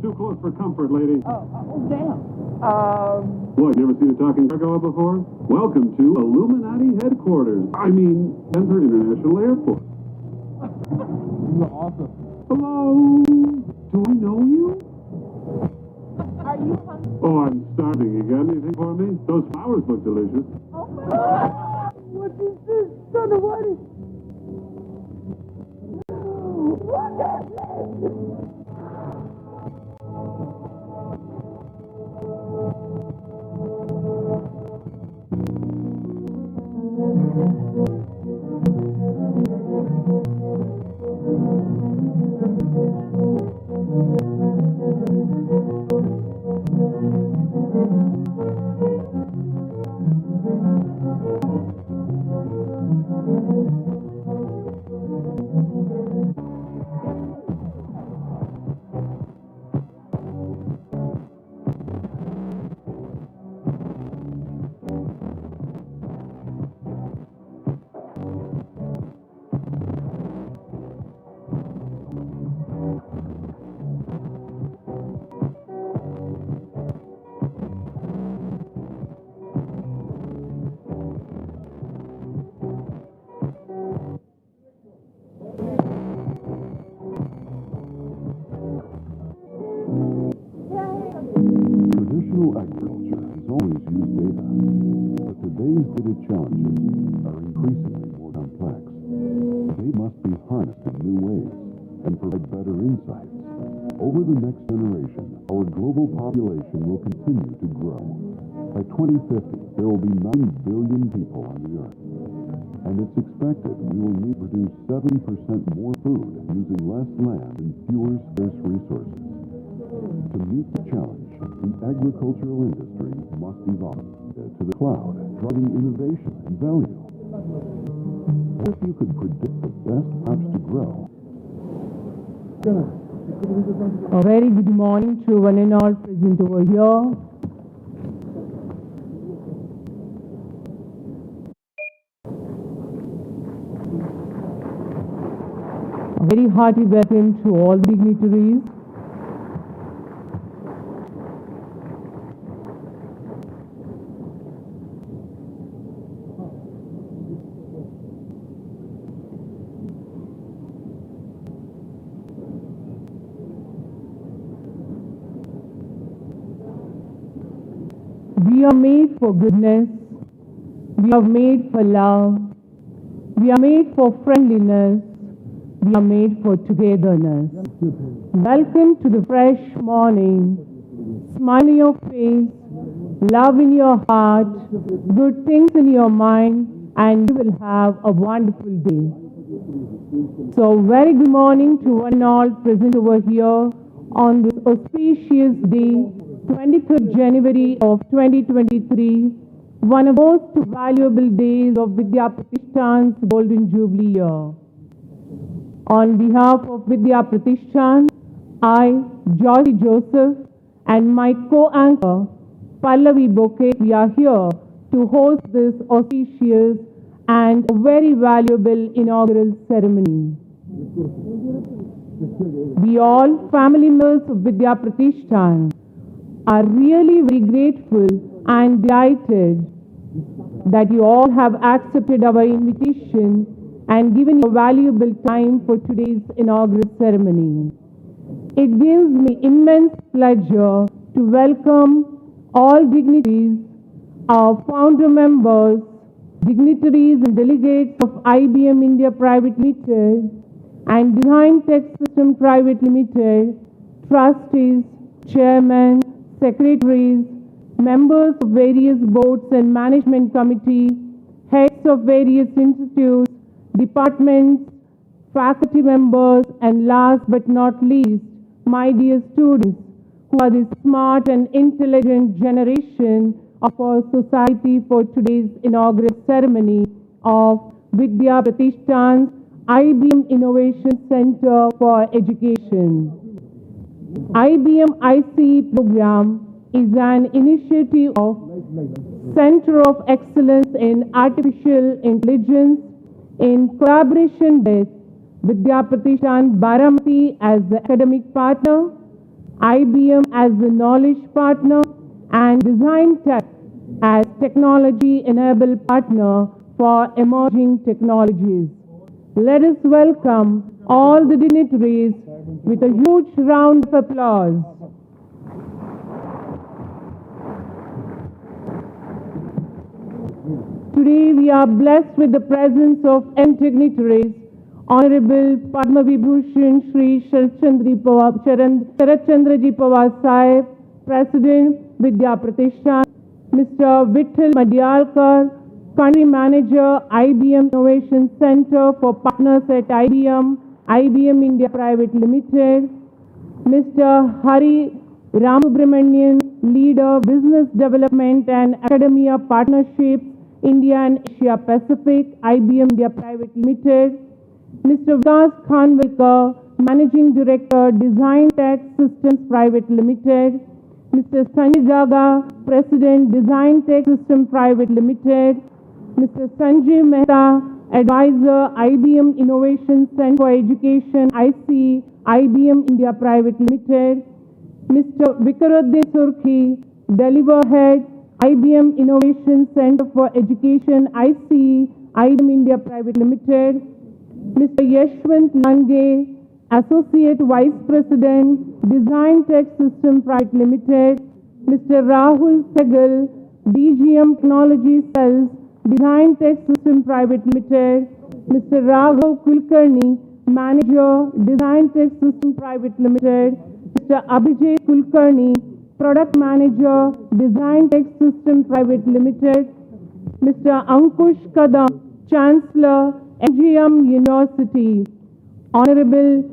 too close for comfort, lady. Oh, damn. What, never seen a talking gargoyle before? Welcome to Illuminati headquarters. Denver International Airport. You're awesome. Hello. Do I know you? Are you hungry? Oh, I'm starving. You got anything for me? Those flowers look delicious. Oh, my God. What is this? Son of what is... What is this? Traditional agriculture has always used data, but today's data challenges are increasingly more complex. Data must be harnessed in new ways and provide better insights. Over the next generation, our global population will continue to grow. By 2050, there will be 9 billion people on the Earth, and it's expected we will need to produce 70% more food using less land and fewer scarce resources. To meet the challenge, the agricultural industry must evolve to the cloud, driving innovation and value. What if you could predict the best crops to grow? A very good morning to one and all present over here. A very hearty welcome to all dignitaries. We are made for goodness, we are made for love, we are made for friendliness, we are made for togetherness. Welcome to the fresh morning. Smile in your face, love in your heart, good things in your mind, and you will have a wonderful day. So, very good morning to one and all present over here on this auspicious day, 23rd January of 2023, one of the most valuable days of Vidya Pratishthan's Golden Jubilee year. On behalf of Vidya Pratishthan, I, George Joseph, and my co-anchor, Pallavi Bouquet, we are here to host this auspicious and very valuable inaugural ceremony. We all, family members of Vidya Pratishthan, are really very grateful and delighted that you all have accepted our invitation and given your valuable time for today's inaugural ceremony. It gives me immense pleasure to welcome all dignitaries, our founder members, dignitaries and delegates of IBM India Private Limited and Design Tech System Private Limited, trustees, chairmen, secretaries, members of various boards and management committees, heads of various institutes, departments, faculty members, and last but not least, my dear students, who are the smart and intelligent generation of our society for today's inaugural ceremony of Vidya Pratishthan's IBM Innovation Center for Education. IBM-ICE program is an initiative of Center of Excellence in Artificial Intelligence in collaboration with Vidya Pratishthan Baramati as the academic partner, IBM as the knowledge partner, and Design Tech as technology-enabled partner for emerging technologies. Let us welcome all the dignitaries with a huge round of applause. Today we are blessed with the presence of M dignitaries, Honorable Padma Vibhushan Shri Sharatchandra Ji Pawar Sahib, President Vidya Pratishthan, Mr. Vittal Madhyalkar, Country Manager, IBM Innovation Center for Partners at IBM, IBM India Private Limited, Mr. Hari Ramasubramanian, Leader, Business Development and Academia Partnerships, India and Asia Pacific, IBM India Private Limited, Mr. Vikas Khanvilkar, Managing Director, Design Tech Systems Private Limited, Mr. Sanjay Jaga, President, Design Tech Systems Private Limited, Mr. Sanjay Mehta, Advisor, IBM Innovation Center for Education, ICE, IBM India Private Limited, Mr. Vikaruddin Surkhi, Deliver Head, IBM Innovation Center for Education, ICE, IBM India Private Limited, Mr. Yashwant Lange, Associate Vice President, Design Tech System Private Limited, Mr. Rahul Segal, DGM Technology Cells, Design Tech System Private Limited, Mr. Raghav Kulkarni, Manager, Design Tech System Private Limited, Mr. Abhijay Kulkarni, Product Manager, Design Tech System Private Limited, Mr. Ankush Kadam, Chancellor, MGM University, Honorable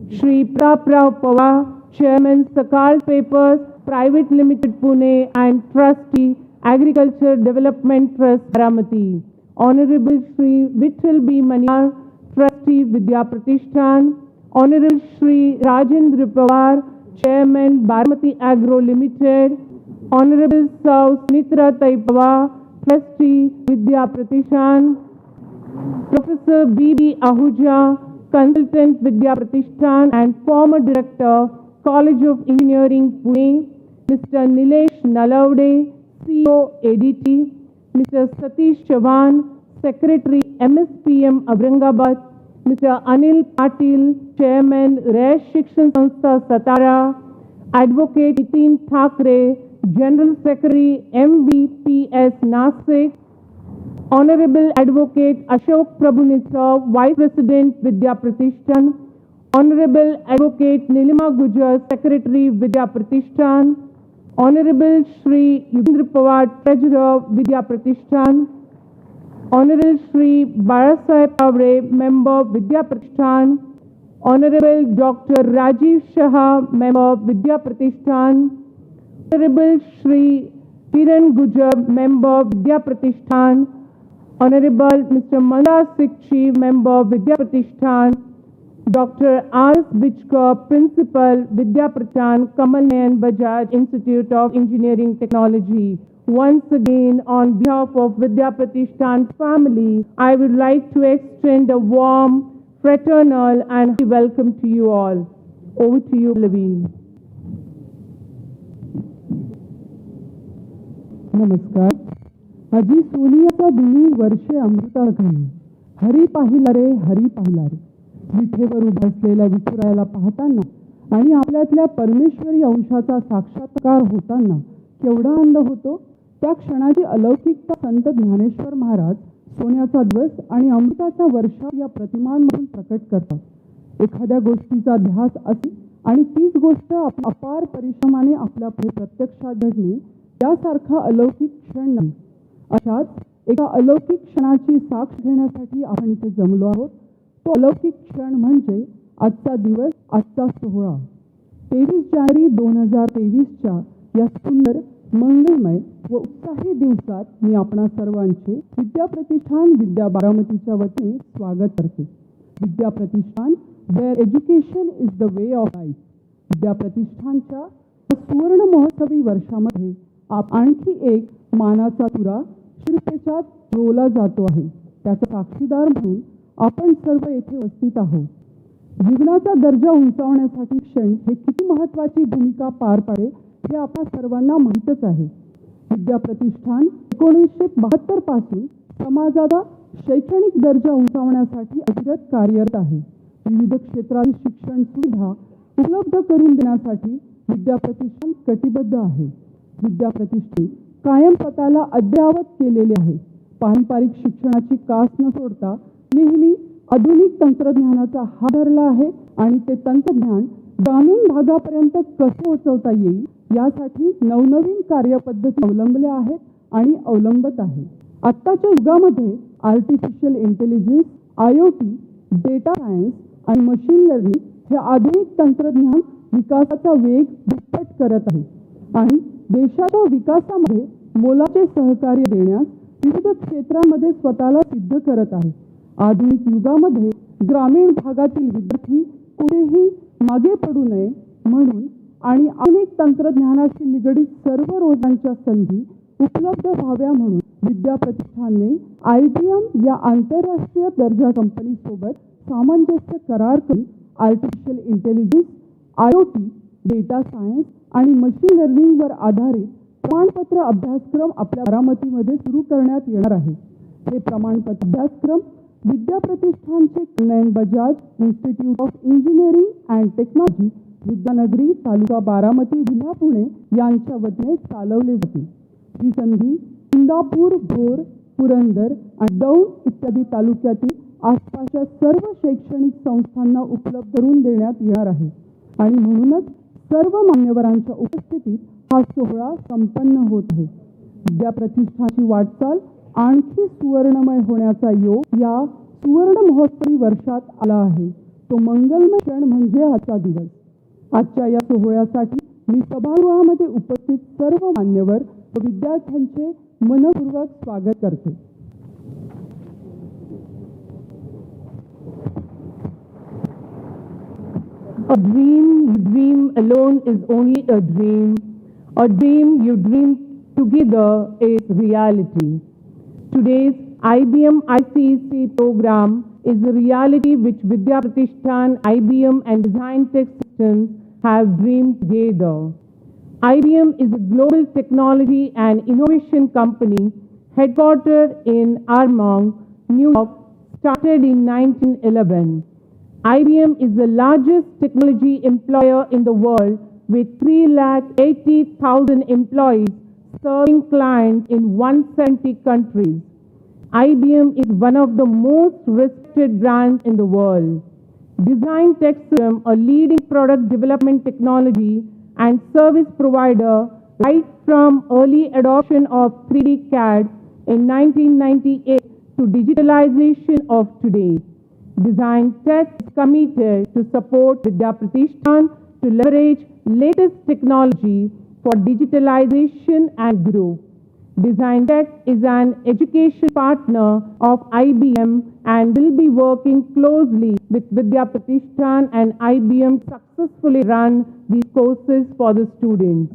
Shri Prataprao Pawar, Chairman, Sakal Papers Private Limited Pune and Trustee, Agriculture Development Trust, Baramati, Honorable Shri Vittal B. Maniar, Trustee, Vidya Pratishthan, Honorable Shri Rajendra Pawar, Chairman, Baramati Agro Limited, Honorable Sau Sunitra Pawar, Trustee, Vidya Pratishthan, Professor B.B. Ahuja, Consultant, Vidya Pratishthan and former Director, College of Engineering, Pune, Mr. Nilesh Nalavde, CEO, ADT, Mr. Satish Chavan, Secretary, MSPM, Aurangabad, Mr. Anil Patil, Chairman, Resh Shikshan Sanstha, Satara, Advocate Nitin Thakre, General Secretary, MVPS, Nasik, Honorable Advocate Ashok Prabhunisar, Vice President, Vidya Pratishthan, Honorable Advocate Nilima Gujar, Secretary, Vidya Pratishthan, Honorable Shri Yugindra Pawar, Treasurer, Vidya Pratishthan, Honorable Shri Barasai Pavre, Member, Vidya Pratishthan, Honorable Dr. Rajiv Shah, Member, Vidya Pratishthan, Honorable Shri Kiran Gujar, Member, Vidya Pratishthan, Honorable Mr. Manda Sikchi, Member, Vidya Pratishthan, Dr. R.S. Bichka, Principal, Vidya Pratishthan, Kamal Nayan Bajaj Institute of Engineering Technology. Once again, on behalf of Vidya Pratishthan family, I would like to extend a warm, fraternal and hearty welcome to you all. Over to you, Lavi. नमस्कार. आजी सोनियाचा दिनी वर्षे अमृता घाई. हरी पाहिला रे, हरी पाहिला रे. विठेवर उभा असलेल्या विठुरायाला पाहताना आणि आपल्यातल्या परमेश्वरी अंशाचा साक्षात्कार होताना केवढा आनंद होतो. त्या क्षणाची अलौकिकता संत ज्ञानेश्वर महाराज सोन्याचा दिवस आणि अमृताचा वर्षाव या प्रतिमांमधून प्रकट करतात. एखाद्या गोष्टीचा ध्यास असे आणि तीच गोष्ट अपार परिश्रमाने आपल्या पुढे प्रत्यक्षात घडणे यासारखा अलौकिक क्षण नाही. अशाच एका अलौकिक क्षणाची साक्ष घेण्यासाठी आपण इथे जमलो आहोत. तो अलौकिक क्षण म्हणजे आजचा दिवस, आजचा सोहळा. 23 जानेवारी 2023च्या या सुंदर, मंगलमय व उत्साही दिवसात मी आपणा सर्वांचे विद्या प्रतिष्ठान विद्या बारामतीच्या वतीने स्वागत करते. Vidya Pratishthan, where education is the way of life. Vidya प्रतिष्ठानच्या सुवर्ण महोत्सवी वर्षामध्ये आणखी एक मानाचा तुरा शिरपेचात रोवला जातो आहे. त्याचा साक्षीदार म्हणून आपण सर्व येथे उपस्थित आहोत. जीवनाचा दर्जा उंचावण्यासाठी शिक्षण हे किती महत्त्वाची भूमिका पार पाडे हे आपल्या सर्वांना माहीतच आहे. विद्या प्रतिष्ठान 1972 पासून समाजाचा शैक्षणिक दर्जा उंचावण्यासाठी अविरत कार्यरत आहे. विविध क्षेत्रातील शिक्षण सुविधा उपलब्ध करून देण्यासाठी विद्या प्रतिष्ठान कटिबद्ध आहे. विद्या प्रतिष्ठान कायम स्वतःला अद्ययावत केलेले आहे. पारंपरिक शिक्षणाची कास न सोडता नेहमी आधुनिक तंत्रज्ञानाचा हात धरला आहे आणि ते तंत्रज्ञान ग्रामीण भागापर्यंत कसं पोहोचवता येईल यासाठी नवनवीन कार्यपद्धती अवलंबल्या आहेत आणि अवलंबत आहे. आत्ताच्या युगामध्ये artificial intelligence, IoT, data science आणि मशीन लर्निंग हे आधुनिक तंत्रज्ञान विकासाचा वेग दुप्पट करत आहे आणि देशाच्या विकासामध्ये मोलाचे सहकार्य देण्यास विविध क्षेत्रांमध्ये स्वतःला सिद्ध करत आहे. आधुनिक युगामध्ये ग्रामीण भागातील विद्यार्थी कुठेही मागे पडू नये म्हणून आणि आधुनिक तंत्रज्ञानाशी निगडित सर्व रोजगारांच्या संधी उपलब्ध व्हाव्या म्हणून विद्या प्रतिष्ठानने IBM या आंतरराष्ट्रीय दर्जा कंपनीसोबत सामंजस्य करार करून artificial intelligence, IoT, data science आणि मशीन लर्निंगवर आधारित प्रमाणपत्र अभ्यासक्रम आपल्या बारामतीमध्ये सुरू करण्यात येणार आहे. हे प्रमाणपत्र अभ्यासक्रम विद्या प्रतिष्ठानचे Kalyan Bajaj institute of engineering and technology, Vidyanagari, taluka Baramati, जिल्हा पुणे यांच्या वतीने चालवले जातील. ही संधी इंदापूर, भोर, पुरंदर आणि दौंड इत्यादी तालुक्यातील आसपासच्या सर्व शैक्षणिक संस्थांना उपलब्ध करून देण्यात येणार आहे आणि म्हणूनच सर्व मान्यवरांच्या उपस्थितीत हा सोहळा संपन्न होत आहे. विद्या प्रतिष्ठानची वाटचाल आणखी सुवर्णमय होण्याचा योग या सुवर्ण महोत्सवी वर्षात आला आहे. तो मंगलमय क्षण म्हणजे आजचा दिवस. आजच्या या सोहळ्यासाठी मी सभागृहामध्ये उपस्थित सर्व मान्यवर व विद्यार्थ्यांचे मनपूर्वक स्वागत करते. A dream you dream alone is only a dream. A dream you dream together is reality. Today's IBM-ICE program is a reality which Vidya Pratishthan, IBM and Design Tech Systems have dreamed together. IBM is a global technology and innovation company headquartered in Armonk, New York, started in 1911. IBM is the largest technology employer in the world with 380,000 employees serving clients in 170 countries. IBM is one of the most respected brands in the world. Design Tech Systems, a leading product development technology and service provider right from early adoption of 3D CAD in 1998 to digitalization of today. Design Tech is committed to support Vidya Pratishthan to leverage latest technology for digitalization and growth. Design Tech is an education partner of IBM and will be working closely with Vidya Pratishthan and IBM to successfully run these courses for the students.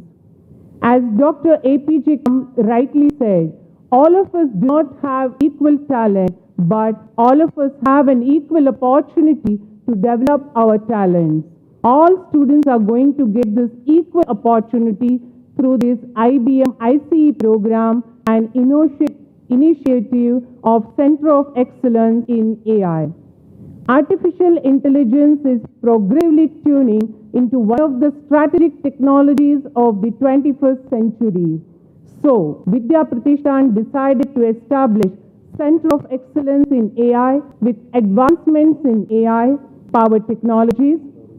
As Dr. APJ rightly said, all of us do not have equal talent, but all of us have an equal opportunity to develop our talents. All students are going to get this equal opportunity through this IBM-ICE program and initiative of Center of Excellence in AI. Artificial intelligence is progressively tuning into one of the strategic technologies of the 21st century. So, Vidya Pratishthan decided to establish Center of Excellence in AI with advancements in AI powered technologies.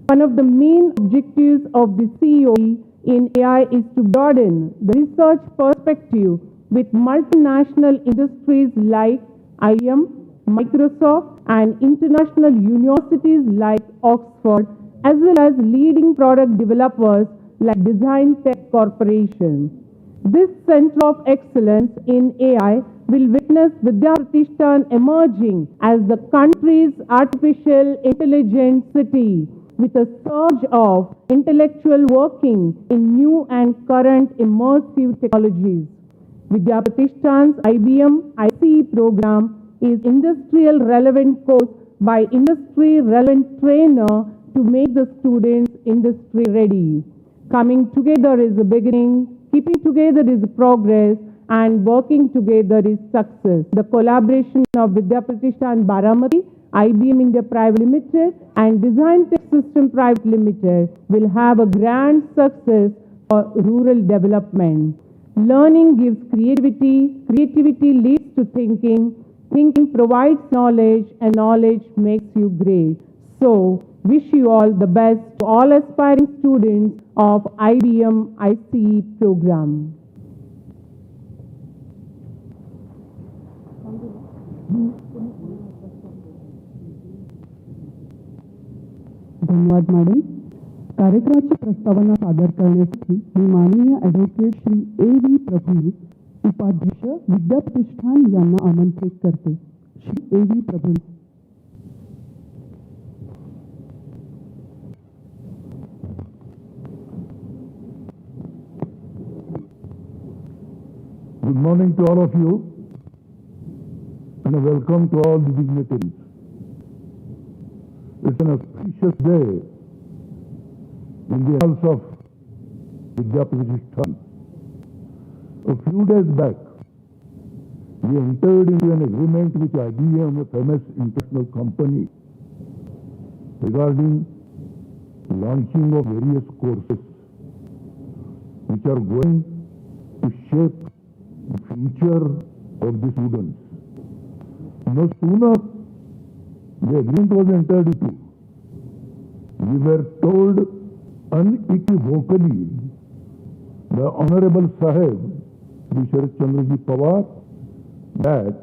One of the main objectives of the COE in AI is to broaden the research perspective with multinational industries like IBM, Microsoft, and international universities like Oxford, as well as leading product developers like Design Tech Corporation. This Center of Excellence in AI will witness Vidya Pratishthan emerging as the country's artificial intelligence city with a surge of intellectual working in new and current immersive technologies. Vidya Pratishthan's IBM-ICE program is industrial relevant course by industry relevant trainer to make the students industry ready. Coming together is the beginning, keeping together is progress, and working together is success. The collaboration of Vidya Pratishthan Baramati, IBM India Private Limited and Design Tech System Private Limited will have a grand success for rural development. Learning gives creativity, creativity leads to thinking, thinking provides knowledge, and knowledge makes you great. So, wish you all the best to all aspiring students of IBM-ICE program. धन्यवाद madam. कार्यक्रमाची प्रस्तावना सादर करण्यासाठी मी माननीय advocate Shri A.V. प्रभू उपाध्यक्ष विद्या प्रतिष्ठान यांना आमंत्रित करते. Shri A.V. Prabhu. Good morning to all of you and a welcome to all the dignitaries. It's an auspicious day in the house of Vidya Pratishthan. A few days back, we entered into an agreement with IBM, a famous international company, regarding launching of various courses which are going to shape the future of the students. No sooner the agreement was entered into, we were told unequivocally by Honorable Sahib, Shri Sharat Chandraji Pawar, that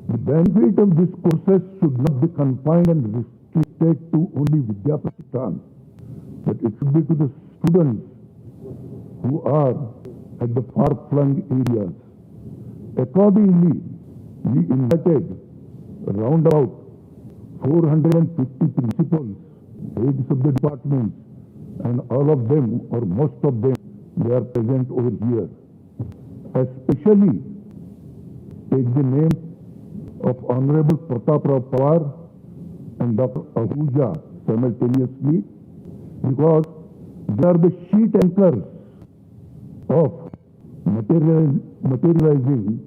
the benefit of these courses should not be confined and restricted to only Vidya Pratishthan, but it should be to the students who are at the far-flung areas. Accordingly, we invited around about 450 principals, heads of the departments, and all of them, or most of them, they are present over here. Especially take the name of Honorable Prataprao Pawar and Dr. Ahuja simultaneously, because they are the sheet anchors of materializing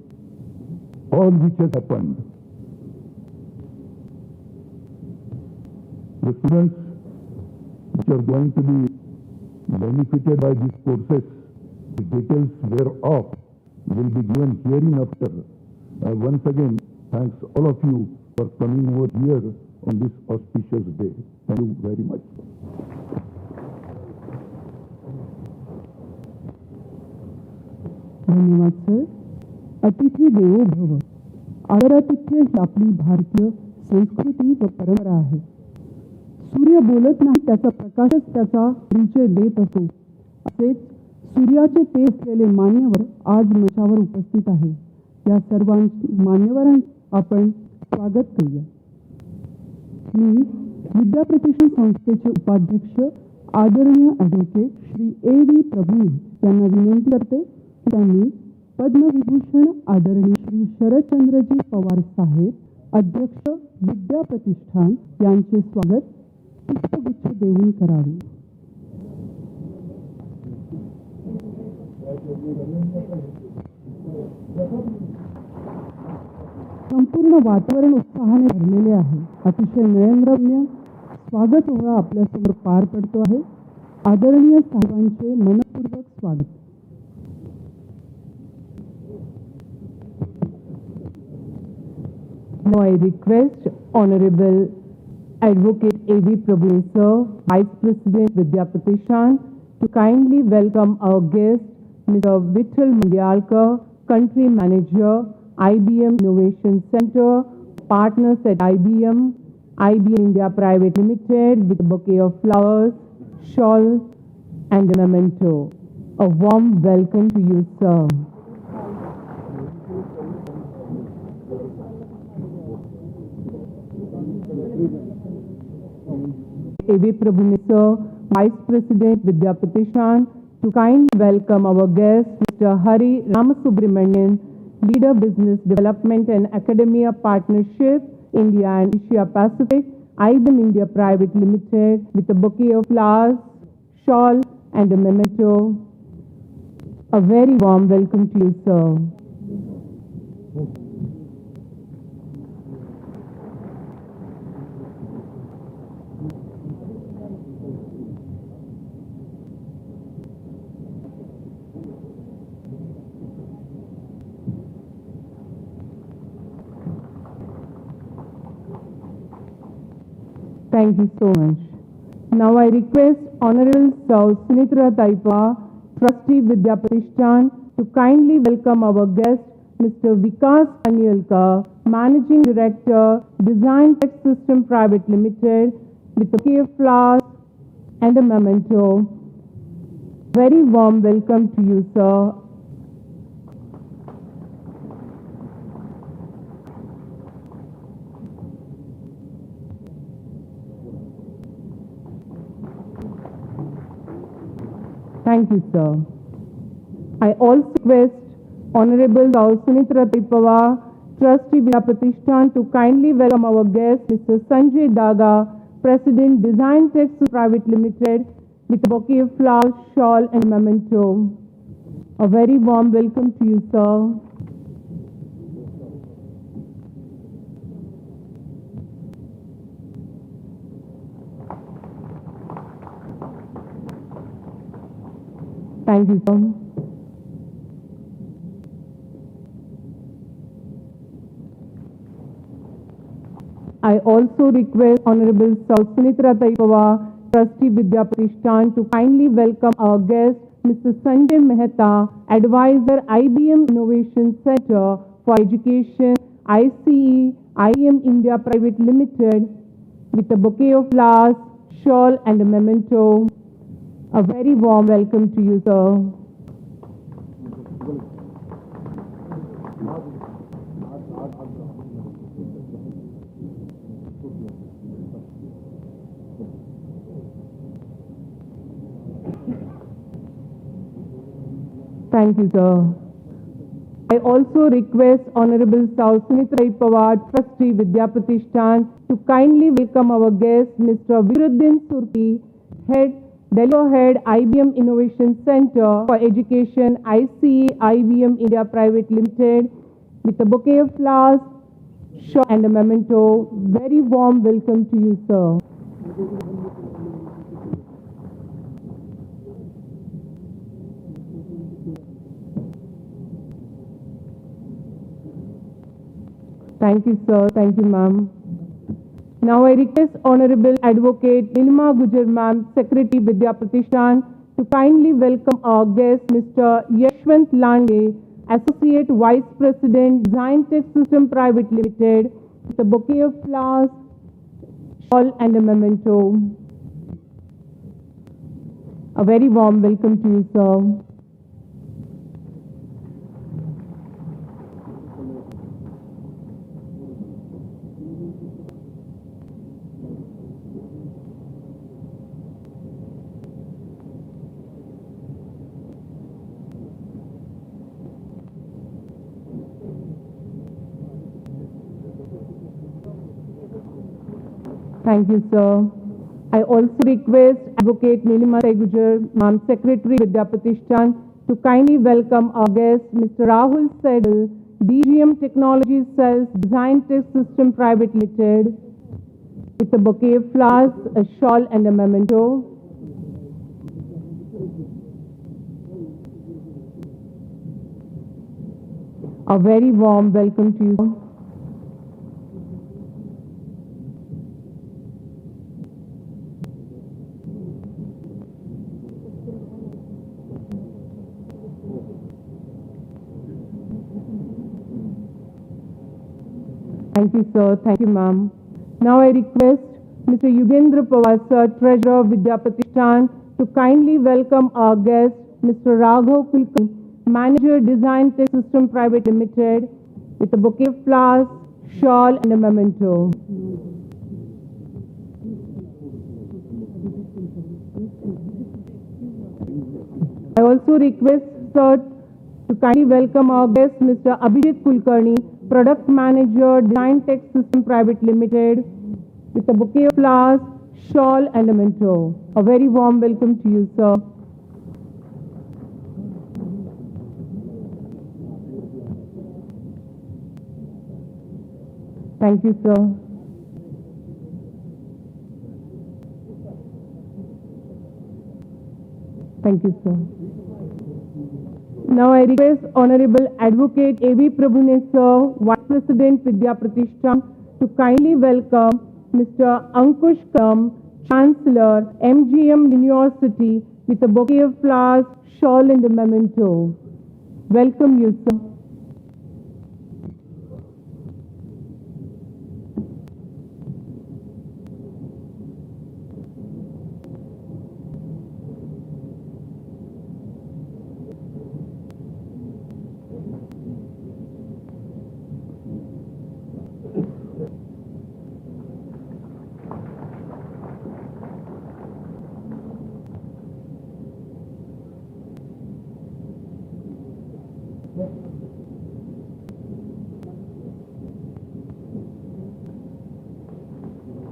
all which has happened. The students which are going to be benefited by these courses, the details thereof will be given hereinafter. Once again, thanks all of you for coming over here on this auspicious day. Thank you very much. धन्यवाद sir. अतिथी देवो भव. आदरातिथ्य ही आपली भारतीय संस्कृती व परंपरा आहे. सूर्य बोलत नाही, त्याचा प्रकाशच त्याचा परिचय देत असतो. असेच सूर्याचे तेज असलेले मान्यवर आज मंचावर उपस्थित आहे. या सर्व मान्यवरांचे आपण स्वागत करूया. मी विद्या प्रतिष्ठान संस्थेचे उपाध्यक्ष आदरणीय ॲडव्होकेट श्री A.V. प्रभू यांना विनंती करते की त्यांनी पद्मविभूषण आदरणीय श्री शरदचंद्रजी पवार साहेब, अध्यक्ष विद्या प्रतिष्ठान यांचे स्वागत पुष्पगुच्छ देऊन करावे. संपूर्ण वातावरण उत्साहाने भरलेले आहे. अतिशय नयनरम्य स्वागत सोहळा आपल्यासमोर पार पडतो आहे. आदरणीय साहेबांचे मनपूर्वक स्वागत. Now I request Honorable Advocate A.V. Prabhu Sir, Vice President Vidya Pratishthan, to kindly welcome our guest, Mr. Vittal Mandyalkar, Country Manager, IBM Innovation Center, partners at IBM India Private Limited, with a bouquet of flowers, shawl, and a memento. A warm welcome to you, sir. A.V. Prabhu Sir, Vice President Vidya Pratishthan, to kindly welcome our guest, Mr. Hari Ramasubramanian, Leader Business Development and Academia Partnership, India and Asia Pacific, IBM India Private Limited, with a bouquet of flowers, shawl, and a memento. A very warm welcome to you, sir. Thank you so much. Now I request Honorable Sir Sunitra Taipa, Trustee Vidya Pratishthan, to kindly welcome our guest, Mr. Vikas Panyalka, Managing Director, Design Tech System Private Limited, with a bouquet of flowers and a memento. Very warm welcome to you, sir. Thank you, sir. I also request Honorable Sir Sunitra Taipa, Trustee Vidya Pratishthan, to kindly welcome our guest, Mr. Sanjay Daga, President, Design Tech Private Limited, with a bouquet of flowers, shawl, and memento. A very warm welcome to you, sir. Thank you, sir. I also request Honorable Sir Sunitra Taipa, Trustee Vidya Pratishthan, to kindly welcome our guest, Mr. Sanjay Mehta, Advisor, IBM Innovation Center for Education, ICE, IBM India Private Limited, with a bouquet of flowers, shawl, and a memento. A very warm welcome to you, sir. Thank you, sir. I also request Honorable Sir Sunitra Taipa, Trustee Vidya Pratishthan, to kindly welcome our guest, Mr. Viruddin Surti, Head, IBM Innovation Center for Education, ICE, IBM India Private Limited, with a bouquet of flowers, shawl, and a memento. Very warm welcome to you, sir. Thank you, sir. Thank you, ma'am. Now I request Honorable Advocate Nilima Gujar, ma'am, Secretary Vidya Pratishthan, to kindly welcome our guest, Mr. Yashwant Lande, Associate Vice President, Design Tech System Private Limited, with a bouquet of flowers, shawl, and a memento. A very warm welcome to you, sir. Thank you, sir. I also request Advocate Nilima Gujar, ma'am, Secretary Vidya Pratishthan, to kindly welcome our guest, Mr. Rahul Sedal, DGM Technology Cells Design Tech System Private Limited, with a bouquet of flowers, a shawl, and a memento. A very warm welcome to you. Thank you, sir. Thank you, ma'am. Now I request Mr. Yugendra Pawar, sir, Treasurer Vidya Pratishthan, to kindly welcome our guest, Mr. Raghav Kulkarni, Manager, Design Tech System Private Limited, with a bouquet of flowers, shawl, and a memento. I also request, sir, to kindly welcome our guest, Mr. Abhijit Kulkarni, Product Manager, Design Tech System Private Limited, with a bouquet of flowers, shawl and a memento. A very warm welcome to you, sir. Thank you, sir. Thank you, sir. Now I request Honorable Advocate A.V. Prabhune, sir, Vice President Vidya Pratishthan, to kindly welcome Mr. Ankush Kam, Chancellor, MGM University, with a bouquet of flowers, shawl and a memento. Welcome you, sir.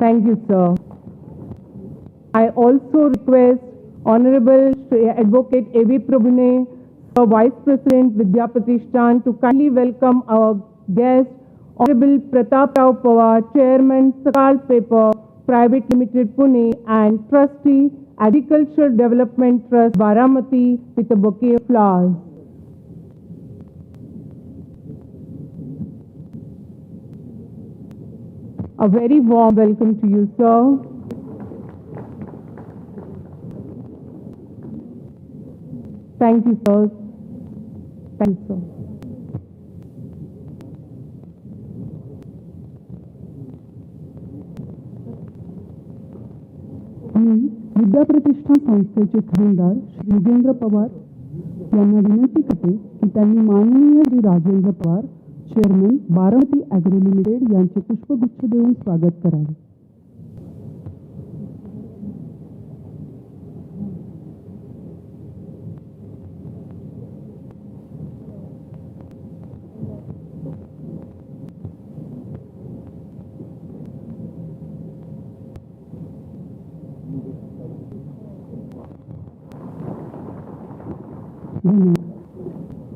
Thank you, sir. I also request Honorable Advocate A.V. Prabhune, Vice President Vidya Pratishthan, to kindly welcome our guest, Honorable Pratap Rao Pawar, Chairman, Sakal Paper Private Limited, Pune, and Trustee, Agricultural Development Trust, Baramati, with a bouquet of flowers. A very warm welcome to you, sir. Thank you, sir. Thank you, sir. मी विद्या प्रतिष्ठान संस्थेचे खजिनदार श्री योगेंद्र पवार यांना विनंती करते की त्यांनी माननीय Shri Rajendra Pawar, chairman, Baramati agro limited यांचे पुष्पगुच्छ देऊन स्वागत करावे.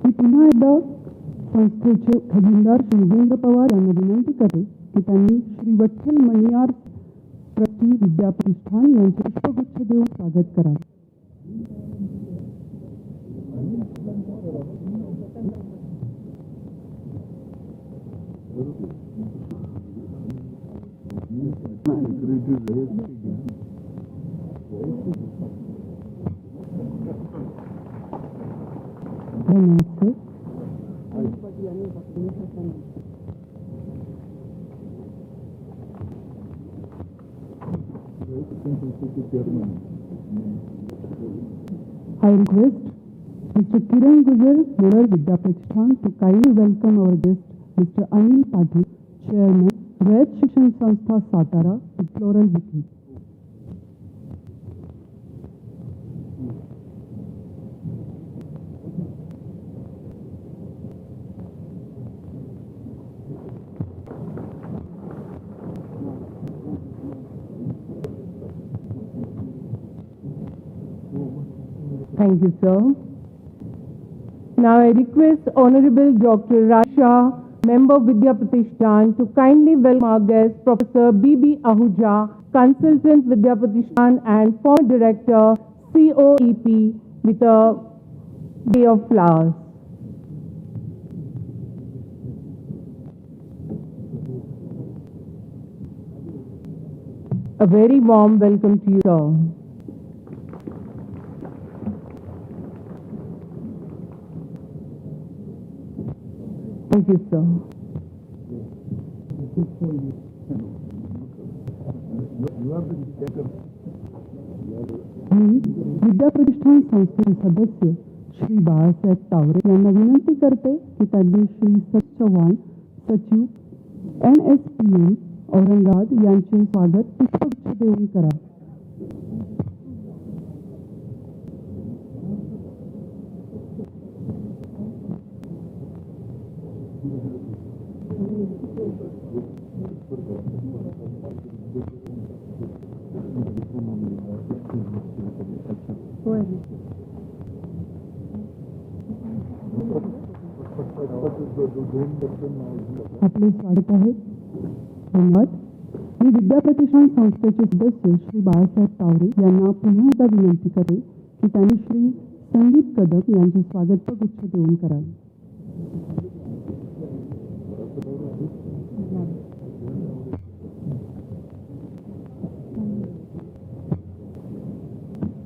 मी पुन्हा एकदा संस्थेचे खजिनदार श्री योगेंद्र पवार यांना विनंती करते की त्यांनी श्री विठ्ठल मणियार ट्रस्टी विद्या प्रतिष्ठान यांचे पुष्पगुच्छ देऊन स्वागत करावे. धन्यवाद sir. I request Mr. Kiran Gujar, Moral Vidya Pratishthan, to kindly welcome our guest, Mr. Anil Patil, Chairman, Red Shikshan Sanstha, Satara, with floral bouquet. Thank you, sir. Now I request Honorable Dr. Rasha, Member Vidya Pratishthan, to kindly welcome our guest, Professor B.B. Ahuja, Consultant Vidya Pratishthan and former Director, COEP, with a bouquet of flowers. A very warm welcome to you, sir. Thank you, sir. मी विद्या प्रतिष्ठान संस्थेचे सदस्य श्री बाळासाहेब तावरे यांना विनंती करते की त्यांनी श्री सच चव्हाण, सचिव, NSPM, Aurangabad यांचे स्वागत पुष्पगुच्छ देऊन करा. आपले स्वागत आहे. धन्यवाद. मी विद्या प्रतिष्ठान संस्थेचे सदस्य श्री बाळासाहेब तावरे यांना पुन्हा एकदा विनंती करेन की त्यांनी श्री संदीप कदम यांचे स्वागत गुच्छ देऊन करावे.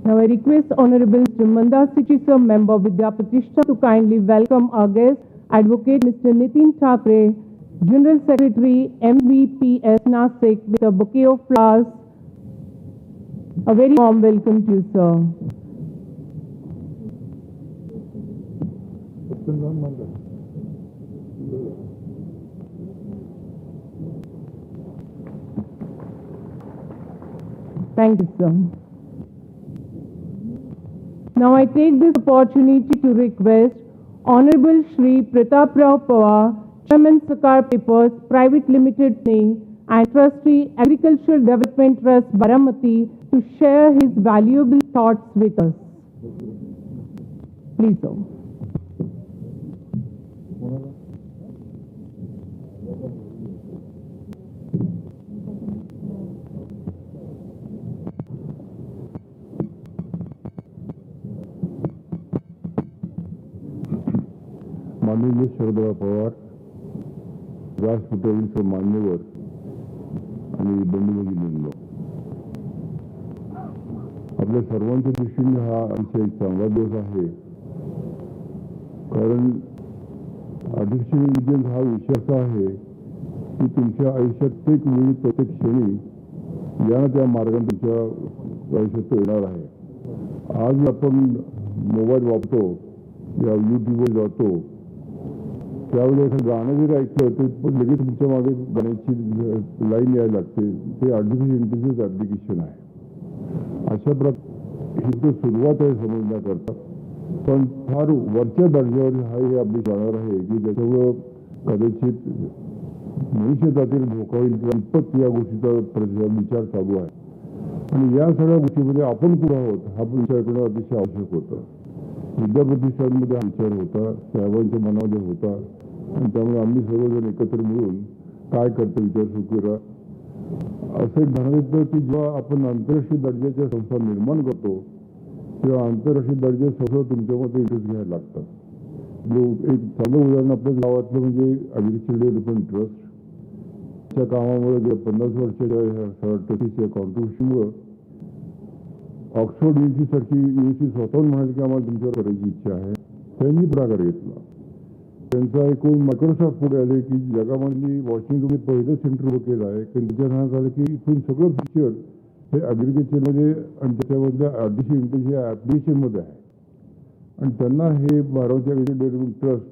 Now I request Honorable Mr. Mandar Sichi, sir, member of Vidya Pratishthan, to kindly welcome our guest, Advocate Mr. Nitin Thakre, General Secretary, MVPS Nasik, with a bouquet of flowers. A very warm welcome to you, sir. Thank you, sir. Now I take this opportunity to request Honorable Shri Pratap Rao Pawar, Chairman Sakar Papers Private Limited and Trustee Agricultural Development Trust Baramati, to share his valuable thoughts with us. Please, sir. माननीय शरदराव पवार, व्यासपीठावरील मान्यवर आणि बंधू भगिनींनो, आपल्या सर्वांच्या दृष्टीने हा अतिशय चांगला दिवस आहे. कारण आर्टिफिशियल इंटेलिजन्स हा विषय असा आहे की तुमच्या आयुष्यात प्रत्येक वेळी प्रत्येक क्षणी या त्या मार्गाने तुमच्या आयुष्यात येणार आहे. आज आपण मोबाईल वापरतो या यूट्यूबवर जातो, त्यावेळी एखादं गाणं जरी ऐकलं तर लगेच तुमच्या मागे गाण्याची लाईन यायला लागते. ते आर्टिफिशियल इंटेलिजन्स ॲप्लिकेशन आहे. अशा प्रकारे ही तर सुरुवात आहे समजण्याकरता, पण फार वरच्या दर्जावर हा हे आपली जाणार आहे की ज्याच्यामुळं कदाचित मनुष्य जातील धोका होईल किंवा इतपत या गोष्टीचा विचार चालू आहे. आणि या सगळ्या गोष्टीमध्ये आपण पुढे आहोत हा विचार करणं अतिशय आवश्यक होतं. विद्या प्रतिष्ठानमध्ये हा विचार होता, साहेबांच्या मनामध्ये होता, आणि त्यामुळे आम्ही सर्वजण एकत्र मिळून काय करतो विचार सुरू केला. असं एक म्हणायचं होतं की जेव्हा आपण आंतरराष्ट्रीय दर्जाच्या संस्था निर्माण करतो तेव्हा आंतरराष्ट्रीय दर्जाच्या संस्था तुमच्यामध्ये इंटरेस्ट घ्यायला लागतात. एक चांगलं उदाहरण आपल्या गावातलं म्हणजे ॲग्रिकल्चर डेव्हलपमेंट ट्रस्टच्या कामामुळे जे 50 वर्षाच्या ट्रस्टीच्या कॉन्ट्रिब्युशनमुळं ऑक्सफोर्ड युनिव्हर्सिटीसारखी युनिव्हर्सिटी स्वतःहून म्हणाली की आम्हाला तुमच्यावर करायची इच्छा आहे. त्यांनी पुढाकार घेतला. त्यांचा ऐकून मायक्रोसॉफ्ट पुढे आले की जगामधली वॉशिंग्टनमध्ये पहिलं सेंटर उभं केलं आहे. त्यांच्या सांगण्यात आलं की इथून सगळं फीचर हे ॲग्रिकल्चरमध्ये आणि त्याच्यामधल्या आर्टिफिशियल इंटेलिजन्स या ॲप्लिकेशनमध्ये आहे. आणि त्यांना हे 12वी ॲग्रिकल्चर डेव्हलपमेंट ट्रस्ट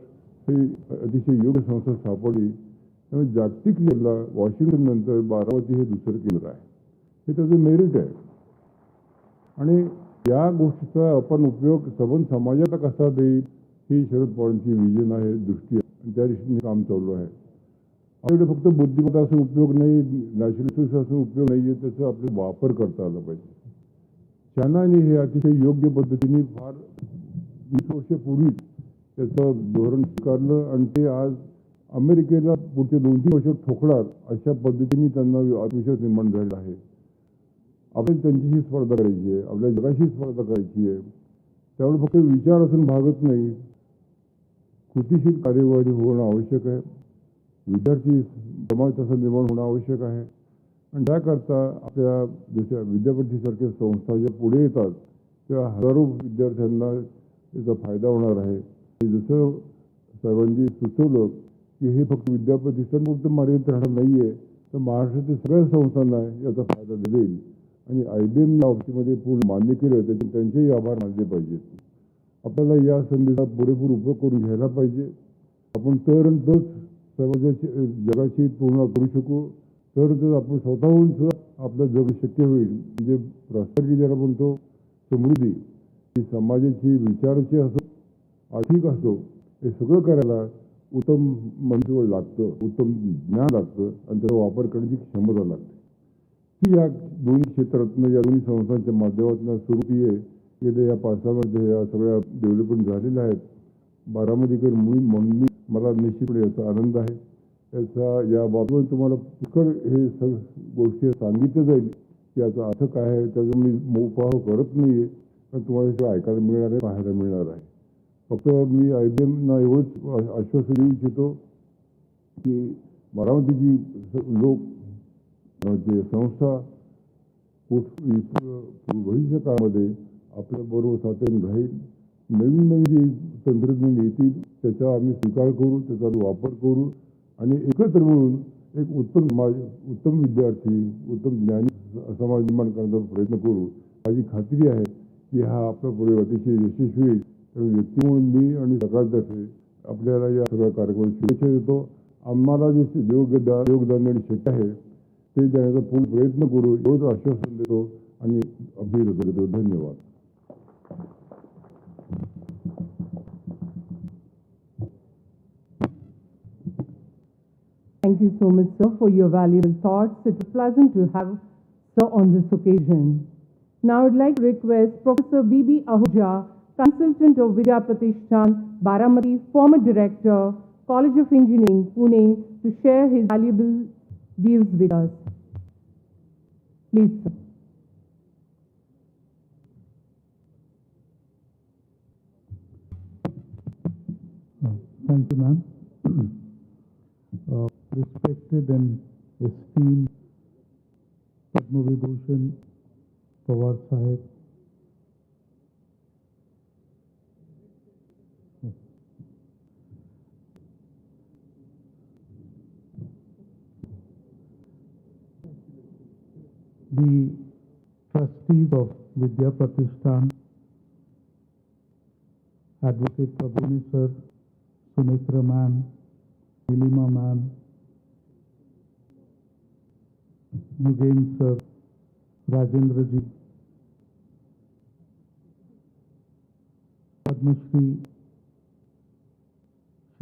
हे अतिशय योग्य संस्था सापडली. त्यामुळे जागतिक लेवलला वॉशिंग्टन नंतर 12वी हे दुसरं केंद्र आहे. हे त्याचं मेरिट आहे. आणि या गोष्टीचा आपण उपयोग सबंध समाजाला कसा देईल ही शरद पवारांची विजन आहे, दृष्टी आहे, आणि त्या दृष्टीने काम चालू आहे. आपल्याकडे फक्त बुद्धिमत्ता असून उपयोग नाही, नॅचरल रिसोर्स असून उपयोग नाही आहे, त्याचा आपल्याला वापर करता आला पाहिजे. चायनाने हे अतिशय योग्य पद्धतीने फार 20 वर्षापूर्वीच त्याचं धोरण स्वीकारलं आणि ते आज अमेरिकेला पुढचे 2-3 वर्ष ठोकणार अशा पद्धतीने त्यांना आत्मविश्वास निर्माण झालेला आहे. आपल्याला त्यांच्याशी स्पर्धा करायची आहे, आपल्या जगाशी स्पर्धा करायची आहे. त्यामुळे फक्त विचार असून भागत नाही, कृतीशील कार्यवाही होणं आवश्यक आहे. विद्यार्थी समाज तसा निर्माण होणं आवश्यक आहे. आणि त्याकरता आपल्या जशा विद्यापीठासारख्या संस्था ज्या पुढे येतात तेव्हा हजारो विद्यार्थ्यांना त्याचा फायदा होणार आहे. जसं साहेबांनी सुचवलं की हे फक्त विद्यापीठांपुरतं मर्यादित राहणार नाही आहे, तर महाराष्ट्रातील सगळ्या संस्थांना याचा फायदा देईल. आणि IBM या बाबतीमध्ये पूर्ण मान्य केलं त्याचे त्यांचेही आभार मानले पाहिजेत. आपल्याला या संधीचा पुरेपूर उपयोग करून घ्यायला पाहिजे. आपण तरच समाजाची जगाची पूर्ण करू शकू, तरच आपण स्वतःहून सुद्धा आपलं जग शक्य होईल. म्हणजे प्रॉस्पेरिटी ज्याला म्हणतो, समृद्धी ही समाजाची विचाराची असो, आर्थिक असो, हे सगळं करायला उत्तम मनुष्यबळ लागतं, उत्तम ज्ञान लागतं आणि त्याचा वापर करण्याची क्षमता लागते. ही या दोन्ही क्षेत्रातून, या दोन्ही संस्थांच्या माध्यमातून सुरू आहे. गेल्या या 5-6 मध्ये या सगळ्या डेव्हलपमेंट झालेल्या आहेत. बारामतीकर म्हणून मला निश्चितपणे याचा आनंद आहे. या बाबतीत तुम्हाला पुष्कळ हे सगळं गोष्टी सांगितलं जाईल की याचा अर्थ काय आहे. त्याचा मी मोपाव करत नाही आहे, पण तुम्हाला सगळं ऐकायला मिळणार आहे, पाहायला मिळणार आहे. फक्त मी IBMना एवढंच आश्वासन देऊ इच्छितो की बारामतीची लोक जे संस्था भविष्य काळामध्ये आपल्याबरोबर साथीने राहील. नवीन नवीन जे तंत्रज्ञान येतील त्याचा आम्ही स्वीकार करू, त्याचा वापर करू आणि एकत्र मिळून एक उत्तम समाज, उत्तम विद्यार्थी, उत्तम ज्ञानी समाज निर्माण करण्याचा प्रयत्न करू. माझी खात्री आहे की हा आपला पुढे अतिशय यशस्वी होईल. त्यामुळे व्यक्ती म्हणून मी आणि सरकारतर्फे आपल्याला या सगळ्या कार्यक्रमात शुभेच्छा देतो. आम्हाला जे योगदान देणे शक्य आहे ते देण्याचा पूर्ण प्रयत्न करू एवढंच आश्वासन देतो आणि अभिनंदन देतो. धन्यवाद. Thank you so much, sir, for your valuable thoughts. It was pleasant to have sir on this occasion. Now I would like to request Professor B.B. Ahuja, Consultant of Vidya Pratishthan, Baramati, former Director, College of Engineering, Pune, to share his valuable views with us. Please, sir. Thank you, ma'am. Respected and esteemed Padma Vibhushan Pawar Sahib, the trustees of Vidya Pratishthan, Advocate Prabhuni sir, Sunitra ma'am, Nilima ma'am, Yugen sir, Rajendra ji, Padma Shri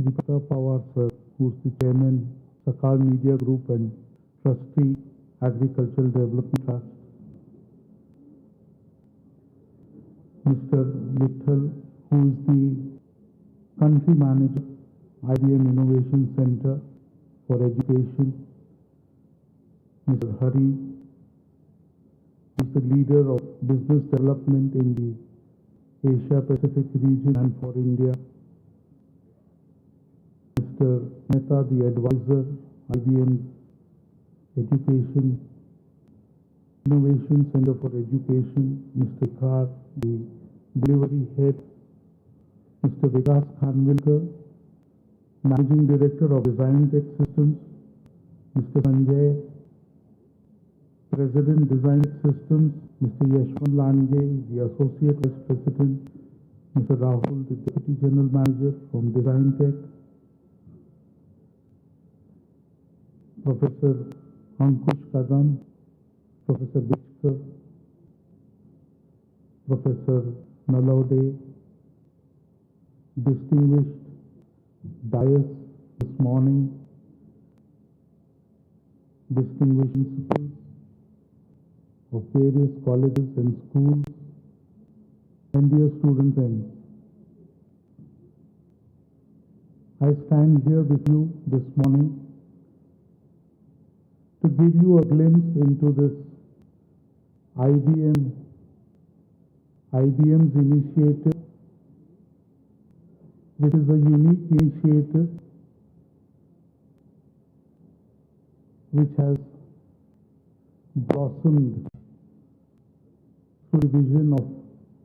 Shripata Pawar sir, who is the chairman, Sakal Media Group and trustee, Agricultural Development Trust, Mr. Vittal, who is the country manager, IBM Innovation Center for Education, Mr. Hari, who is the leader of business development in the Asia Pacific region and for India, Mr. Mehta, the advisor, IBM Education, Innovation Center for Education, Mr. Khar, the delivery head, Mr. Vikas Khanvilkar, Managing Director of Design Tech Systems, Mr. Sanjay, President Design Tech Systems, Mr. Yashwant Lange, the Associate Vice President, Mr. Rahul, the Deputy General Manager from Design Tech, Professor Ankush Kadam, Professor Bichkar, Professor Nalaude, distinguished dais this morning, distinguished principals of various colleges and schools, and dear student friends. I stand here with you this morning to give you a glimpse into this IBM's initiative, which is a unique initiative which has blossomed through the vision of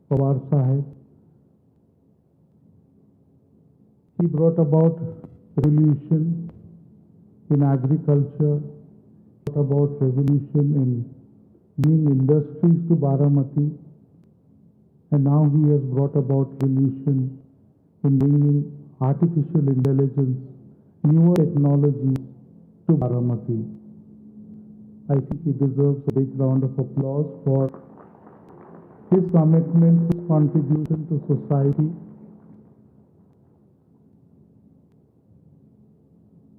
Pawar Sahib. He brought about revolution in agriculture, brought about revolution in bringing industries to Baramati, and now he has brought about revolution in bringing artificial intelligence, newer technologies to Baramati. I think he deserves a big round of applause for his commitment, his contribution to society.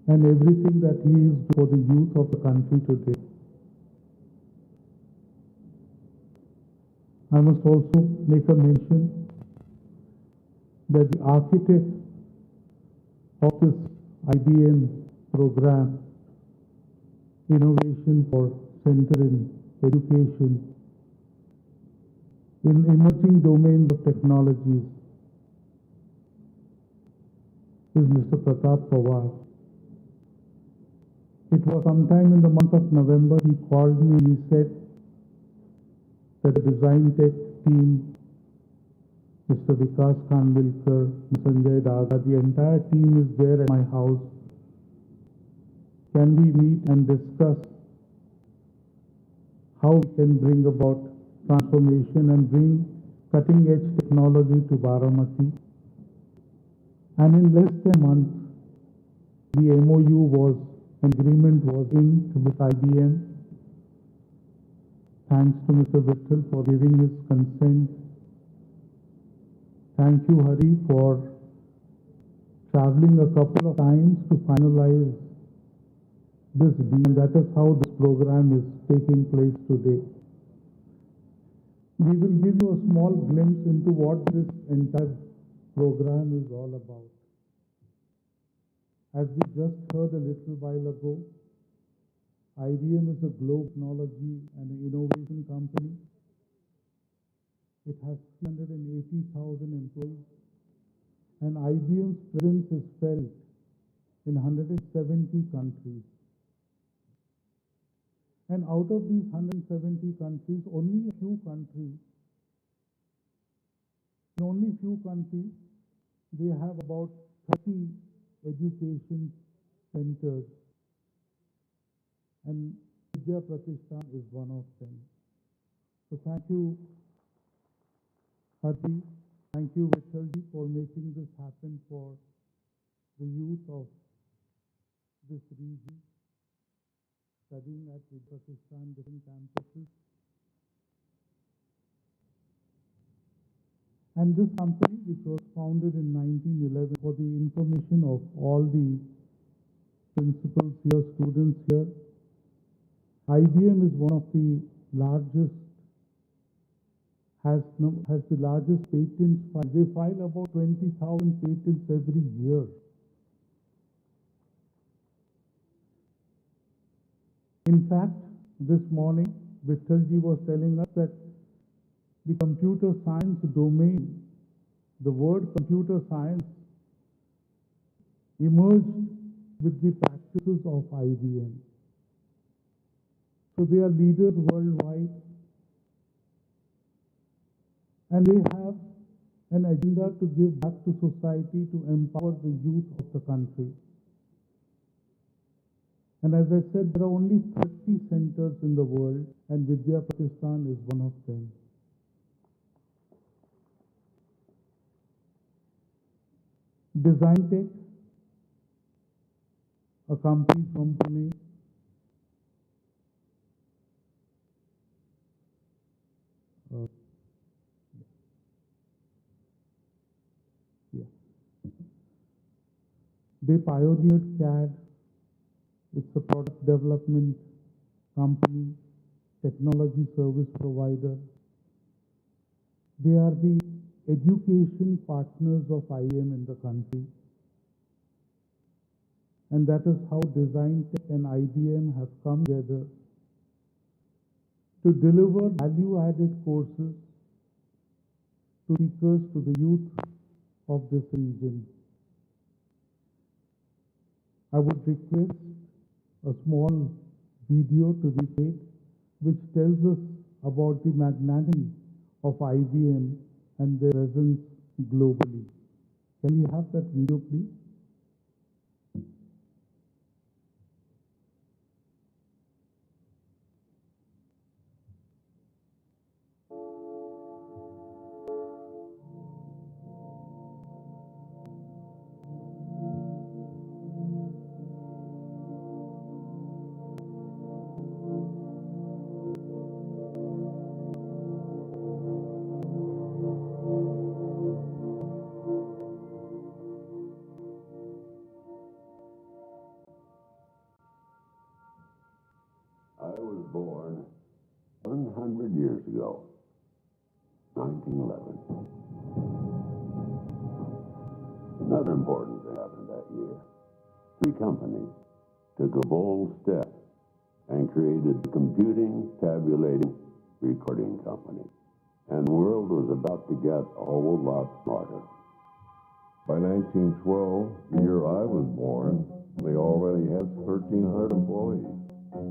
and everything that he is doing for the youth of the country today. I must also make a mention that the architect of this IBM program, Innovation for Center in Education, in emerging domains of technologies, is Mr. Pratap Pawar. It was sometime in the month of November, he called me and he said that the design tech team, Mr. Vikas Khanvilkar, Mr. Sanjay Daga, the entire team is there at my house. Can we meet and discuss how we can bring about transformation and bring cutting-edge technology to Baramati? And in less than a month, the agreement was inked with IBM. Thanks to Mr. Vittal for giving his consent. Thank you, Hari, for traveling a couple of times to finalize this deal. That is how this program is taking place today. We will give you a small glimpse into what this entire program is all about. As we just heard a little while ago, IBM is a global technology and an innovation company. It has 380,000 employees, and IBM's presence is felt in 170 countries. And out of these 170 countries, only a few countries, they have about 30 education centers, and Vidya Pratishthan is one of them. So thank you, Hari, thank you, Vittalji, for making this happen for the youth of this region, studying at Vidya Pratishthan, different campuses. And this company, which was founded in 1911, for the information of all the principals here, students here, IBM is one of the largest, has the largest patents filed. They file about 20,000 patents every year. In fact, this morning, Vittalji was telling us that the computer science domain, the word computer science, emerged with the practices of IBM. So they are leaders worldwide, and they have an agenda to give back to society, to empower the youth of the country. And as I said, there are only 30 centers in the world, and Vidya Pratishthan is one of them. Design Tech, a company from Pune, they pioneered CAD. It's a product development company, technology service provider. They are the education partners of IBM in the country. And that is how Design Tech and IBM have come together to deliver value-added courses to seekers, to the youth of this region. I would request a small video to be played, which tells us about the magnanimity of IBM and their presence globally. Can we have that video, please? I was born 100 years ago, 1911. Another important thing happened that year. 3 companies took a bold step and created the computing, tabulating, recording company. And the world was about to get a whole lot smarter. By 1912, the year I was born, they already had 1,300 employees.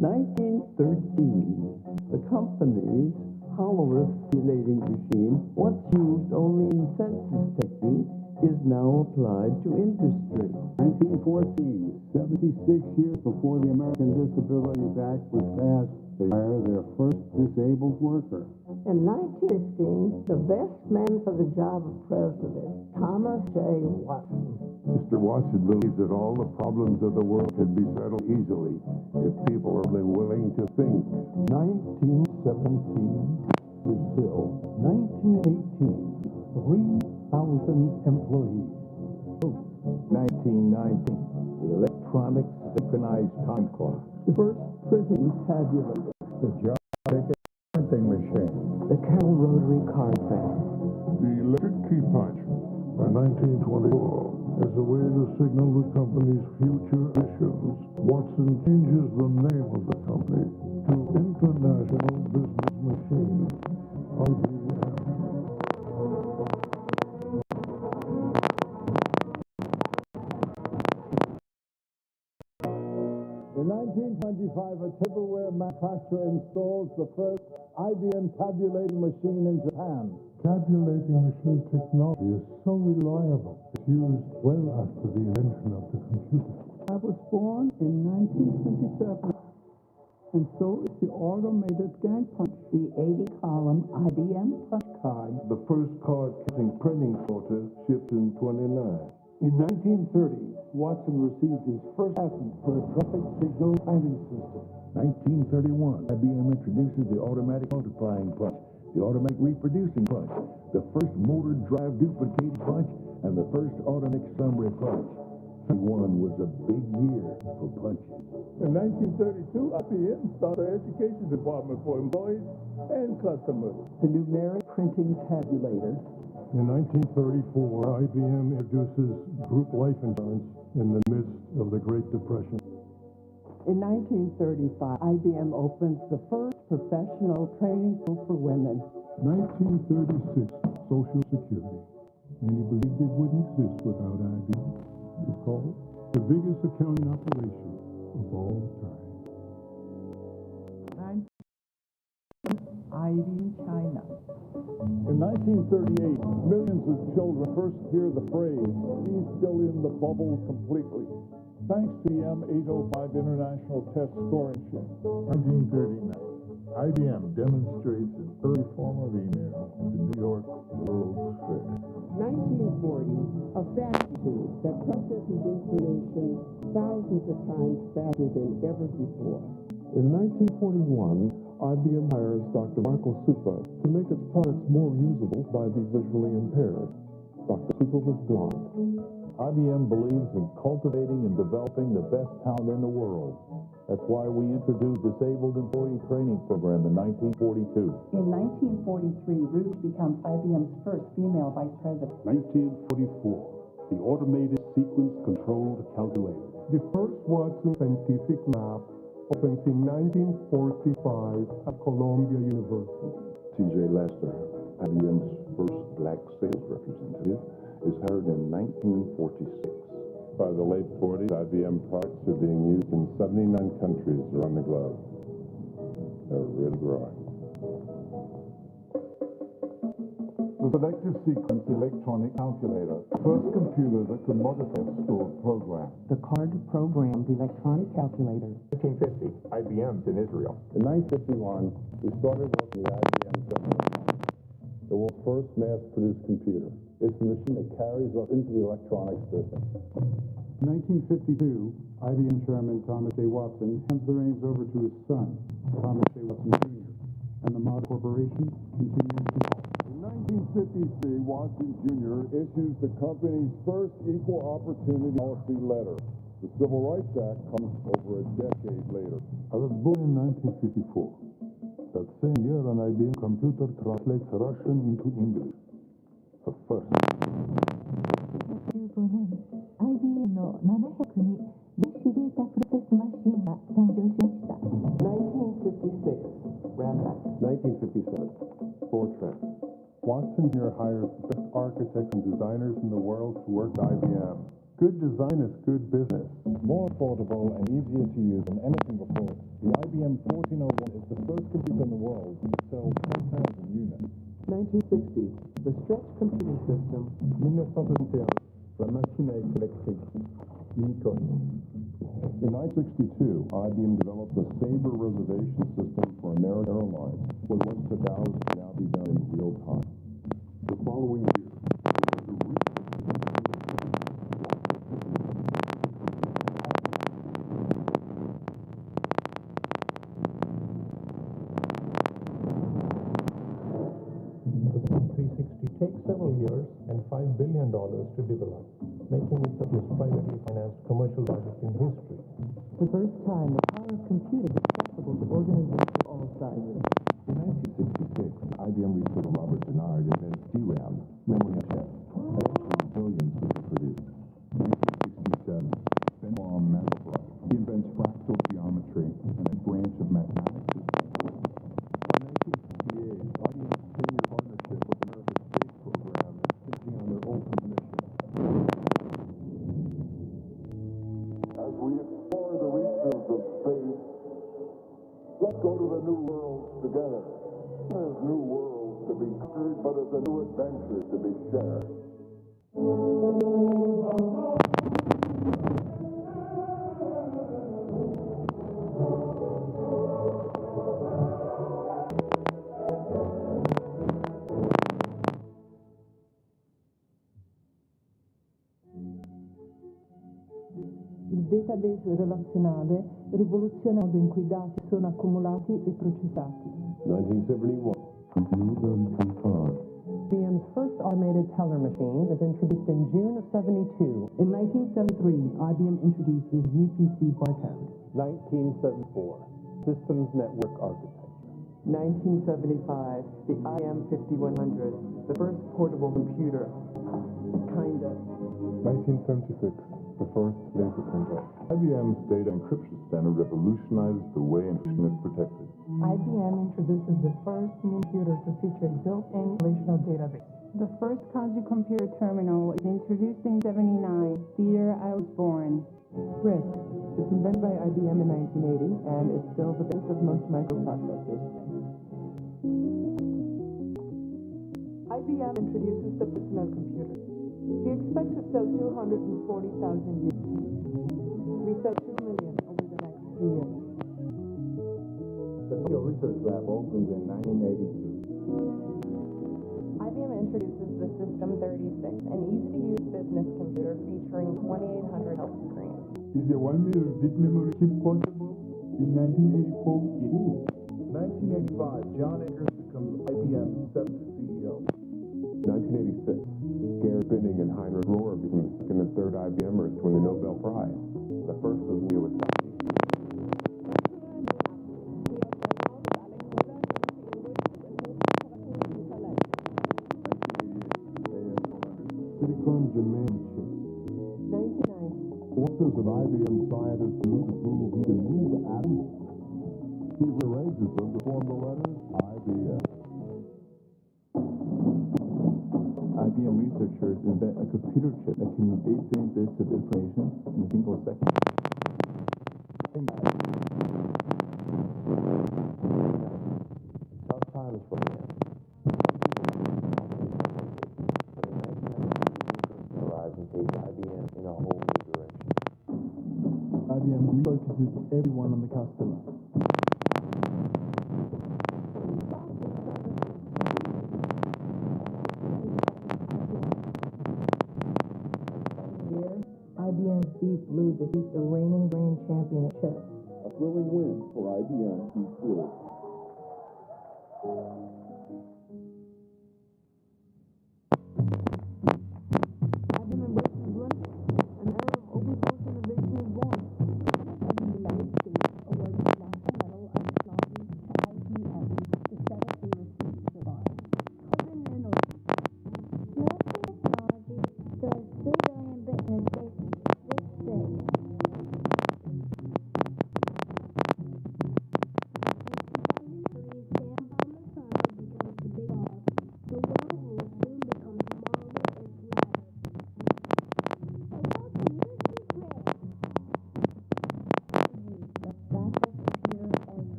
1913, the company's Hollerith tabulating machine, once used only in census taking, is now applied to industry. 1914, 76 years before the American Disabilities Act was passed, they hired their first disabled worker. In 1915, the best man for the job of president, Thomas J. Watson. Mr. Watson believes that all the problems of the world can be settled easily if people are only willing to think. 1917, Brazil. 1918, 3,000 employees. 1990, the electronic synchronized time clock. The first printing tabulator. The job ticket printing machine. The Carroll Rotary card press. The electric key punch. By 1924, as a way to signal the company's future issues, Watson changes the name of the company to International Business Machine, IBM. In 1925, a Tupperware manufacturer installs the first IBM tabulating machine in Japan. Tabulating machine technology is so reliable. It's used well after the invention of the computer. I was born in 1927, and so is the automated gang punch. The 80-column IBM punch card. The first card-counting printing sorter shipped in 29. In 1930, Watson received his first patent for a traffic signal timing system. 1931, IBM introduces the automatic multiplying punch, the automatic reproducing punch, the first motor drive duplicating punch, and the first automatic summary punch. 31 was a big year for punches. In 1932, IBM started an education department for employees and customers. The numeric printing tabulator. In 1934, IBM introduces group life insurance in the midst of the Great Depression. In 1935, IBM opens the first professional training school for women. 1936, Social Security. Many believed it wouldn't exist without IBM. It's called the biggest accounting operation of all time. IBM China. In 1938, millions of children first hear the phrase, "He's still in the bubble completely," thanks to the M805 International Test Scoring Sheet. 1939, IBM demonstrates an early form of email at the New York World's Fair. 1940, a fax tube that processes information thousands of times faster than ever before. In 1941, IBM hires Dr. Michael Supa to make its products more usable by the visually impaired. Dr. Supa was blind. IBM believes in cultivating and developing the best talent in the world. That's why we introduced the Disabled Employee Training Program in 1942. In 1943, Ruth becomes IBM's first female vice president. 1944, the automated sequence-controlled calculator. The first Watson Scientific Lab opens in 1945 at Columbia University. T.J. Lester, IBM's first black sales representative, is hired in 1946. By the late 40s, IBM products are being used in 79 countries around the globe. They're really growing. The selective sequence electronic calculator, the first computer that could modify a stored program. The card-programmed electronic calculator. 1950, IBM's in Israel. In 1951, we started working the IBM 701, the world's first mass-produced computer. It's the machine that carries us into the electronics business. In 1952, IBM Chairman Thomas J. Watson hands the reins over to his son, Thomas J. Watson Jr., and the Model Corporation continues to grow. In 1953, Watson Jr. issues the company's first equal opportunity policy letter. The Civil Rights Act comes over a decade later. I was born in 1954. That same year, an IBM computer translates Russian into English. A first. 1915年、IBM の700に電子データプロセスマシンが誕生しました。1956, Ramback. 1957, Fortran. Watson here hires the best architects and designers in the world to work at IBM. Good design is good business. More affordable and easier to use than anything before. The IBM 1401 is the first computer in the world to sell 10,000 units. 1960, the Stretch Computing System. 1961, la machine électrique, l'icône. In 1962, IBM developed the Sabre reservation system for American Airlines. What once took hours can now be done in real time. The following year, takes several years and $5 billion to develop, making it the most privately financed commercial project in history. The first time the power of computing is accessible to organizations of all sizes. In 1966, IBM researcher Robert Denard invents DRAM, memory on chip. Eventually, billions would be produced. 1967, Benoit Mandelbrot. He invents fractal geometry and a branch of mathematics. In 1968, IBM's 10-year partnership with America's space program is finishing on their ultimate mission. as we explore the reaches of space, let's go to the new worlds together. There's new worlds to be conquered, but as a new adventure to be shared. Il database relazionale rivoluziona il modo in cui i dati sono accumulati e processati. 1971. IBM's first automated teller machine is introduced in June of 72. In 1973, IBM introduces UPC barcode. 1974. Systems Network Architecture. 1975, the IM 5100, the first portable computer. Kinda. 1976, the first laser printer. IBM's data encryption standard revolutionized the way encryption is protected. IBM introduces the first computer to feature a built-in relational database. The first Kanji computer terminal is introduced in 79, the year I was born. RISC. It's invented by IBM in 1980, and it's still the base of most microprocessors today. IBM introduces the personal computer. We expect to sell 240,000 units. We sell 2 million over the next 3 years. The Tokyo Research Lab opens in 1982. IBM introduces the System 36, an easy-to-use business computer featuring 2,800 help screens. Is the 1 million bit memory chip possible? In 1984, it is. 1985, John Akers becomes IBM's 7th CEO. 1986. Gary Binning and Heinrich Rohr become the second and third IBMers to win the Nobel Prize. The first was Leo Saki. Silicon germanium chips. 1990. What does an IBM scientist do to prove he can move atoms? He rearranges them to form the letters IBM. IBM researchers invent a computer chip that can move 8 billion bits of information in a single second. Tough times for IBM. But in 1990, arrives and takes IBM in a whole new direction. IBM focuses everyone on the customer. IBM's Deep Blue defeats the reigning grand champion of chess. A thrilling win for IBM Deep Blue. IBM embraces Linux, an era of open source innovation is born.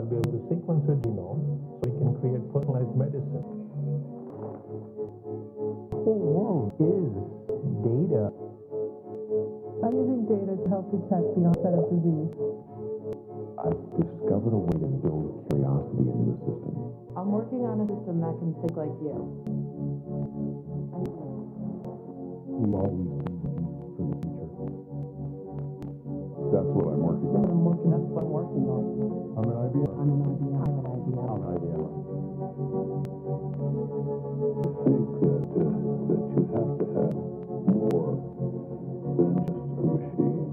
to be able to sequence a genome so we can create personalized medicine. The whole world is data. I'm using data to help detect the onset of disease. I've discovered a way to build curiosity into the system. I'm working on a system that can think like you. We've always been looking for the future. That's what I'm working on. That's what I'm working on. I'm an IBM. I'm an IBM. I'm an IBM. I'm an IBM. I think that you have to have more than just a machine.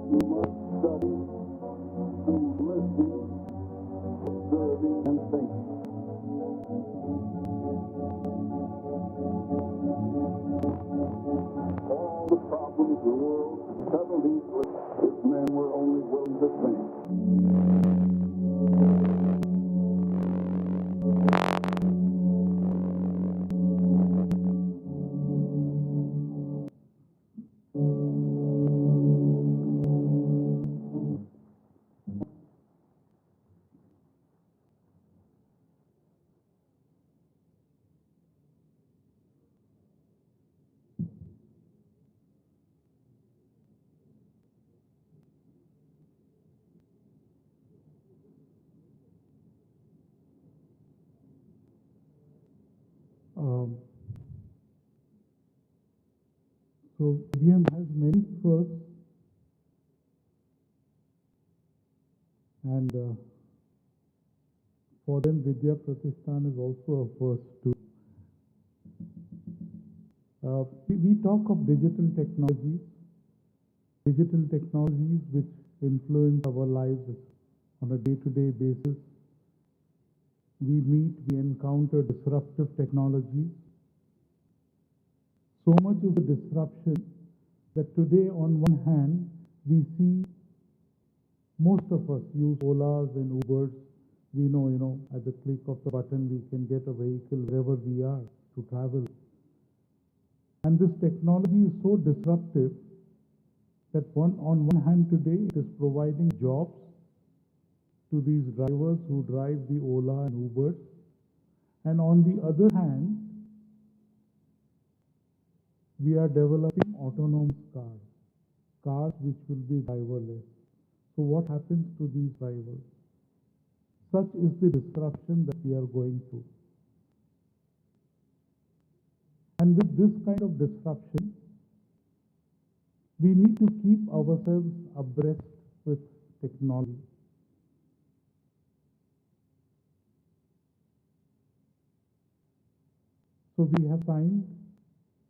You must study, listening, observing, and thinking. All the problems the world settled easily if men were only willing to think. So IBM has many firsts, and for them Vidya Pratishthan is also a first too. We talk of digital technologies which influence our lives on a day-to-day basis. We encounter disruptive technologies. So much is the disruption that today, on one hand, we see most of us use Olas and Ubers. We know, at the click of the button, we can get a vehicle wherever we are to travel. And this technology is so disruptive that on one hand today, it is providing jobs to these drivers who drive the Ola and Ubers. And on the other hand, we are developing autonomous cars which will be driverless. So what happens to these drivers? Such is the disruption that we are going through. And with this kind of disruption, we need to keep ourselves abreast with technology. So we have signed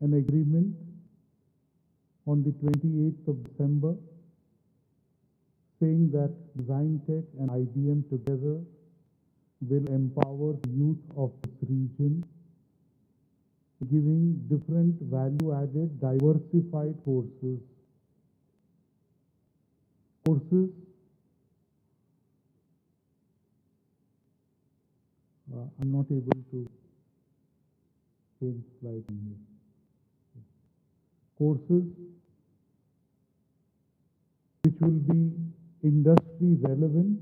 an agreement on the 28th of December saying that Designtech and IBM together will empower the youth of this region, giving different value-added, diversified courses. I'm not able to change slide in here. Courses which will be industry relevant.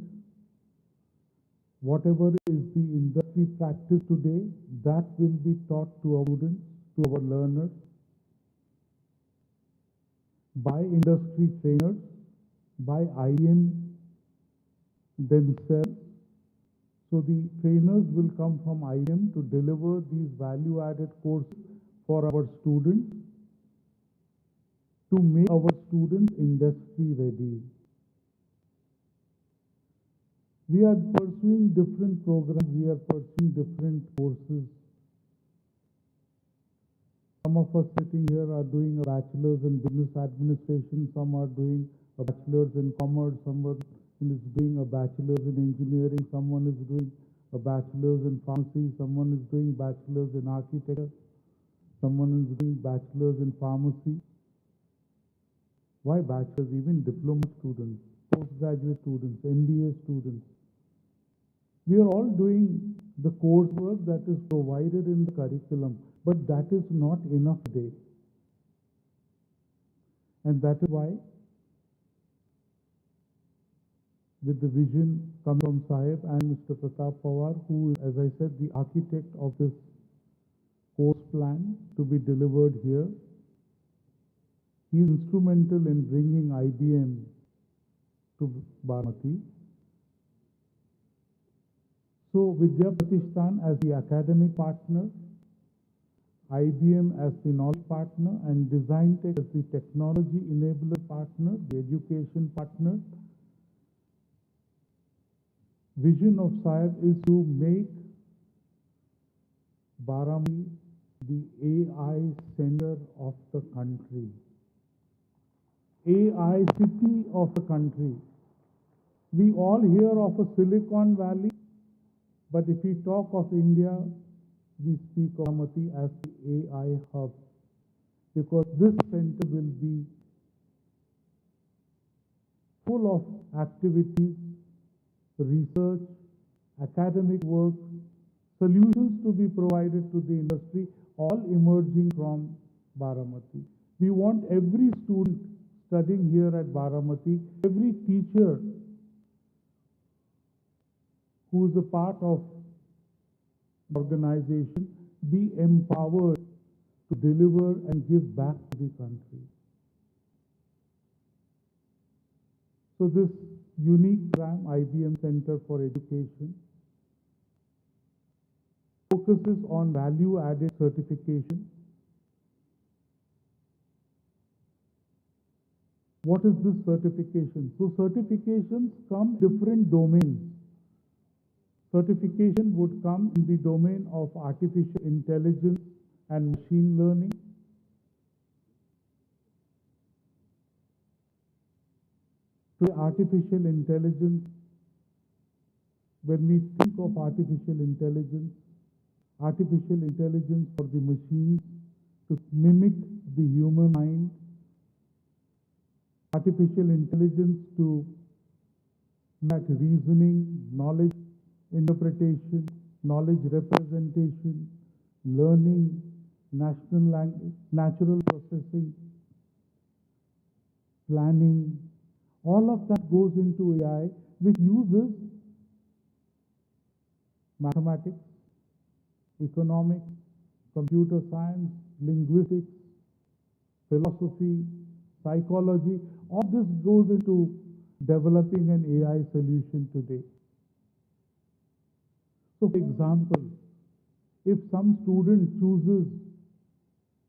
Whatever is the industry practice today, that will be taught to our students, to our learners, by industry trainers, by IBM themselves. So the trainers will come from IBM to deliver these value-added courses for our students, to make our students industry ready. We are pursuing different programs, we are pursuing different courses. Some of us sitting here are doing a bachelor's in business administration, some are doing a bachelor's in commerce, someone is doing a bachelor's in engineering, someone is doing a bachelor's in pharmacy, someone is doing bachelor's in architecture, someone is doing bachelor's in pharmacy. Why bachelor's? Even diploma students, postgraduate students, MBA students. We are all doing the coursework that is provided in the curriculum, but that is not enough today. And that is why, with the vision coming from Sahib and Mr. Pratap Pawar, who is, as I said, the architect of this course plan to be delivered here, he is instrumental in bringing IBM to Baramati. So Vidya Pratishthan as the academic partner, IBM as the knowledge partner, and Design Tech as the technology enabler partner, the education partner. Vision of Sahib is to make Baramati the AI center of the country, AI city of the country. We all hear of a Silicon Valley, but if we talk of India, we speak of Baramati as the AI hub, because this center will be full of activities, research, academic work, solutions to be provided to the industry, all emerging from Baramati. We want every student studying here at Baramati, every teacher who is a part of organization, be empowered to deliver and give back to the country. So this unique program, IBM Center for Education, focuses on value-added certification. What is this certification? So certifications come in different domains. Certification would come in the domain of artificial intelligence and machine learning. Today, artificial intelligence, when we think of artificial intelligence for the machines to mimic the human mind, artificial intelligence to match reasoning, knowledge interpretation, knowledge representation, learning, natural processing, planning, all of that goes into AI, which uses mathematics, economics, computer science, linguistics, philosophy, psychology. All this goes into developing an AI solution today. So, for example, if some student chooses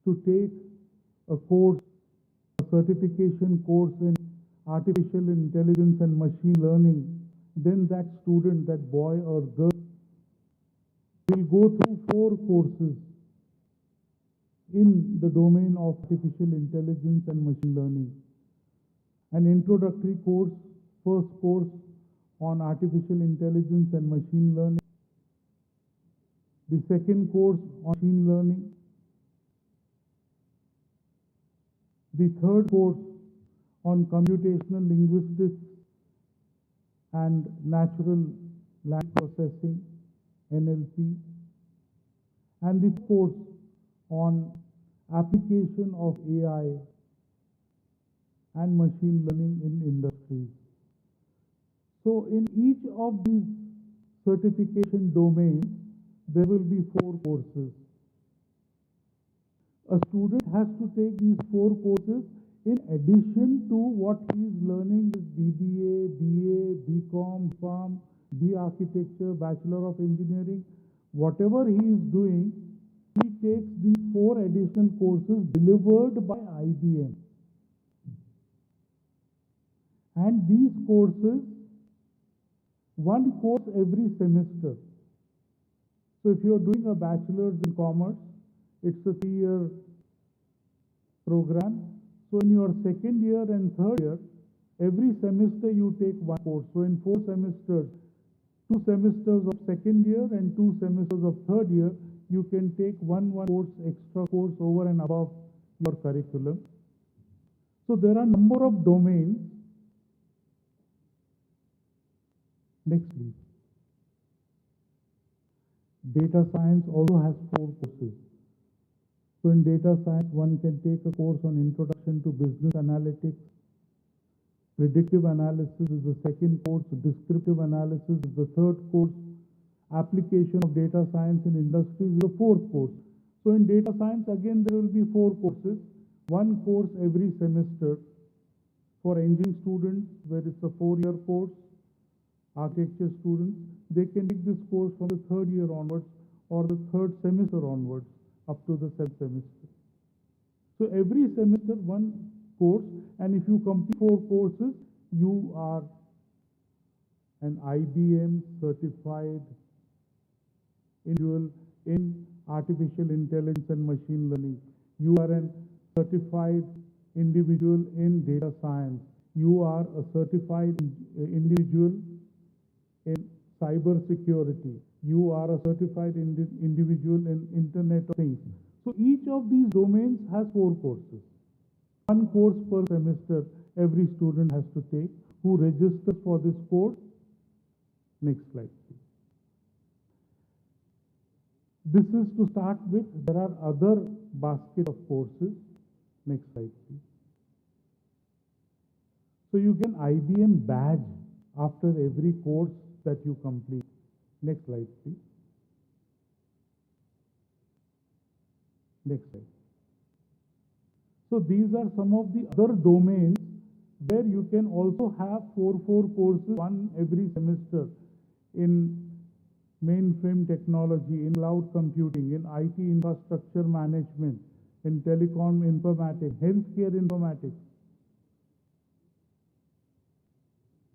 to take a course, a certification course in artificial intelligence and machine learning, then that student, that boy or girl, will go through 4 courses in the domain of artificial intelligence and machine learning. An introductory course, first course on artificial intelligence and machine learning. The second course on machine learning. The third course on computational linguistics and natural language processing, NLP. And the course on application of AI and machine learning in industries. So in each of these certification domains, there will be 4 courses. A student has to take these 4 courses in addition to what he is learning is BBA, BA, BCom, BPharm, B Architecture, Bachelor of Engineering. Whatever he is doing, he takes these 4 additional courses delivered by IBM. And these courses, 1 course every semester. So if you are doing a bachelor's in commerce, it's a 3-year program. So in your second year and third year, every semester you take 1 course. So in 4 semesters, 2 semesters of second year and 2 semesters of third year, you can take one course, extra course over and above your curriculum. So there are a number of domains. Next, please. Data science also has 4 courses. So in data science, one can take a course on Introduction to Business Analytics. Predictive analysis is the second course. Descriptive analysis is the third course. Application of data science in industry is the fourth course. So in data science, again, there will be 4 courses. One course every semester. For engineering students, where it's a 4-year course, architecture students, they can take this course from the 3rd year onwards or the 3rd semester onwards up to the 7th semester. So every semester, one course, and if you complete 4 courses, you are an IBM certified individual in artificial intelligence and machine learning. You are a certified individual in data science. You are a certified individual in cyber security. You are a certified individual in Internet of Things. So each of these domains has 4 courses. One course per semester every student has to take. Who registers for this course? Next slide, please. This is to start with. There are other basket of courses. Next slide, please. So you get an IBM badge after every course that you complete. Next slide, please. Next slide. So these are some of the other domains where you can also have 4 courses, one every semester, in mainframe technology, in cloud computing, in IT infrastructure management, in telecom informatics, healthcare informatics.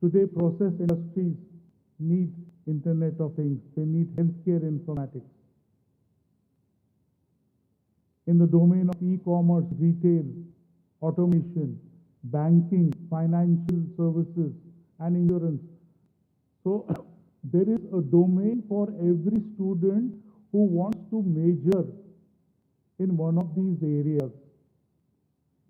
Today, process industries need Internet of Things. They need healthcare informatics. In the domain of e-commerce, retail, automation, banking, financial services, and insurance. So there is a domain for every student who wants to major in one of these areas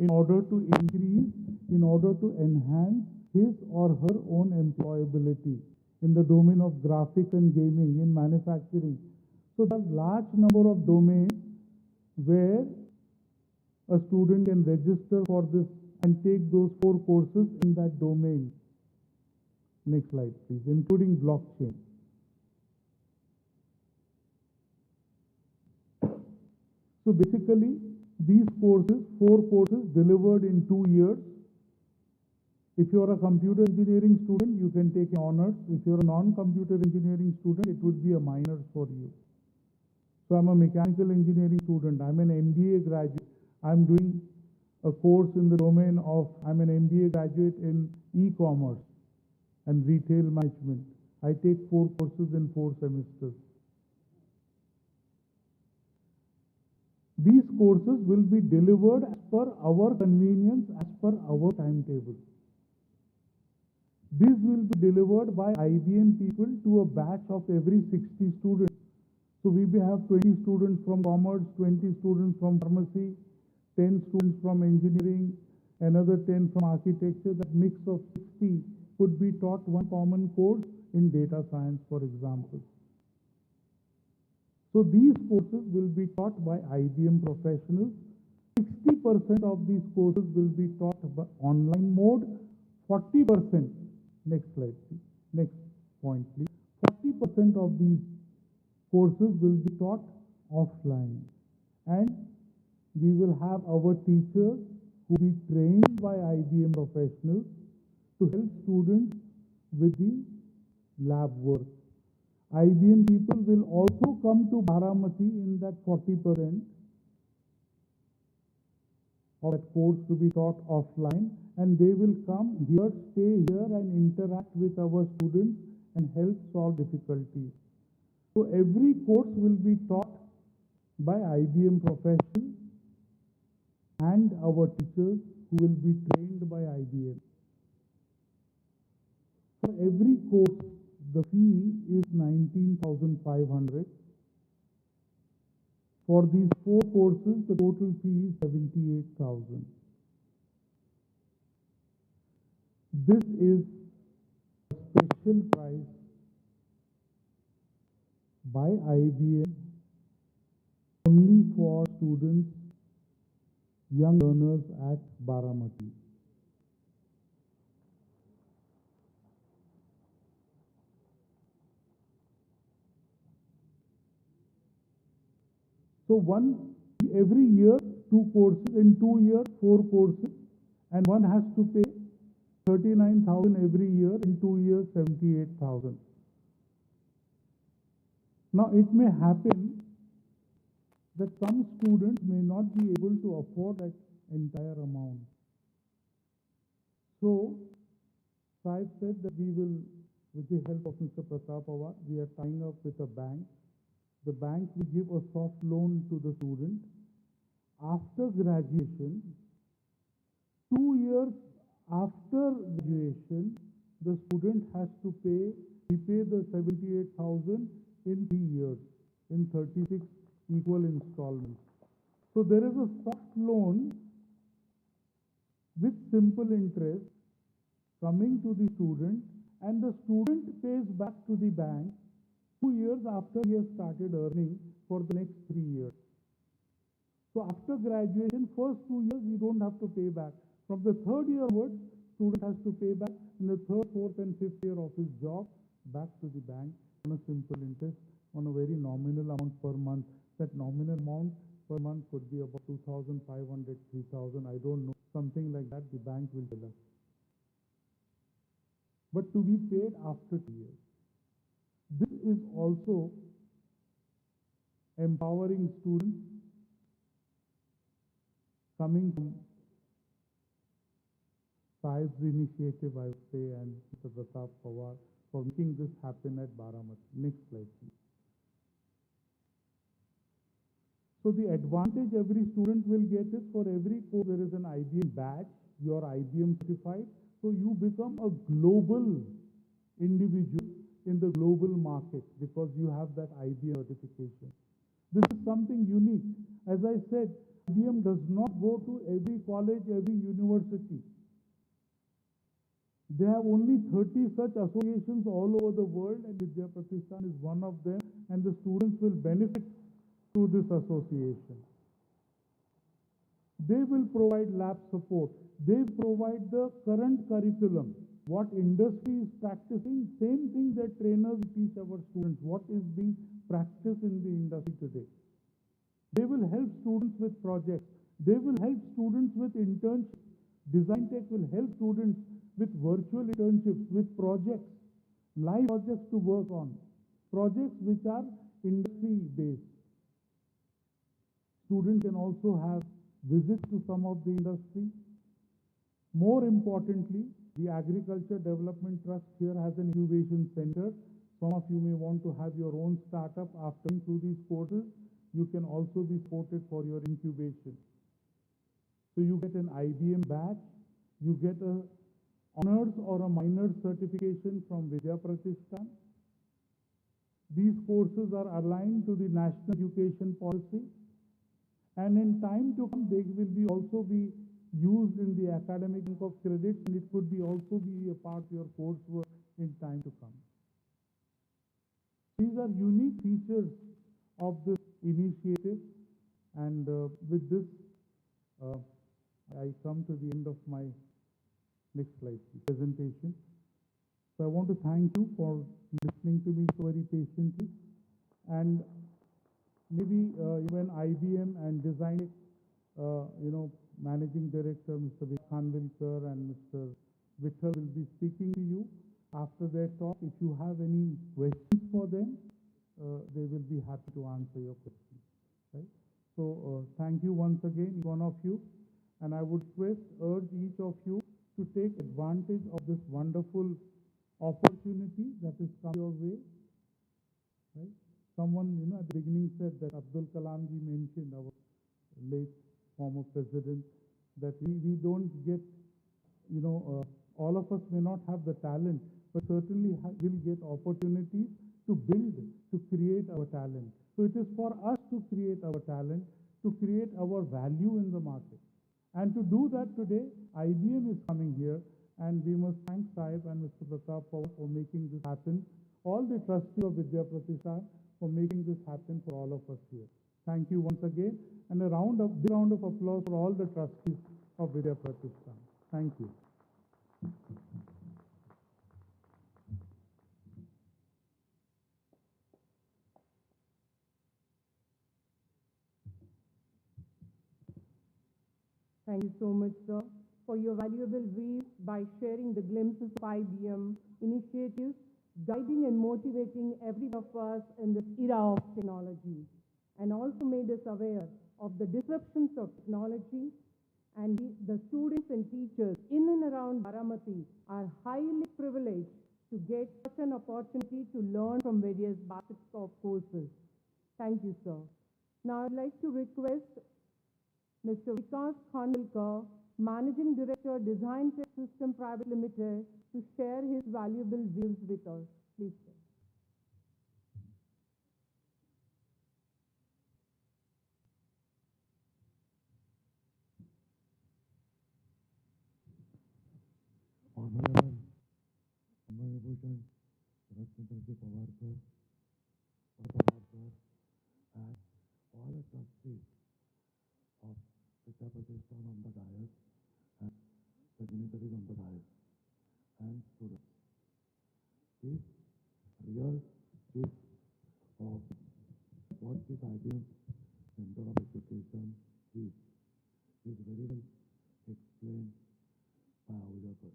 in order to increase, in order to enhance his or her own employability in the domain of graphics and gaming, in manufacturing. So there are large number of domains where a student can register for this and take those 4 courses in that domain. Next slide, please, including blockchain. So basically, these courses, 4 courses delivered in 2 years. If you are a computer engineering student, you can take honors. If you are a non-computer engineering student, it would be a minor for you. So I'm a mechanical engineering student. I'm an MBA graduate. I'm doing a course in the domain of, I'm an MBA graduate in e-commerce and retail management. I take 4 courses in 4 semesters. These courses will be delivered as per our convenience, as per our timetable. This will be delivered by IBM people to a batch of every 60 students. So we will have 20 students from commerce, 20 students from pharmacy, 10 students from engineering, another 10 from architecture. That mix of 60 could be taught one common course in data science, for example. So these courses will be taught by IBM professionals. 60% of these courses will be taught by online mode. 40%, next slide, please. Next point, please. 40% of these courses will be taught offline. And we will have our teachers who will be trained by IBM professionals to help students with the lab work. IBM people will also come to Baramati in that 40% of that course to be taught offline, and they will come here, stay here and interact with our students and help solve difficulties. So every course will be taught by IBM professionals and our teachers who will be trained by IBM. For every course, the fee is 19,500. For these 4 courses, the total fee is 78,000. This is a special price by IBM only for students young learners at Baramati. So every year, 2 courses, in 2 years, 4 courses, and one has to pay 39,000 every year, in 2 years, 78,000. Now, it may happen that some students may not be able to afford that entire amount. So, Saib said that we will, with the help of Mr. Pratap Pawar, we are tying up with a bank. The bank will give a soft loan to the student. After graduation, 2 years after graduation, the student has to repay the 78,000 in 3 years, in 36 equal installments. So there is a soft loan with simple interest coming to the student, and the student pays back to the bank 2 years after he has started earning for the next 3 years. So after graduation, first 2 years you don't have to pay back. From the third year onwards, student has to pay back in the third, fourth and fifth year of his job back to the bank on a simple interest, on a very nominal amount per month. That nominal amount per month could be about 2,500, 3,000, I don't know, something like that the bank will tell us. But to be paid after 2 years. This is also empowering students coming from Saib's initiative, I would say, and Mr. Pratap Pawar for making this happen at Baramati. Next slide, please. So the advantage every student will get is for every course there is an IBM badge, you are IBM certified, so you become a global individual in the global market because you have that IBM certification. This is something unique. As I said, IBM does not go to every college, every university. They have only 30 such associations all over the world, and Vidya Pratishthan is one of them, and the students will benefit through this association. They will provide lab support. They provide the current curriculum. What industry is practicing, same thing that trainers teach our students. What is being practiced in the industry today. They will help students with projects. They will help students with internships. Design Tech will help students with virtual internships, with projects, live projects to work on, projects which are industry-based. Students can also have visits to some of the industry. More importantly, the Agriculture Development Trust here has an incubation center. Some of you may want to have your own startup after going through these courses. You can also be supported for your incubation. So you get an IBM badge, you get a honors or a minor certification from Vidya Pratishthan. These courses are aligned to the National Education Policy, and in time to come they will also be used in the academic bank of credit, and it could be also be a part of your coursework in time to come. These are unique features of this initiative, and with this I come to the end of my next slide presentation. So I want to thank you for listening to me so very patiently, and maybe when IBM and Design, Managing Director Mr. Khanvilkar and Mr. Vittal will be speaking to you after their talk. If you have any questions for them, they will be happy to answer your questions. Right? So thank you once again, each one of you, and I would urge each of you to take advantage of this wonderful opportunity that is come your way. Right? Someone, at the beginning said that Abdul Kalam ji mentioned, our late former president, that we don't get, all of us may not have the talent, but certainly will get opportunities to build, to create our talent. So it is for us to create our talent, to create our value in the market. And to do that today, IBM is coming here, and we must thank Saib and Mr. Pratap Pawar for making this happen, all the trustees of Vidya Pratishthan for making this happen for all of us here. Thank you once again, and a big round of applause for all the trustees of Vidya Pratishthan. Thank you. Thank you so much, sir, for your valuable views by sharing the glimpses of IBM initiatives, guiding and motivating every one of us in this era of technology, and also made us aware of the disruptions of technology. And the students and teachers in and around Baramati are highly privileged to get such an opportunity to learn from various baskets of courses. Thank you, sir. Now I'd like to request Mr. Vikas Khandalkar, Managing Director, Design Tech System Private Limited, to share his valuable views with us. Please, sir. Honorable Rajchandra Pawar sir, and all the trustees of Vidya Pratishthan on the dais, and the dignitaries on the dais, and students. The real gist of what this IBM Center of Education is very well explained by Ahuja sir.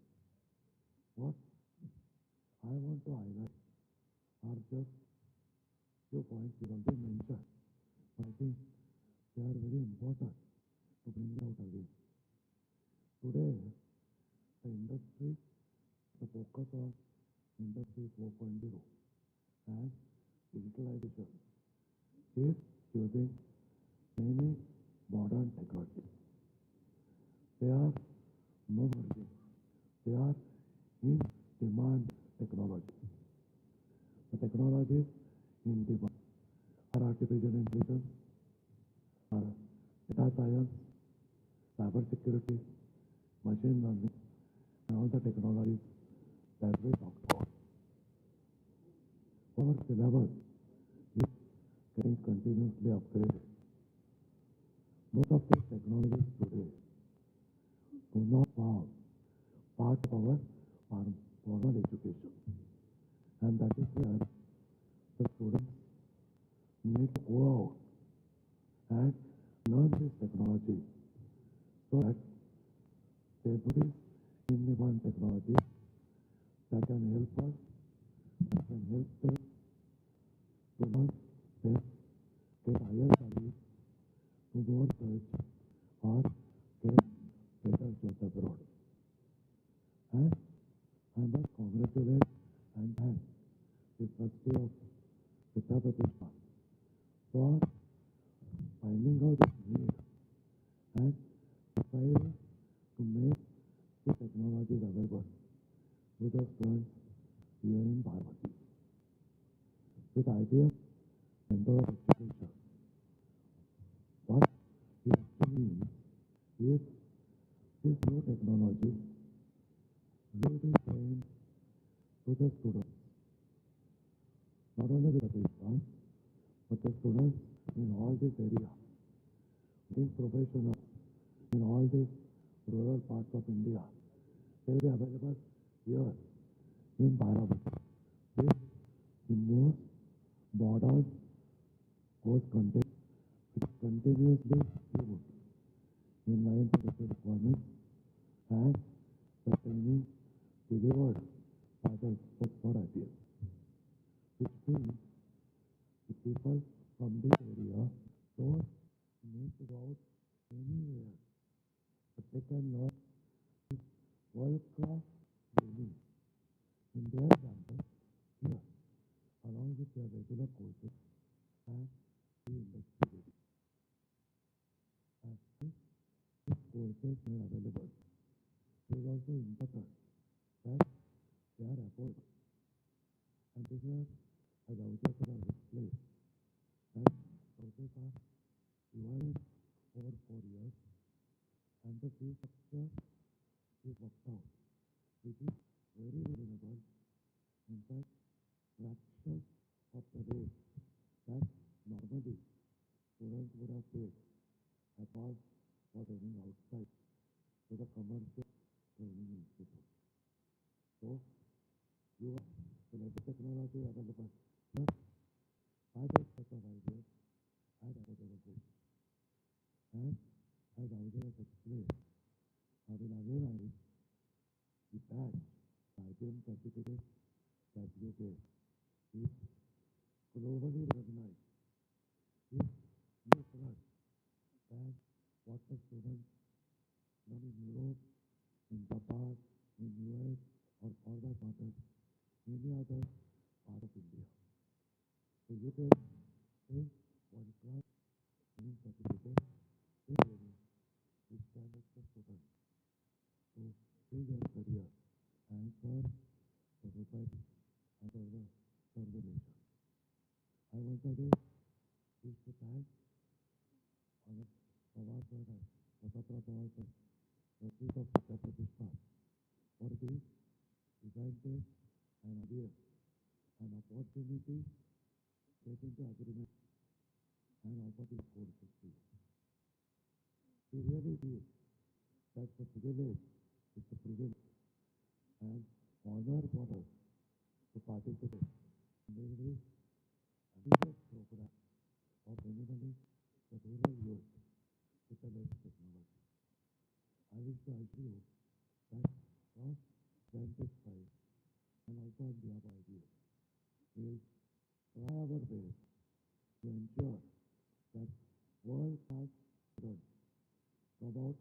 What I want to highlight are just few points you already mentioned, but I think they are very important to bring out again. Today, the industry, the focus on Industry 4.0 and digitalization is using many modern technologies. They are no virgin. They are in demand technology. The technologies in demand are artificial intelligence, are data science, cyber security, machine learning, and all the technologies that we talked about. Our syllabus is getting continuously upgraded. Most of these technologies today do not form part of our formal education, and that is where the students need to go out and learn this technology so that they do these in-demand technologies that can help us, that can help them to learn them, get higher studies, do more research, or get better jobs abroad. And I must congratulate and thank the trustee of Vidya Pratishthan for finding out this need and decided to make the technologies available to the students here in Baramati. With IBM Center of Education, what it actually means is this new technology will be trained to the students, not only the Pratishthan, but the students in all this area, these professionals in all these rural parts of India. They will be available here in Baramati with the most modern course content, which continuously improved in line with the requirements and the training delivered by the experts for IBM, which means the people from this area don't need to go out anywhere, but they can learn this world-class training in their campus here, along with their regular courses and the industry ready. As these courses made available, it is also important that they are affordable. And this is, as Ahuja sir has explained, that courses are divided over 4 years, and the fee structure is worked out, which is very reasonable. In fact, fractions of the rate that normally students relevance. But I have such of ideas at affordable rate. And as I was explained, I will again I read the badge, IBM certificate that you get is globally recognized. If you trust that what the students learn in Europe, in Japan, in US, or for that matter, any other part of India. So you can take one class in certificate, in training, which can help the students to build their career and serve the society and serve the nation. I once again wish to thank Honorable Pawar sir and Swatatra Pawar sir, trustees of Vidya Pratishthan, for this design test and idea an opportunity to get into agreement and offer these courses to you. We really feel that the privilege is the privilege and honor for us to participate in this ambitious program of enabling the rural youth with the latest technology. I wish to assure you that from scientific side and also on behalf of IBM, we will try our best to ensure that world-class students come out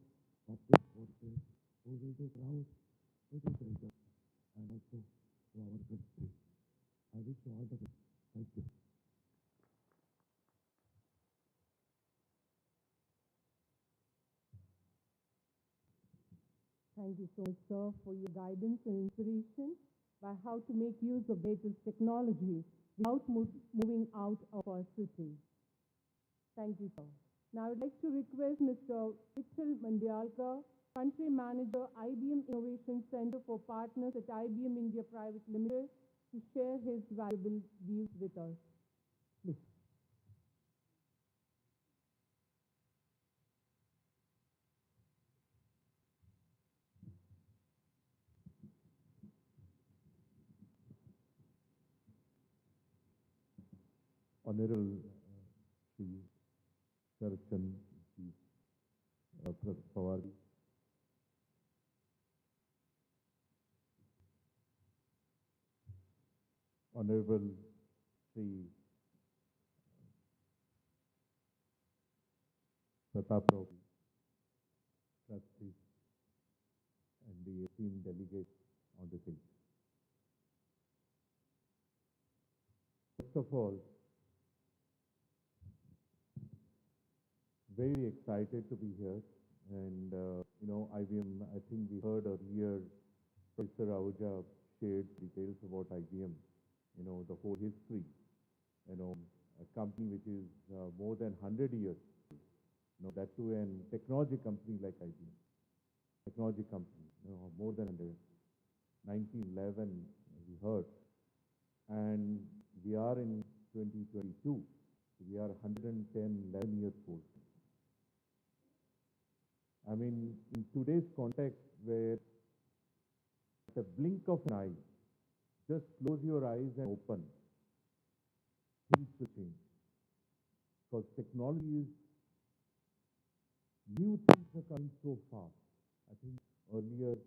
of this courses who will be proud to this region and also to our country. I wish you all the best. Thank you. Thank you so much, sir, for your guidance and inspiration by how to make use of latest technology without moving out of our city. Thank you, sir. Now, I'd like to request Mr. Vidya, Country Manager, IBM Innovation Center for Partners at IBM India Private Limited, to share his valuable views with us. Please. Honorable Shri Sharchan Pawar, Honorable Shri Pratap, trustees, and the esteemed delegates on the stage. First of all, very excited to be here, and IBM, I think we heard earlier Professor Ahuja shared details about IBM, the whole history, a company which is more than 100 years, that too a technology company like IBM, technology company, more than 100, 1911 we heard, and we are in 2022, we are 11 years old. I mean, in today's context, where at a blink of an eye, just close your eyes and open, things will change. Because technology is, new things are coming so fast. I think earlier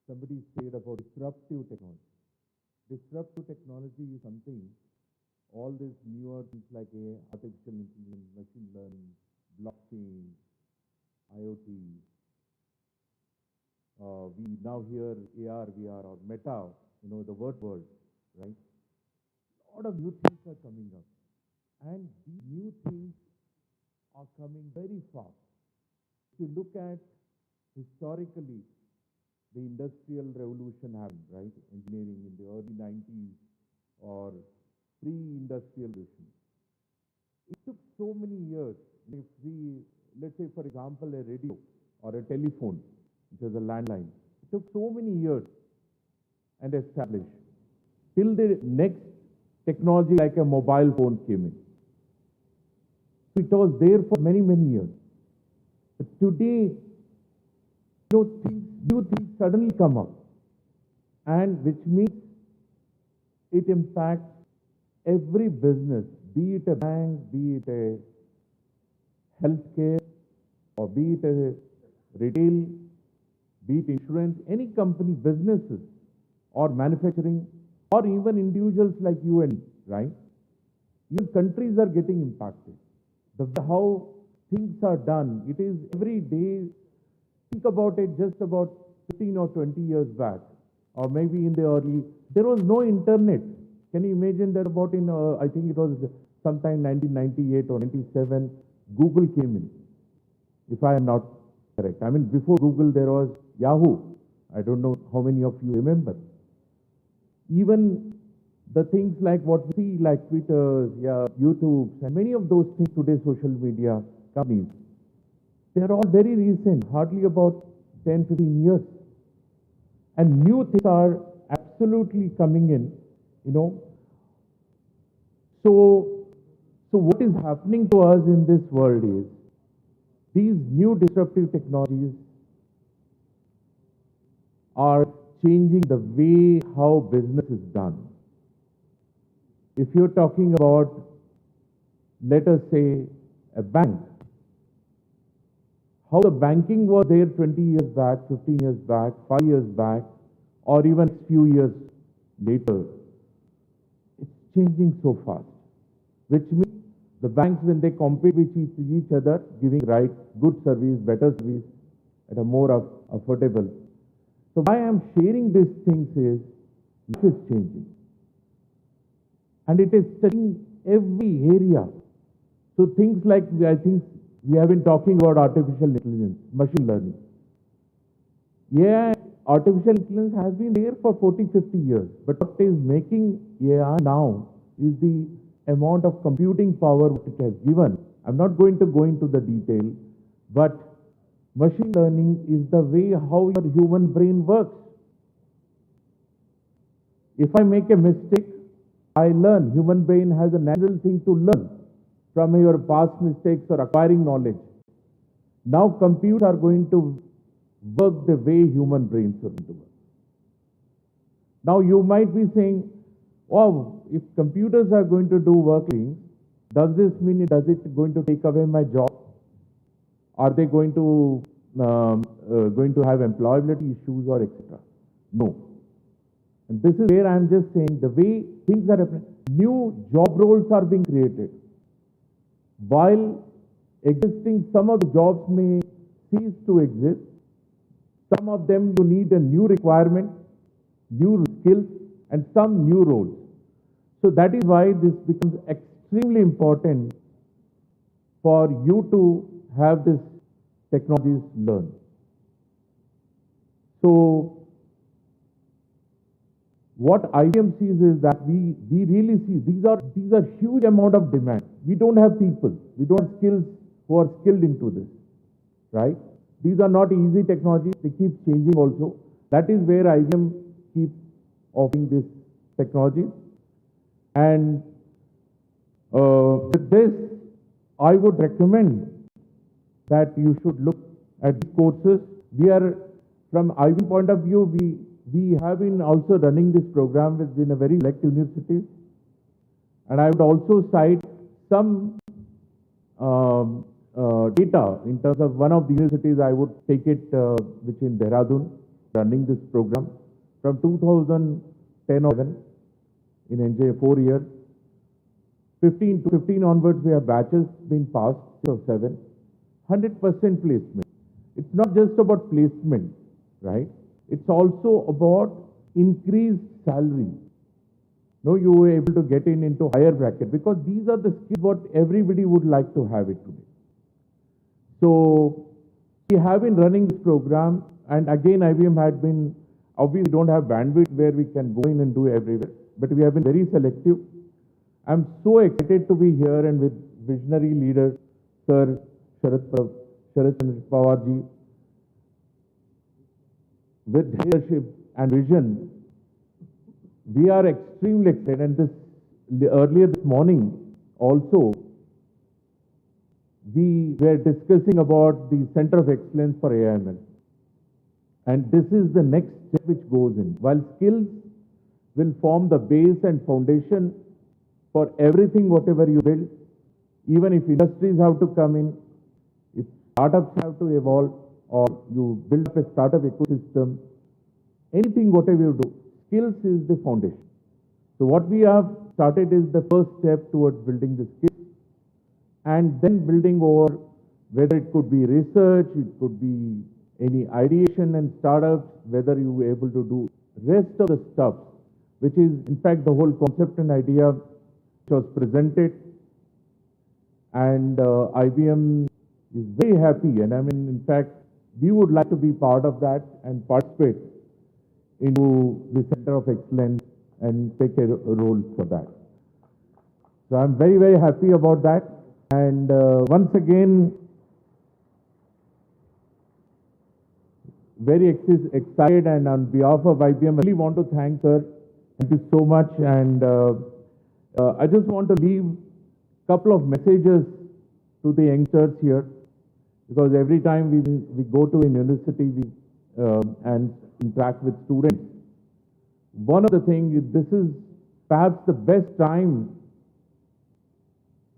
somebody said about disruptive technology. Disruptive technology is something, all these newer things like artificial intelligence, machine learning, blockchain, IoT, we now hear AR, VR, or Meta, the word, right? A lot of new things are coming up. And these new things are coming very fast. If you look at historically, the industrial revolution happened, right? Engineering in the early 90s or pre-industrial revolution. It took so many years. If we, let's say, for example, a radio or a telephone, which is a landline, it took so many years and established till the next technology like a mobile phone came in. So it was there for many, many years. But today, new things suddenly come up, and which means it impacts every business, be it a bank, be it a healthcare, or be it a retail, be it insurance, any company, businesses, or manufacturing, or even individuals like you and me, right? Even countries are getting impacted. How things are done, it is every day. Think about it, just about 15 or 20 years back, or maybe in the early, there was no internet. Can you imagine that about I think it was sometime 1998 or 97, Google came in, if I am not correct. I mean, before Google, there was Yahoo. I don't know how many of you remember. Even the things like what we see, like Twitter, YouTube, and many of those things today, social media companies, they are all very recent, hardly about 10, 15 years. And new things are absolutely coming in, you know. So what is happening to us in this world is, these new disruptive technologies are changing the way how business is done. If you're talking about, let us say, a bank, how the banking was there 20 years back, 15 years back, 5 years back, or even a few years later, it's changing so fast, which means the banks, when they compete with each other, giving good service, better service, at a more affordable. So why I'm sharing these things is, life is changing. And it is touching every area. So things like, I think we have been talking about artificial intelligence, machine learning. Yeah, artificial intelligence has been there for 40, 50 years. But what is making AI now is the amount of computing power it has given. I'm not going to go into the detail, but machine learning is the way how your human brain works. If I make a mistake, I learn. Human brain has a natural thing to learn from your past mistakes or acquiring knowledge. Now computers are going to work the way human brains are going to work. Now you might be saying, oh, if computers are going to do working, does this mean it going to take away my job? Are they going to have employability issues or etc.? No. And this is where I'm just saying the way things are happening. New job roles are being created. While existing, some of the jobs may cease to exist. Some of them you need a new requirement, new skills, and some new roles. So that is why this becomes extremely important for you to have this technologies learn. So what IBM sees is that we really see these are huge amount of demand. We don't have people, we don't have skills who are skilled into this, right? These are not easy technologies, they keep changing also. That is where IBM keeps offering this technology. And with this, I would recommend that you should look at these courses. We are, from IBM point of view, we have been also running this program within a very select universities. And I would also cite some data in terms of one of the universities. I would take it, which in Dehradun, running this program from 2010 or 11 in NJ 4 years. 15 onwards, we have batches been passed, 6 or 7, 100% placement. It's not just about placement, right? It's also about increased salary. No, you were able to get into higher bracket, because these are the skills what everybody would like to have it today. So we have been running this program, and again IBM had been, obviously don't have bandwidth where we can go in and do everywhere, but we have been very selective. I'm so excited to be here and with visionary leader, Sir Sharad Pawar ji, with leadership and vision. We are extremely excited, and earlier this morning also, we were discussing about the Center of Excellence for AIML. And this is the next step which goes in. While skills will form the base and foundation for everything, whatever you build, even if industries have to come in, if startups have to evolve, or you build up a startup ecosystem, anything, whatever you do, skills is the foundation. So what we have started is the first step towards building the skills, and then building over, whether it could be research, it could be any ideation and startups, whether you were able to do rest of the stuff, which is in fact the whole concept and idea which was presented. And IBM is very happy, and I mean, in fact, we would like to be part of that and participate into the Center of Excellence and take a role for that. So I'm very, very happy about that. And once again, very excited, and on behalf of IBM, I really want to thank her. Thank you so much. And I just want to leave a couple of messages to the youngsters here, because every time we go to a university and interact with students, one of the things is this is perhaps the best time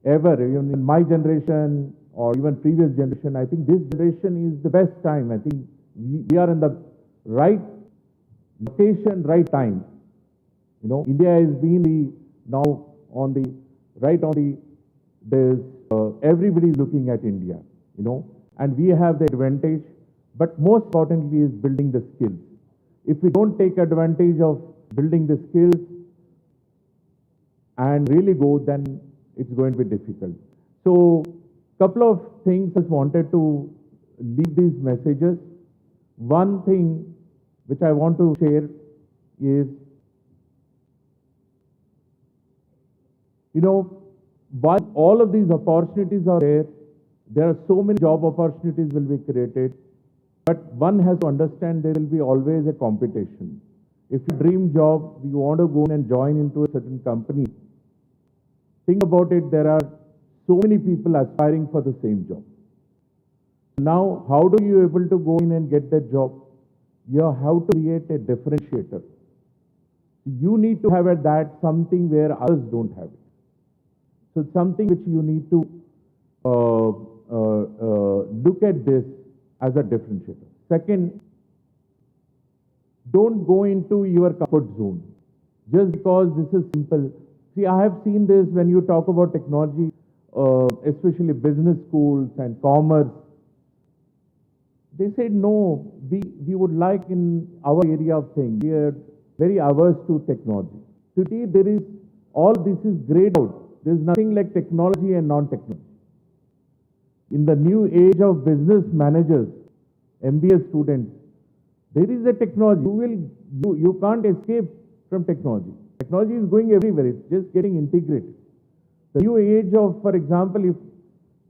ever, even in my generation or even previous generation. I think this generation is the best time. I think we are in the right location, right time. You know, India has been now on the right on the, there's everybody is looking at India, you know, and we have the advantage, but most importantly is building the skills. If we don't take advantage of building the skills and really go, then it's going to be difficult. So, couple of things I wanted to leave these messages. One thing which I want to share is, you know, while all of these opportunities are there are so many job opportunities will be created, but one has to understand there will be always a competition. If you dream job, you want to go in and join into a certain company, think about it, there are so many people aspiring for the same job. Now, how do you able to go in and get that job? You have to create a differentiator. You need to have at that something where others don't have it. So it's something which you need to look at this as a differentiator. Second, don't go into your comfort zone just because this is simple. See, I have seen this when you talk about technology, especially business schools and commerce. They said, no, we would like in our area of things, we are very averse to technology. Today, there is, all this is grayed out. There is nothing like technology and non-technology. In the new age of business managers, MBA students, there is a technology. You can't escape from technology. Technology is going everywhere. It's just getting integrated. The new age of, for example, if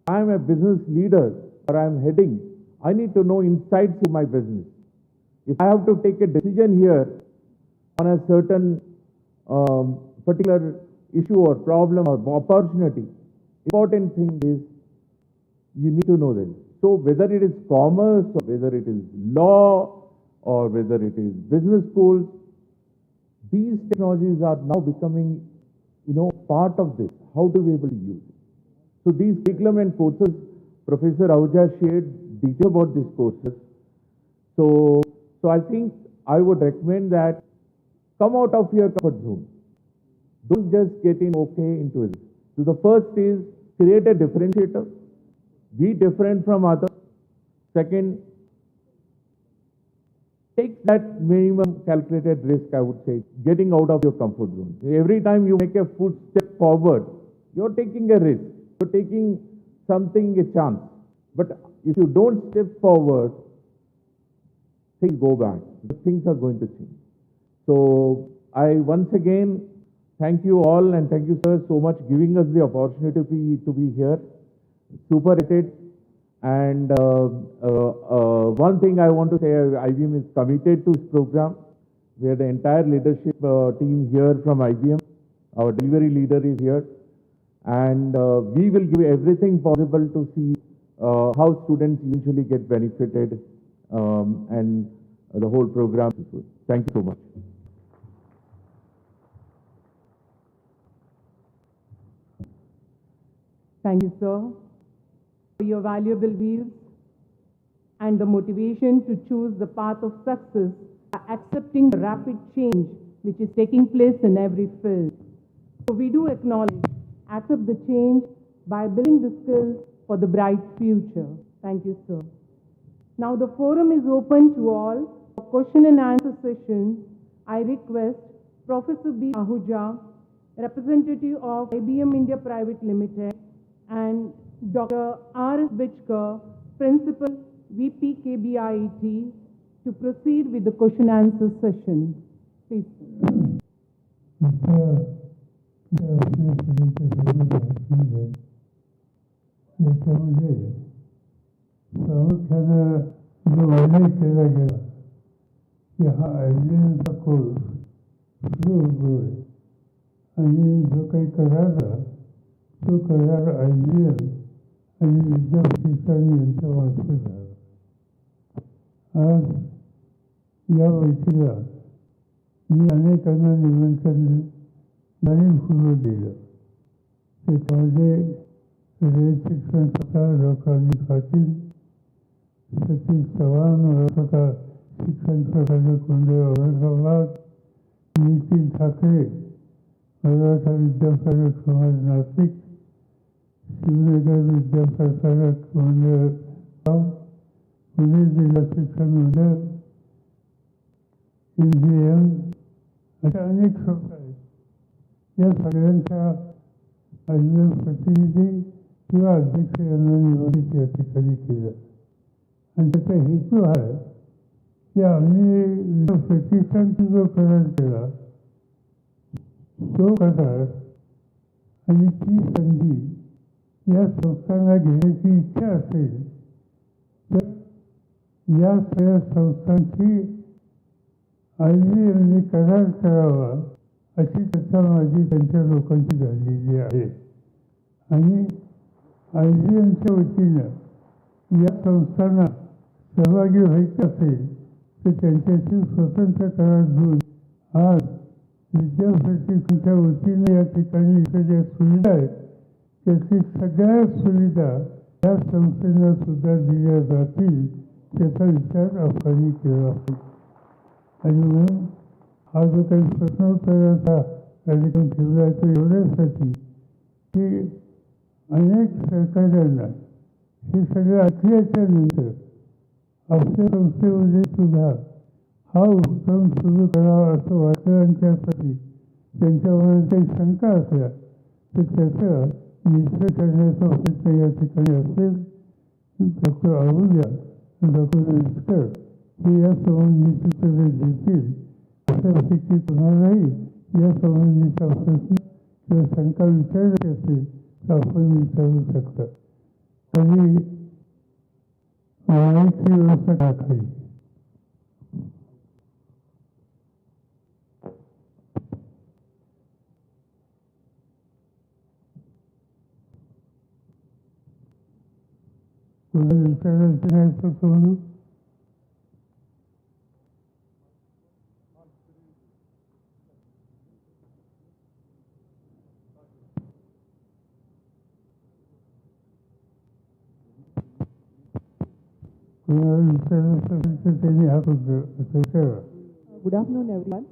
I am a business leader or I am heading, I need to know insights to my business. If I have to take a decision here on a certain particular issue or problem or opportunity, important thing is you need to know this. So whether it is commerce or whether it is law or whether it is business schools, these technologies are now becoming, you know, part of this. How do we able to use it? So these curriculum and courses, Professor Ahuja shared detail about these courses. So I think I would recommend that come out of your comfort zone. Don't just get in into it. So the first is create a differentiator. Be different from others. Second, take that minimum calculated risk, I would say, getting out of your comfort zone. Every time you make a footstep forward, you're taking a risk. You're taking something, a chance. But if you don't step forward, things go back. Things are going to change. So I once again thank you all, and thank you, sir, so much giving us the opportunity to be here. Super excited. And one thing I want to say, IBM is committed to this program. We have the entire leadership team here from IBM. Our delivery leader is here. And we will give everything possible to see how students eventually get benefited and the whole program is good. Thank you so much. Thank you, sir, for your valuable views and the motivation to choose the path of success by accepting the rapid change which is taking place in every field. So we do acknowledge, accept the change by building the skills for the bright future. Thank you, sir. Now the forum is open to all. For question and answer session, I request Professor B. Ahuja, representative of IBM India Private Limited, and Dr. R.S. Bichkar, Principal, VP KBIET, to proceed with the question and answer session. Please. प्रामुख्यानं जो उल्लेख केला गेला की हा आयबीएमचा course सुरू होतोय आणि जो काही करार तो करार आयबीएम आणि विद्या प्रतिष्ठान यांच्या मार्फत झाला. आज या बैठकीला मी अनेकांना निमंत्रण जाणीव पूर्वक दिलं. त्याच्यामध्ये शिक्षण स्वतः डॉक्टर अनिल पाटील, सतीश चव्हाण, स्वतः शिक्षण प्रसारक मंडळ औरंगाबाद, नितीन ठाकरे, मराठा विद्यासारक समाज नाशिक, शिवनगर विद्याप्रसारक मंडळ गाव, पुणे जिल्हा शिक्षण मंडळ, IBM, अशा अनेक संस्था आहेत. या सगळ्यांच्या IBM प्रतिनिधी किंवा अध्यक्ष यांना निवडित या ठिकाणी केलं. आणि त्याचा हेतू आहे की आम्ही प्रतिष्ठानची जो करार केला तो करार आणि ती संधी या संस्थांना घेण्याची इच्छा असेल तर या सगळ्या संस्थांची IBMने करार करावा अशी चर्चा माझी त्यांच्या लोकांची झालेली आहे. आणि IBMच्या वतीनं या संस्थांना सहभागी व्हायचं असेल तर त्यांच्याशी स्वतंत्र करार घेऊन आज विद्यापीठाच्या वतीने या ठिकाणी इथे ज्या सुविधा आहेत त्याची सगळ्या सुविधा या संस्थेला सुद्धा दिल्या जातील त्याचा विचार आपण केला आहे. आणि म्हणून हा जो काही प्रश्नोत्तराचा कार्यक्रम ठेवला आहे तो एवढ्यासाठी की अनेक सहकार्यांना हे सगळं ऐकल्याच्या नंतर आपल्या संस्थेमध्ये सुद्धा हा उपक्रम सुरू करावा असं वाटतं आणि त्यासाठी त्यांच्या मनात काही शंका असल्या तर त्याचं निश्चय करण्याचा प्रयत्न या ठिकाणी असेल. डॉक्टर अहुजा, डॉक्टर बिचकर हे या संबंधीची सगळे देतील अशापैकी कोणालाही या संबंधीचा प्रश्न किंवा शंका विचारायची असेल तर आपण विचारू शकता. आणि माहिती व्यवस्था टाकावी. कोणाला विचारायचं नाही तर सोडू. Good afternoon, everyone.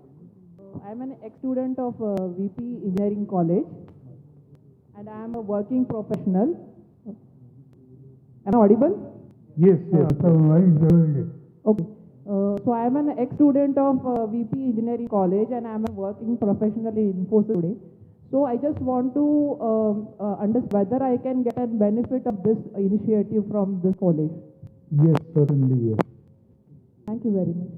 I am an ex-student of VP Engineering College, and I am a working professional. Am I audible? Yes, yes. Okay. So I am an ex-student of VP Engineering College, and I am a working professional in Infosys today. So I just want to understand whether I can get a benefit of this initiative from this college. Yes, certainly, yes. Thank you very much.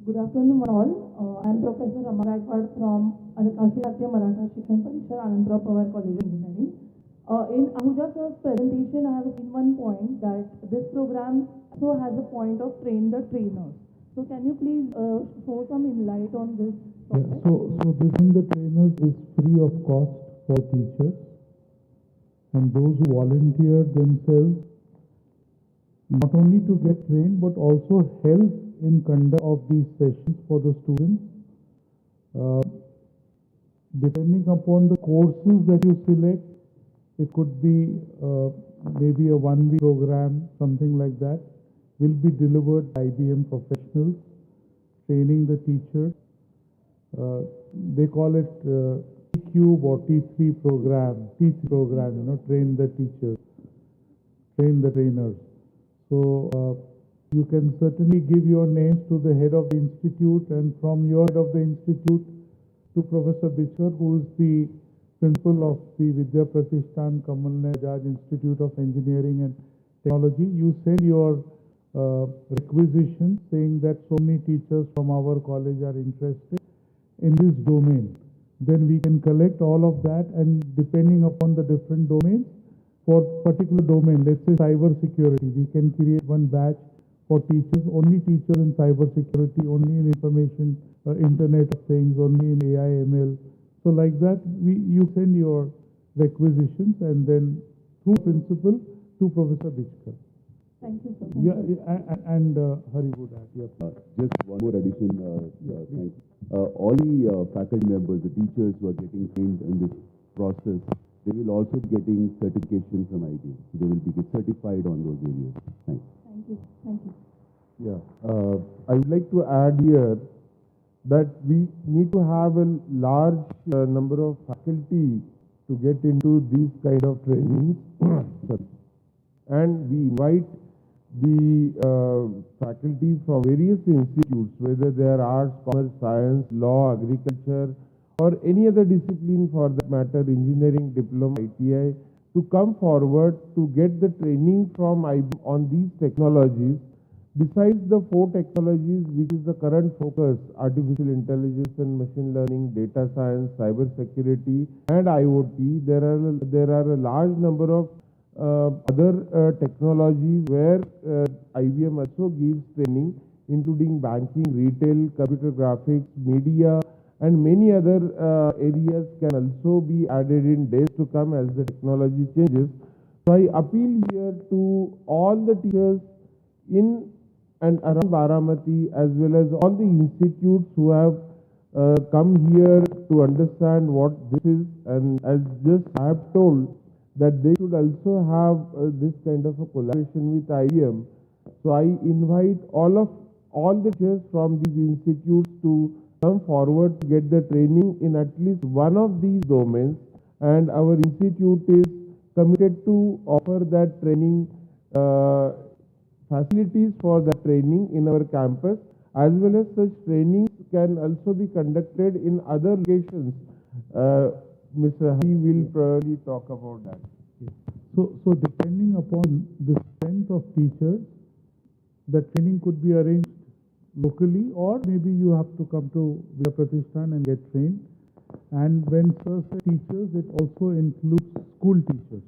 Good afternoon, all. I am Professor Rama Gaikwad from Akhil Maratha Shikshan Parishad, Anandra Pawar College of Engineering. In Ahuja sir's presentation, I have seen one point that this program also has a point of train the trainers. So can you please throw some light on this? Yeah, so Train the Trainers is free of cost for teachers. And those who volunteer themselves not only to get trained but also help in conduct of these sessions for the students. Depending upon the courses that you select, it could be maybe a 1-week program, something like that, will be delivered by IBM professionals, training the teachers. They call it T-Cube or T3 program, T3 program, train the teachers, train the trainers. So you can certainly give your names to the head of the institute, and from your head of the institute to Professor Bichar, who is the principal of the Vidya Pratishthan Kamalne Bajaj Institute of Engineering and Technology. You send your requisition saying that so many teachers from our college are interested in this domain. Then we can collect all of that, and depending upon the different domains, for particular domain, let's say cyber security, we can create one batch for teachers, only teachers in cyber security, only in information, Internet of Things, only in AI, ML. So like that, you send your requisitions, and then through principal to Professor Bichkar. Thank you, sir. And Hari would add. Yeah. Just one more addition. Thank you. All the faculty members, the teachers who are getting trained in this process, they will also be getting certification from IBM. They will be certified on those areas. Thanks. Thank you. Thank you. Yeah. I would like to add here that we need to have a large number of faculty to get into these kind of trainings. And we invite the faculty from various institutes, whether they are arts, commerce, science, law, agriculture, or any other discipline for that matter, engineering, diploma, ITI, to come forward to get the training from IBM on these technologies. Besides the 4 technologies which is the current focus, artificial intelligence and machine learning, data science, cyber security and IoT, there are a large number of other technologies where IBM also gives training, including banking, retail, computer graphics, media, and many other areas can also be added in days to come as the technology changes. So I appeal here to all the teachers in and around Baramati, as well as all the institutes who have come here to understand what this is, and as just I have told that they should also have this kind of a collaboration with IBM. So I invite all the teachers from these institutes to come forward to get the training in at least one of these domains, and our institute is committed to offer that training facilities for the training in our campus, as well as such trainings can also be conducted in other locations. Mr. Hari will probably talk about that. So depending upon the strength of teachers, the training could be arranged locally, or maybe you have to come to Vidya Pratishthan and get trained. And when Sir said teachers, it also includes school teachers.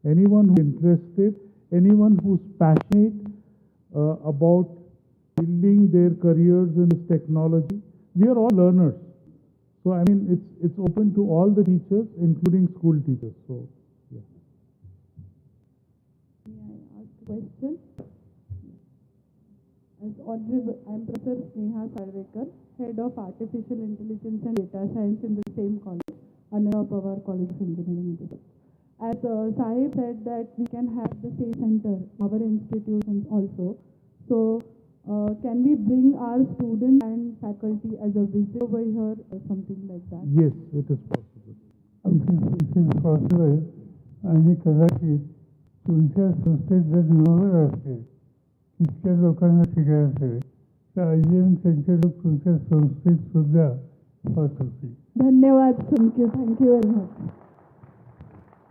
Anyone who is interested, anyone who's passionate about building their careers in this technology, we are all learners. So I mean, it's open to all the teachers, including school teachers. So yeah. May I ask a question? As Honorable, I am Professor Sneha Sarvekar, Head of Artificial Intelligence and Data Science in the same college, under our College of Engineering. As Sahib said that we can have the same center, our institutions also. So can we bring our students and faculty as a visit over here or something like that? Yes, it is possible. It is possible आणि कदाचित तुमच्या संस्थेत जर novel असेल इतक्या लोकांना शिकायचं तर IBM सेंटर तुमच्या संस्थेत सुद्धा होत होती. धन्यवाद. Thank you very much.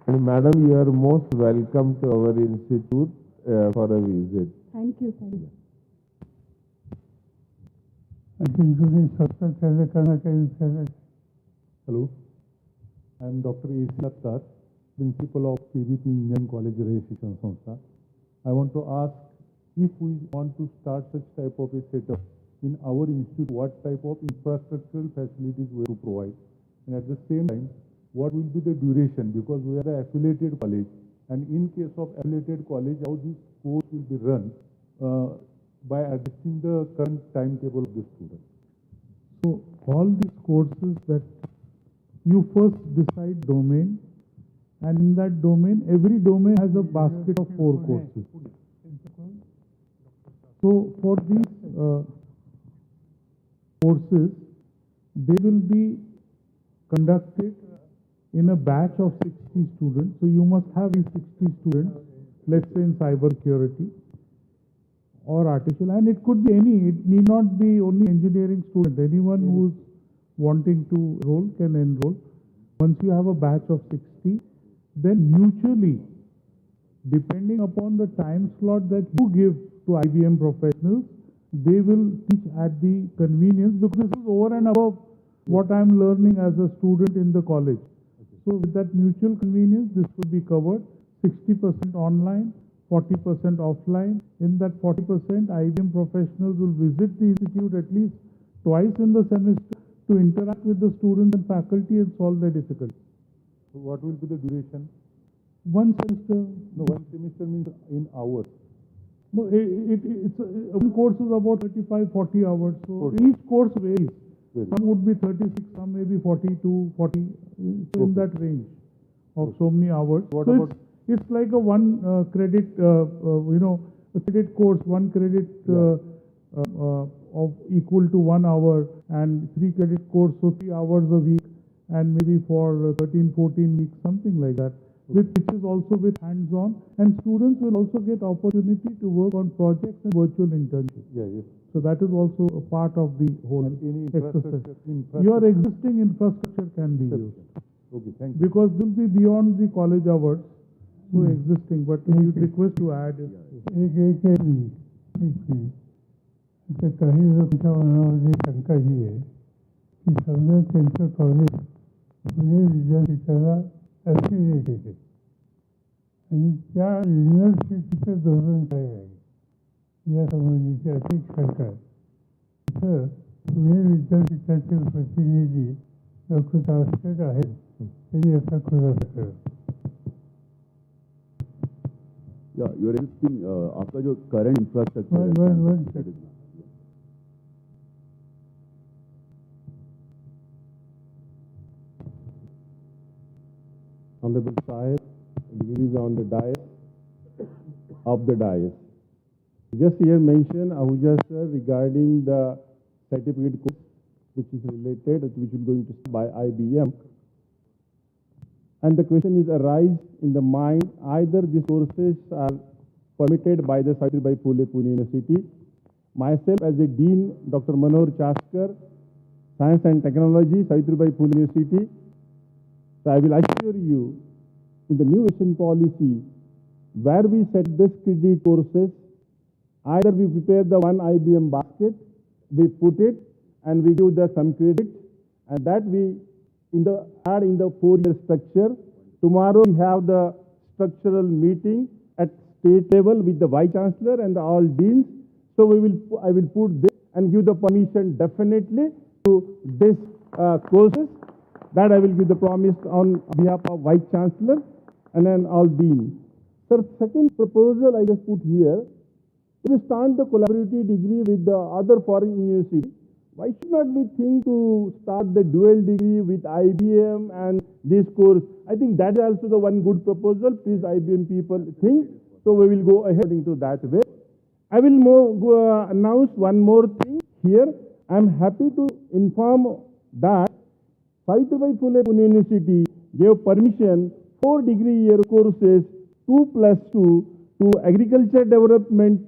And madam, you are most welcome to our institute for a visit. Thank you. I think तुम्ही स्वतः चालकांना काही विचारायचं. Hello, I am Dr. A.C. Attar, Principal of KBP Indian College Registration Sanstha. I want to ask if we want to start such type of a setup in our institute, what type of infrastructural facilities we have to provide, and at the same time, what will be the duration, because we are an affiliated college, and in case of affiliated college, how this course will be run by adjusting the current timetable of the student. So all these courses that you first decide domain, and in that domain, every domain has a basket of 4 courses. So for these courses, they will be conducted in a batch of 60 students. So you must have these 60 students, let's say in cyber security or artificial, and it could be any, it need not be only engineering student. Anyone who's wanting to enroll can enroll. Once you have a batch of 60, then mutually, depending upon the time slot that you give to IBM professionals, they will teach at the convenience, because this is over and above what I'm learning as a student in the college. So with that mutual convenience, this will be covered 60% online, 40% offline. In that 40%, IBM professionals will visit the institute at least twice in the semester to interact with the students and faculty and solve their difficulties. So what will be the duration? One semester. No, one semester means in hours. No, one course is about 35, 40 hours. So each course varies. Some would be 36, some may be 42, 40, so in that range of so many hours. What so about it's like a one credit, a credit course, 1 credit of equal to 1 hour, and 3 credit course, so 3 hours a week, and maybe for 13, 14 weeks, something like that. Which is also with hands-on, and students will also get opportunity to work on projects and virtual internships. Yeah, yes. So that is also a part of the whole exercise. Infrastructure. Your existing infrastructure can be used. Okay, thank you. Because it will be beyond the college hours, so existing, but you request to add. आता काही लोकांच्या मनामध्ये शंका ही आहे की समजा त्यांचं college Pune विद्यापीठाला ॲफिलिएटेड आहे आणि त्या युनिव्हर्सिटीचं धोरण काय आहे या संबंधीची अशी शंका आहे. इथं पुणे विद्यापीठाचे प्रतिनिधी डॉक्टर तावस्कर आहेत, त्यांनी याचा खुलासा करा. Yeah, you are existing, आपका जो current infrastructure one. Honorable Sahib, degrees on the dais, of the dais. Just here mention Ahuja sir regarding the certificate course which is related, which is going to start by IBM. And the question is arise in the mind, either these courses are permitted by the Savitribai Phule Pune University. Myself as a Dean, Dr. Manor Chaskar, Science and Technology, Savitribai Phule University. So I will assure you, in the new Asian policy, where we set this credit courses, either we prepare the one IBM basket, we put it, and we give the some credit, and that we add in the 4-year structure. Tomorrow we have the structural meeting at state level with the Vice Chancellor and all deans. So I will put this and give the permission definitely to this courses. That I will give the promise on behalf of Vice Chancellor and then all deans. Sir, second proposal I just put here, we start the collaborative degree with the other foreign university. Why should not we think to start the dual degree with IBM and this course? I think that is also the one good proposal. Please, IBM people think. So we will go ahead into that way. I will announce one more thing here. I am happy to inform that Savitribai Phule Pune University gave permission 4 degree year courses 2+2 to Agriculture Development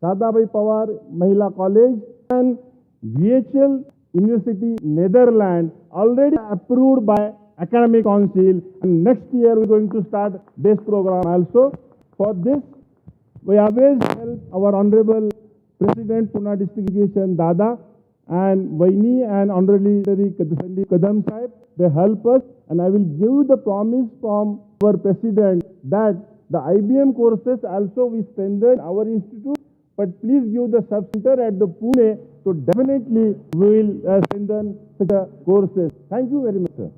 Sadabai Pawar Mahila College and VHL University Netherlands, already approved by Academic Council, and next year we are going to start this program also. For this, we always help our Honorable President Pune District Education Dada and Vaini and Honorable Sandeep Kadam Sahib. They help us, and I will give the promise from our President that the IBM courses also we strengthen our institute. But please give the sub-center at the Pune, so definitely we will strengthen such a courses. Thank you very much, sir.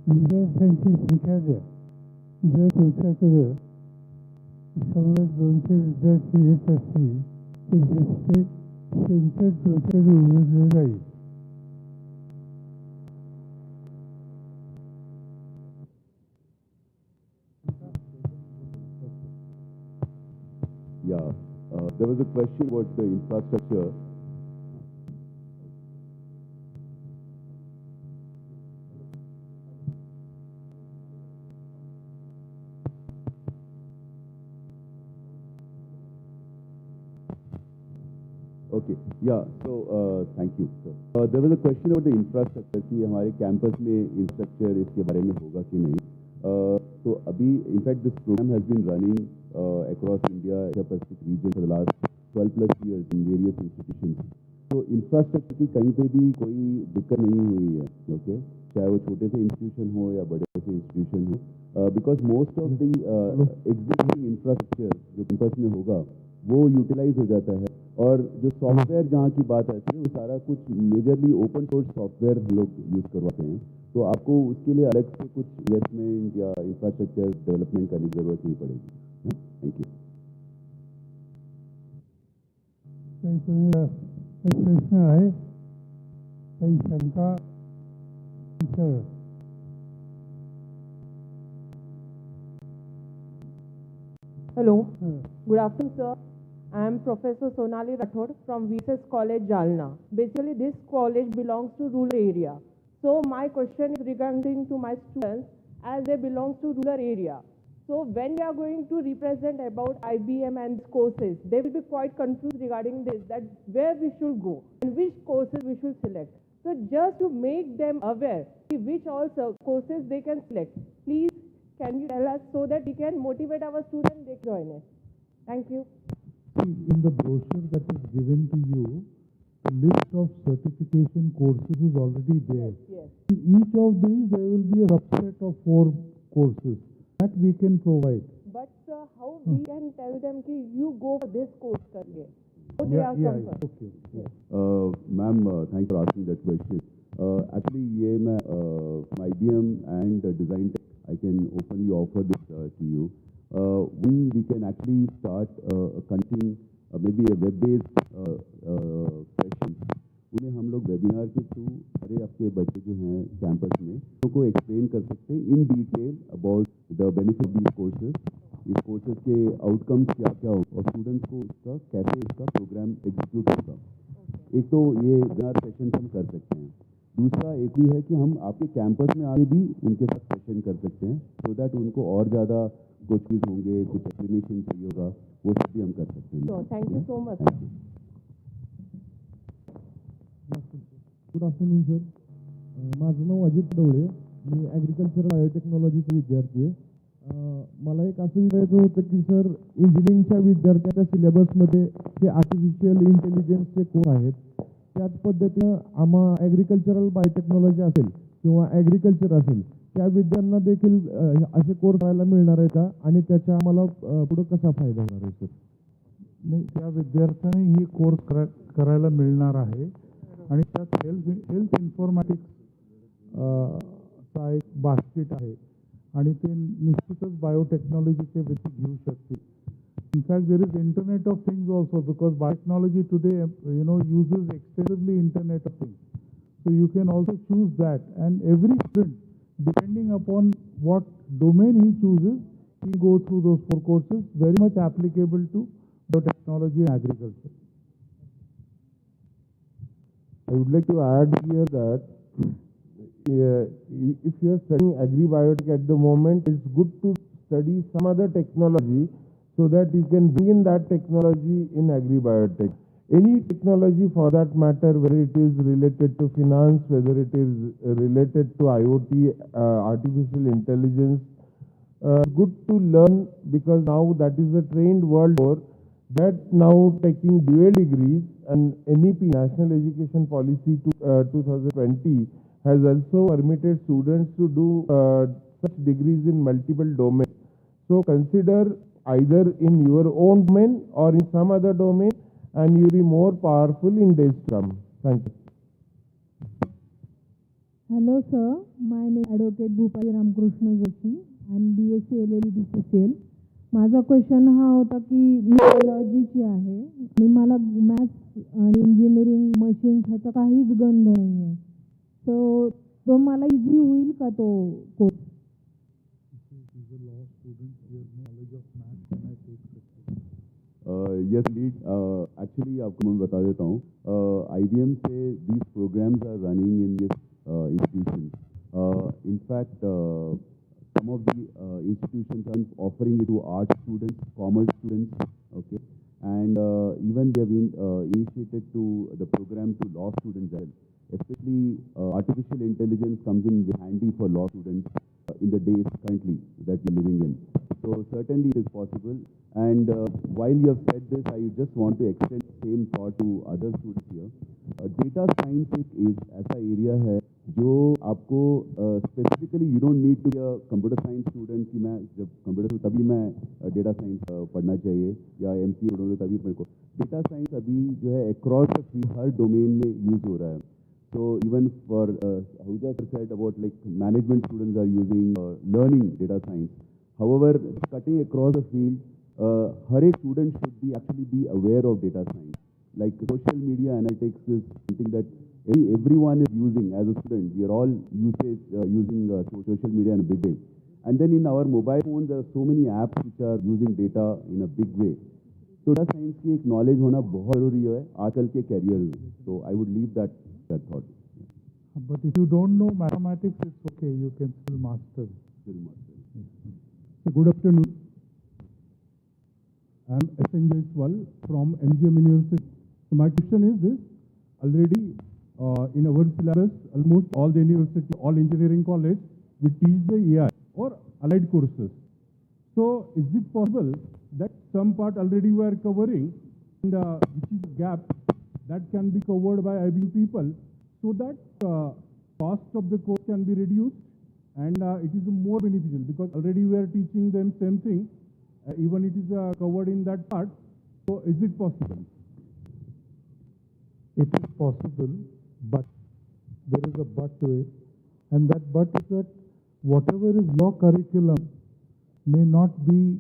विद्यार्थ्यांची संख्या द्या. जर तुमच्याकडं समजा 200 विद्यार्थी येत असतील तर त्यांच्या डोक्यात उघडलेलं आहे. Yeah, there was a question about the infrastructure. Okay, yeah, so thank you. There was a question about the infrastructure कि हमारे campus में infrastructure इसके बारे में होगा कि नहीं. So अभी in fact this program has been running across India, Asia Pacific region for the last 12 plus years in various institutions. So infrastructure की कहीं पे भी कोई दिक्कत नहीं हुई है, okay? चाहे वो छोटे से institution हो या बड़े से institution हो, because most of the existing infrastructure जो campus में होगा वो utilize हो जाता है. और जो सॉफ्टवेयर जहाँ की बात आती है वो सारा कुछ मेजरली ओपन सोर्स सॉफ्टवेयर लोग यूज़ करवाते हैं. तो आपको उसके लिए अलग से कुछ इन्वेस्टमेंट या इंफ्रास्ट्रक्चर डेवलपमेंट करने की जरूरत नहीं पड़ेगी. Thank you. प्रश्न आहे, काही शंका? Hello. Good afternoon, sir. I am Professor Sonali Rathod from VSS College, Jalna. Basically, this college belongs to rural area. So my question is regarding to my students as they belong to rural area. So when we are going to represent about IBM and courses, they will be quite confused regarding this, that where we should go and which courses we should select. So just to make them aware which also courses they can select, please can you tell us so that we can motivate our students to join it. Thank you. In the brochure that is given to you, the list of certification courses is already there. Yes. In each of these, there will be a subset of 4 courses that we can provide. But how we can tell them कि you go for this course करिए? So they are comfort. Okay. Yes. Ma'am, thanks for asking that question. Actually, ये मैं IBM and Design Tech, I can openly offer this to you. When we can actually start conducting maybe a web-based session, उन्हें हम लोग webinar के through सारे आपके बच्चे जो हैं कैंपस में उनको एक्सप्लेन कर सकते हैं in detail about the benefit of these courses, इस कोर्सेज के आउटकम्स क्या क्या हो और स्टूडेंट्स को इसका कैसे इसका प्रोग्राम एग्जीक्यूट होगा. एक तो ये वेबिनार सेशन हम कर सकते हैं. दूसरा एक भी है कि हम आपके कैंपस में आके भी उनके साथ सेशन कर सकते हैं सो दैट उनको और ज़्यादा कुछ चीज़ होंगे, कुछ एक्सप्लेनेशन चाहिए होगा, वो सब भी हम कर सकते हैं. Thank you so much. Good afternoon sir. माझं नाव अजित डवळे, मी ॲग्रिकल्चर बायोटेक्नॉलॉजीचा विद्यार्थी आहे. मला एक असं विचारायचं होतं की सर, इंजिनिअरिंगच्या विद्यार्थ्यांच्या सिलेबसमध्ये जे आर्टिफिशियल इंटेलिजन्सचे कोर्स आहेत त्याच पद्धतीनं आम्हा ॲग्रिकल्चरल बायोटेक्नॉलॉजी असेल किंवा ॲग्रिकल्चर असेल त्या विद्यार्थ्यांना देखील असे कोर्स करायला मिळणार आहे का आणि त्याचा आम्हाला पुढे कसा फायदा होणार आहे सर? नाही, त्या विद्यार्थ्यांनी ही कोर्स करायला मिळणार आहे आणि त्यात हेल्थ इन्फॉर्मॅटिक्स चा एक बास्केट आहे आणि ते निश्चितच बायोटेक्नॉलॉजीचे व्यक्ती घेऊ शकतील. In fact, there is Internet of Things also, because biotechnology today, uses extensively Internet of Things. So you can also choose that, and every student, depending upon what domain he chooses, he go through those 4 courses, very much applicable to biotechnology and agriculture. I would like to add here that if you are studying agri-biotech at the moment, it's good to study some other technology so that you can bring in that technology in agri-biotech. Any technology for that matter, whether it is related to finance, whether it is related to IoT, artificial intelligence, good to learn, because now that is a trained world over, that now taking dual degrees, and NEP, National Education Policy 2020, has also permitted students to do such degrees in multiple domains. So consider either in your own domain or in some other domain, and you will be more powerful in days to come. Thank you. Hello sir, my name is Advocate Bhupali Ramakrishna Joshi. I am BSc LLB DCCL. माझा question हा होता की मी बायोलॉजीची आहे आणि मला maths आणि engineering machines ह्याचा काहीच गंध नाही आहे. सो तो मला इझी होईल का तो कोर्स? Yes, indeed. Actually, आपको मैं बता देता हूँ. IBM से these programs are running in this institutions. In fact, some of the institutions are offering it to art students, commerce students, okay, and even they have been initiated to the program to law students as well. Especially artificial intelligence comes in handy for law students in the days currently that we're living in. So certainly it is possible. And while you have said this, I just want to extend the same thought to other students here. Data science is ऐसा area है जो आपको specifically you don't need to be a computer science student कि मैं जब computer तभी मैं data science पढ़ना चाहिए या MCA पढ़ूँ तभी मेरे को data science अभी जो है across the field her domain में use हो रहा है. So even for Ahuja said about like management students are using learning data science. However, cutting across the field, हर एक student should actually be aware of data science. Like social media analytics is something that everyone is using as a student. We are all using social media in a big way. And then in our mobile phones, there are so many apps which are using data in a big way. So data science की एक knowledge होना बहुत जरूरी है आजकल के career में. So I would leave that thought. But if you don't know mathematics, it's okay. You can still master. So good afternoon. I am S.N. Jaiswal from MGM University. So my question is this: already in our syllabus, almost all the university, all engineering college, we teach the AI or allied courses. So is it possible that some part already we are covering, and which is a gap that can be covered by IBM people, so that cost of the course can be reduced and it is more beneficial, because already we are teaching them same thing, even it is covered in that part. So is it possible? It is possible, but there is a but to it, and that but is that whatever is your curriculum may not be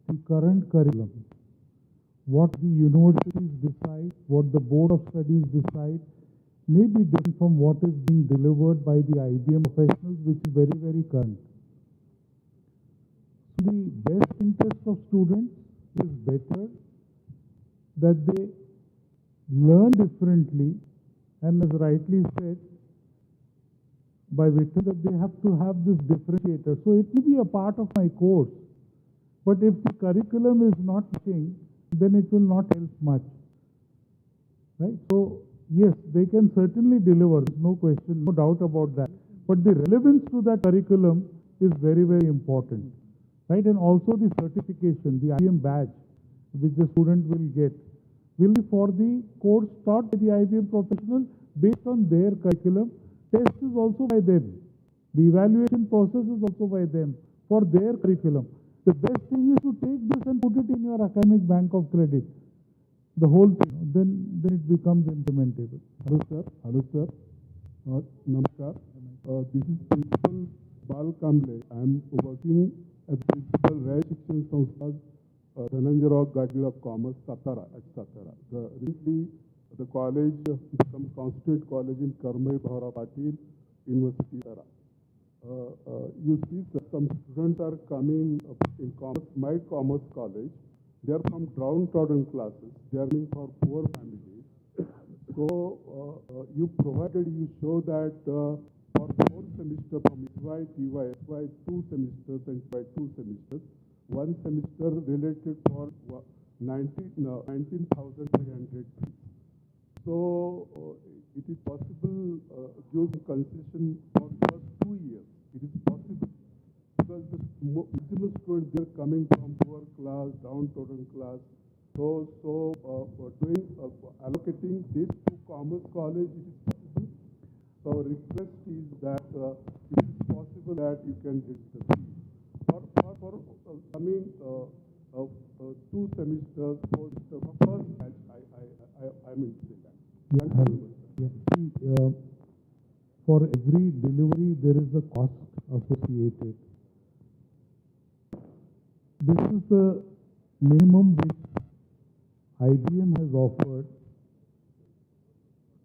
the current curriculum. What the universities decide, what the board of studies decide, may be different from what is being delivered by the IBM professionals, which is very, very current. So the best interest of students is better that they learn differently, and as rightly said by Vidya, that they have to have this differentiator. So it will be a part of my course, but if the curriculum is not teaching, then it will not help much, right? So yes, they can certainly deliver, no question, no doubt about that. But the relevance to that curriculum is very, very important, right? And also the certification, the IBM badge, which the student will get, will be for the course taught by the IBM professional based on their curriculum. Test is also by them. The evaluation process is also by them for their curriculum. The best thing is to take this and put it in your academic bank of credit. The whole thing, then it becomes implementable. Hello sir. Namaskar. This is Principal Bal Kamble. I am working as Principal Raj Shikshan Sanstha, Dhananjay Garden of Commerce, Satara, at Satara. Recently, the college became constituent college in Karmay Bhara Patil University, Satara. You see, some students are coming in commerce, my commerce college. They are from downtrodden classes. They are coming for poor families. So you show that for 4 semesters from SY, TY, SY 2 semesters and TY 2 semesters, 1 semester related for 19,500 fees. So it is possible give concession for first 2 years. It is possible because the maximum students they are coming from poor class, downtrodden class. So allocating this to commerce college, it is possible. So request is that it is possible that you can get the fee for coming 2 semesters, 4 semesters, first batch. I mean to say that. For every delivery, there is a cost associated. This is the minimum which IBM has offered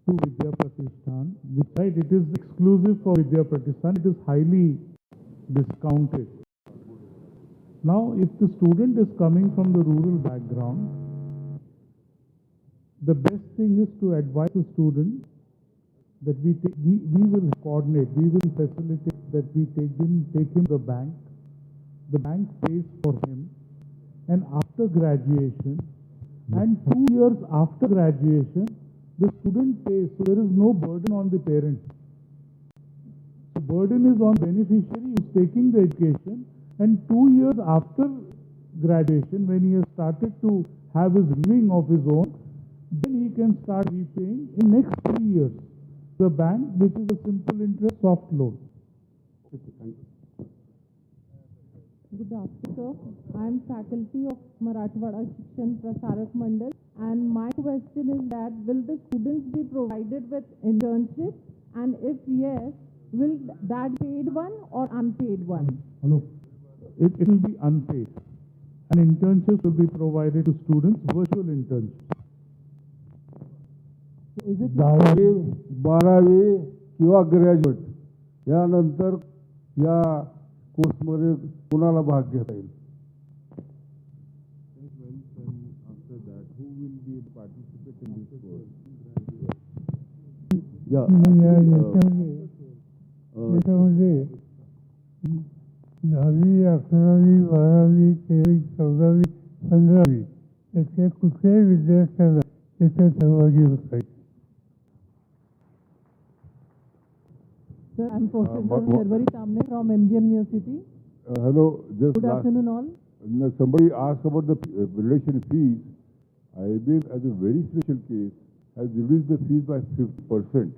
to Vidya Pratishthan, which right, it is exclusive for Vidya Pratishthan, it is highly discounted. Now, if the student is coming from the rural background, the best thing is to advise the student that we will coordinate, we will facilitate that we take him to the bank pays for him, and after graduation, and 2 years after graduation, the student pays, so there is no burden on the parent. The burden is on beneficiary who is taking the education, and 2 years after graduation, when he has started to have his living of his own, then he can start repaying in next 3 years. The bank, which is a simple interest soft loan. Good afternoon, sir. I am faculty of Marathwada Shikshan Prasarak Mandal, and my question is that will the students be provided with internships, and if yes, will that paid one or unpaid one? Hello. It will be unpaid. And internships will be provided to students, virtual internships. Is it 10वी 12वी किंवा graduate यानंतर या कोर्समध्ये कुणाला भाग घेता येईल? After that, who will be participate in this course? याच्यामध्ये 10वी 11वी 12वी 13वी 14वी 15वी याच्या कुठल्याही विद्यार्थ्याला याच्यात सहभागी होता येईल. Sir, I am Professor Nirvari Tamne from MGM University. Hello, just Good afternoon all. Somebody asked about the relation fees. IBM, as a very special case, has reduced the fees by 50%.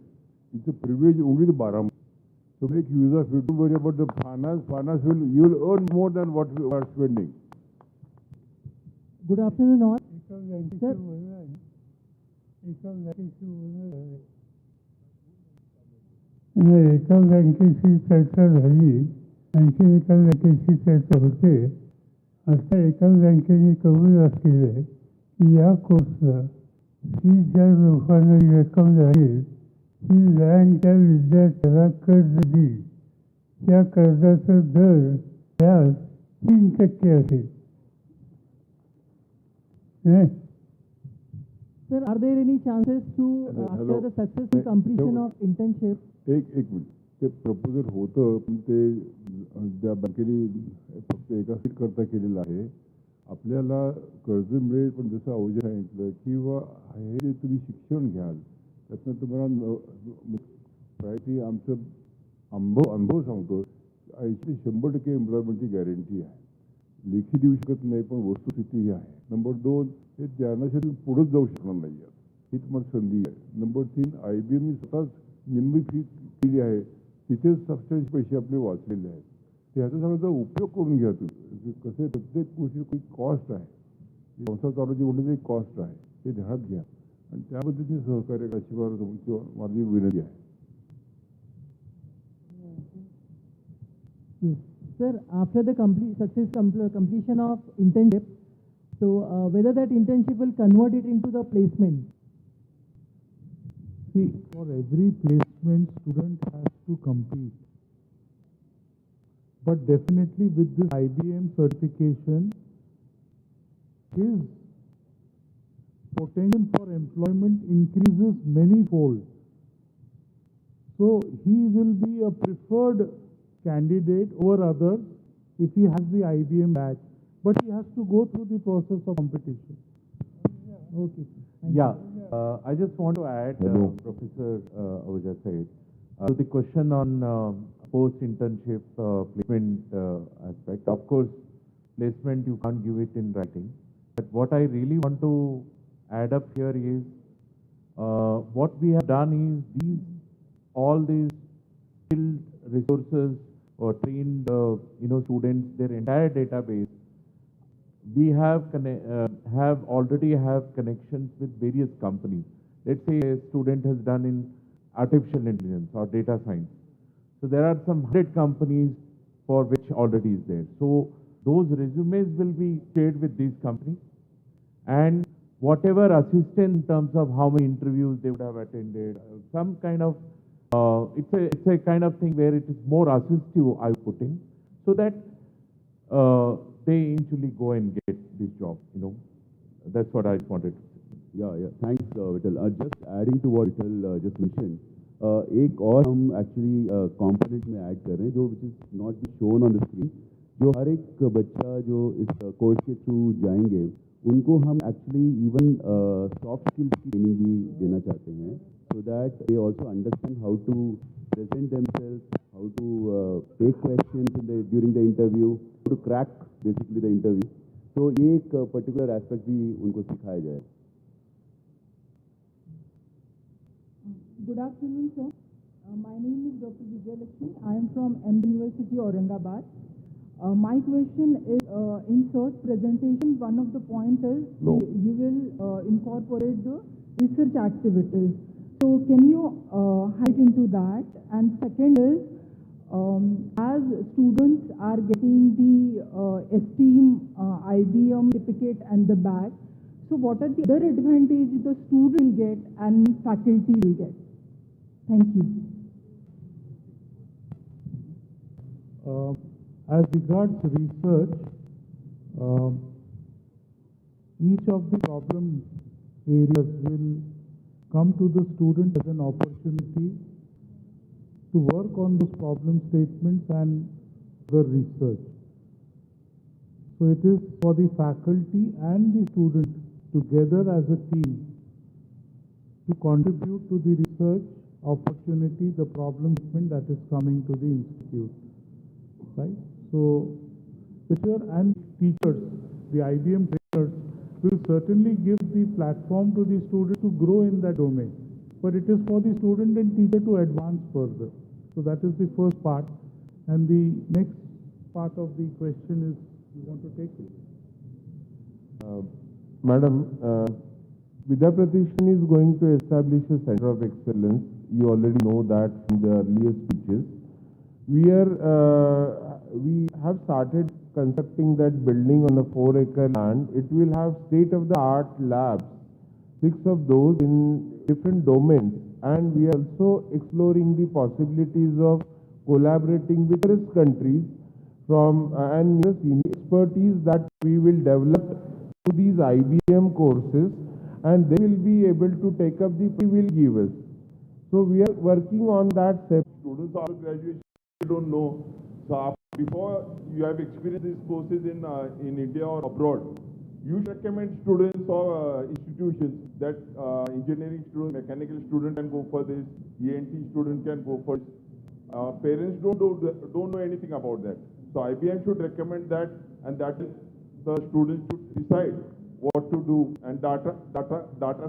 It's a privilege only the Baram. So make use of it. Don't worry about the finance. Finance you will earn more than what we are spending. Good afternoon all. Sir, एका बँकेची चर्चा झाली, आणखी एका बँकेची चर्चा होते. आता एका बँकेने कबूल केलं की या कोर्सला फी ज्या लोकांना रक्कम लागेल ती बँक त्या विद्यार्थ्याला कर्ज देईल. त्या कर्जाचा दर व्याज 3% असेल. Sir, are there any chances to, after the successful completion of internship? एक मिनिट, ते प्रपोजल होतं पण ते त्या बँकेने फक्त एका सीट करता केलेलं आहे. आपल्याला कर्ज मिळेल, पण जसं अवजय सांगितलं किंवा हे जे तुम्ही शिक्षण घ्याल त्यातनं तुम्हाला प्रायटी आमचं अनुभव सांगतो 80 ते 100% एम्प्लॉयमेंटची गॅरंटी आहे. लेखी देऊ शकत नाही, पण वस्तुस्थिती ही आहे. नंबर 2, हे ज्ञानासाठी पुढेच जाऊ शकणार नाही आहे, ही तुम्हाला संधी आहे. नंबर 3, IBM स्वतःच निम्मी फी केली आहे, तिथेच सबस्टन्स पैसे आपले वाचलेले आहेत. ह्याचा सगळ्याचा उपयोग करून घ्या तुम्ही. कसं प्रत्येक गोष्टी कॉस्ट आहे, संस्था चालवची म्हणून एक कॉस्ट आहे, हे ध्यानात घ्या आणि त्या पद्धतीने सहकार्य करायची माझी विनंती आहे. Sir, after the completion of internship, so whether that internship will convert it into the placement? See, for every placement, student has to compete. But definitely with this IBM certification, his potential for employment increases many-fold. So he will be a preferred candidate over others if he has the IBM badge. But he has to go through the process of competition. Okay. Yeah, I just want to add, Professor Ahuja said, to the question on post-internship placement aspect. Of course, placement you can't give it in writing. But what I really want to add up here is, what we have done is all these skilled resources or trained students, their entire database, we have already have connections with various companies. Let's say a student has done in artificial intelligence or data science. So there are some 100 companies for which already is there. So those resumes will be shared with these companies, and whatever assistance in terms of how many interviews they would have attended, some kind of, it's a kind of thing where it is more assistive I put in, so that they eventually go and get this job, That's what I wanted to say. Yeah. Thanks, Vital. Just adding to what Vital just mentioned, एक और हम actually component में add कर रहे हैं, जो which is not shown on the screen, जो हर एक बच्चा जो इस कोर्स के थ्रू जाएंगे, उनको हम actually even soft skills की training भी देना चाहते हैं, so that they also understand how to present themselves, how to take questions during the interview, how to crack basically the interview. So ये एक particular aspect भी उनको सिखाया जाए. Good afternoon, sir. My name is Dr. Vidya. I am from MD University, Aurangabad. My question is, in short presentation, one of the points is you will incorporate the research activities. So can you highlight into that? And second is, as students are getting the STEAM IBM certificate and the badge, so what are the other advantages the student will get and faculty will get? Thank you. As regards research, each of the problem areas will come to the student as an opportunity to work on those problem statements and the research. So it is for the faculty and the student together as a team to contribute to the research opportunity, the problem statement that is coming to the institute, right? So, and teachers, the IBM trainers will certainly give the platform to the student to grow in that domain. But it is for the student and teacher to advance further. So that is the first part. And the next part of the question is, you want to take it? Madam, Vidya Pratishthan is going to establish a center of excellence. You already know that from the earlier speeches. We have started constructing that building on a 4-acre land. It will have state-of-the-art labs, 6 of those in different domains. And we are also exploring the possibilities of collaborating with various countries from and senior expertise that we will develop through these IBM courses, and they will be able to take up the will give us. So we are working on that. Students after graduation don't know. So before you have experienced these courses in India or abroad, you should recommend students or institutions that engineering student, mechanical student can go for this, ENT student can go for this. Parents don't know anything about that. So IBM should recommend that, and that is the students should decide what to do. And data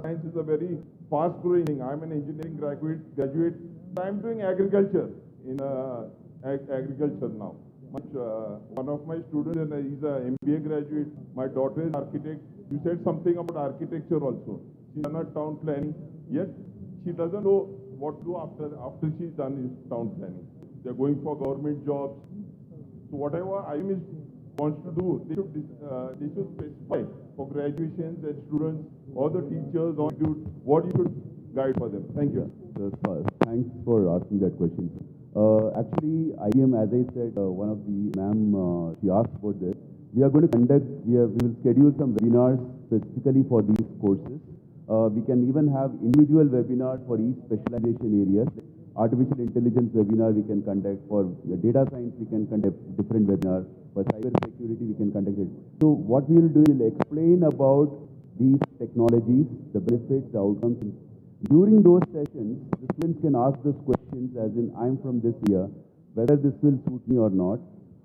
science is a very fast growing thing. I'm an engineering graduate. I'm doing agriculture in agriculture now. One of my students is an MBA graduate. My daughter is architect. You said something about architecture also. She's done her town planning, yet she doesn't know what to do after she's done his town planning. They're going for government jobs. So whatever IBM wants to do, they should specify for graduations and students, or the teachers, or what you should guide for them. Thank you. Thanks for asking that question. Actually, IBM, as I said, one of the ma'am, she asked about this. We are going to conduct, we will schedule some webinars specifically for these courses. We can even have individual webinars for each specialization areas. Artificial intelligence webinar we can conduct, for data science we can conduct different webinars, for cyber security we can conduct it. So what we will do is explain about these technologies, the benefits, the outcomes. During those sessions, the students can ask those questions, as in, I'm from this year, whether this will suit me or not,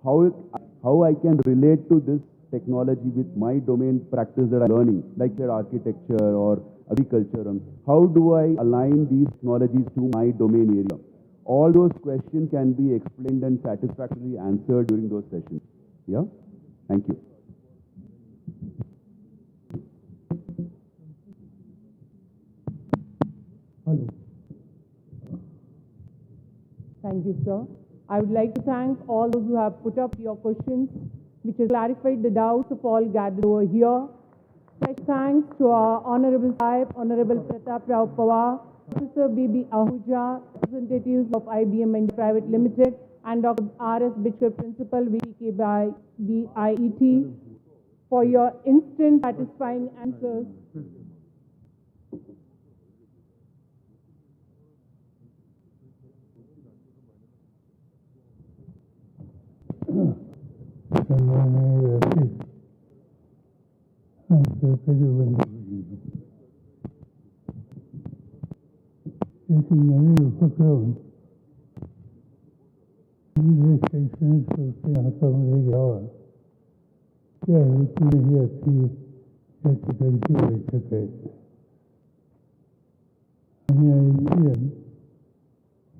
how I can relate to this technology with my domain practice that I'm learning, like say architecture or agriculture. How do I align these technologies to my domain area? All those questions can be explained and satisfactorily answered during those sessions. Yeah? Thank you. Hello. Thank you, sir. I would like to thank all those who have put up your questions, which has clarified the doubts of all gathered over here. Special thanks to our Honorable Sahib, Honorable Pratap Rao Pawar, Professor B.B. Ahuja, representatives of IBM India Private Limited, and Dr. R.S. Bitcher, Principal, VK by BIET, for your instant satisfying answers. एक नवी उपक्रम विविध शैक्षणिक संस्थे हातामध्ये घ्यावा त्या हेतूने ही अशी या ठिकाणची बैठक आहे. आणि IBM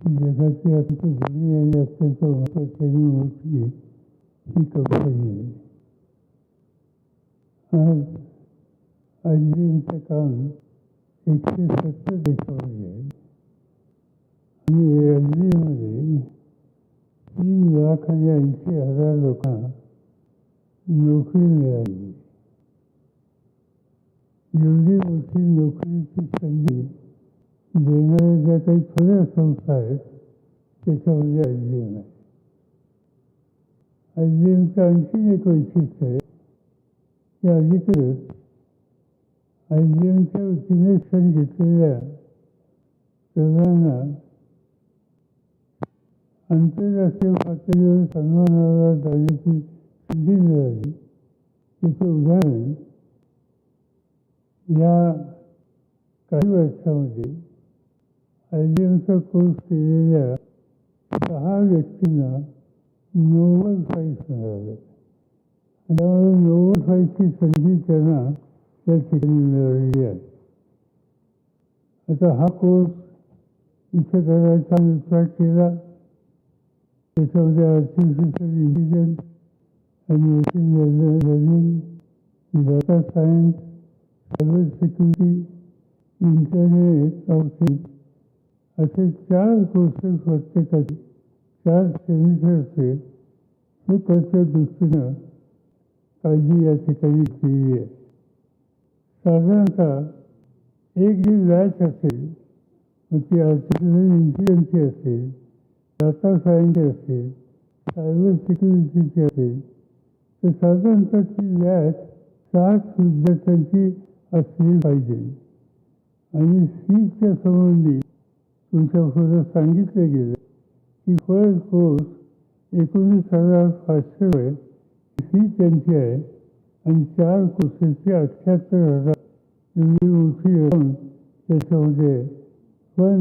ही जगाची अत्यंत जुनी आणि अत्यंत महत्त्वाची आणि मोठी ही कंपनी आहे. आज IBMचं काम 170 देशामध्ये आहे आणि IBMमध्ये 3,80,000 लोकांना नोकरी मिळाली. एवढी मोठी नोकरीची संधी देणाऱ्या ज्या काही थोड्या संस्था आहेत त्याच्यामध्ये IBM आहे. IBMचं आणखीन एक वैशिष्ट्य आहे की अलीकडेच IBMच्या वतीने क्षण घेतलेल्या सर्वांना आंतरराष्ट्रीय पातळीवर सन्मानाला जाण्याची संधी मिळाली. त्याचं उदाहरण या काही वर्षामध्ये IBMचा कोर्स केलेल्या 6 व्यक्तींना नोबेल प्राईज मिळालं. त्यामुळे नोबेल प्राईजची संधी त्यांना त्या ठिकाणी मिळालेली आहे. आता हा कोर्स इथे करायचा विचार केला. त्याच्यामध्ये आर्टिफिशियल इंटेलिजन्स आणि machine learning, data science, cyber security, internet of things असे 4 कोर्सेस प्रत्येकाचे 4 सेमिस्टरचे हे त्याच्या दृष्टीनं काळजी या ठिकाणी केली आहे. साधारणतः एक जी बॅच असेल मग ती आर्टिफिशियल इंटेलिजन्सची असेल, डाटा सायन्स असेल, सायबर सिक्युरिटीची असेल तर साधारणतः ती बॅच 60 विद्यार्थ्यांची असली पाहिजे. आणि फीच्या संबंधी तुमच्यापुढं सांगितलं गेलं की फर्स्ट कोर्स 19,500 फी त्यांची आहे आणि 4 कोर्सेसची 78,000 एवढी मोठी रक्कम त्याच्यामध्ये आहे. पण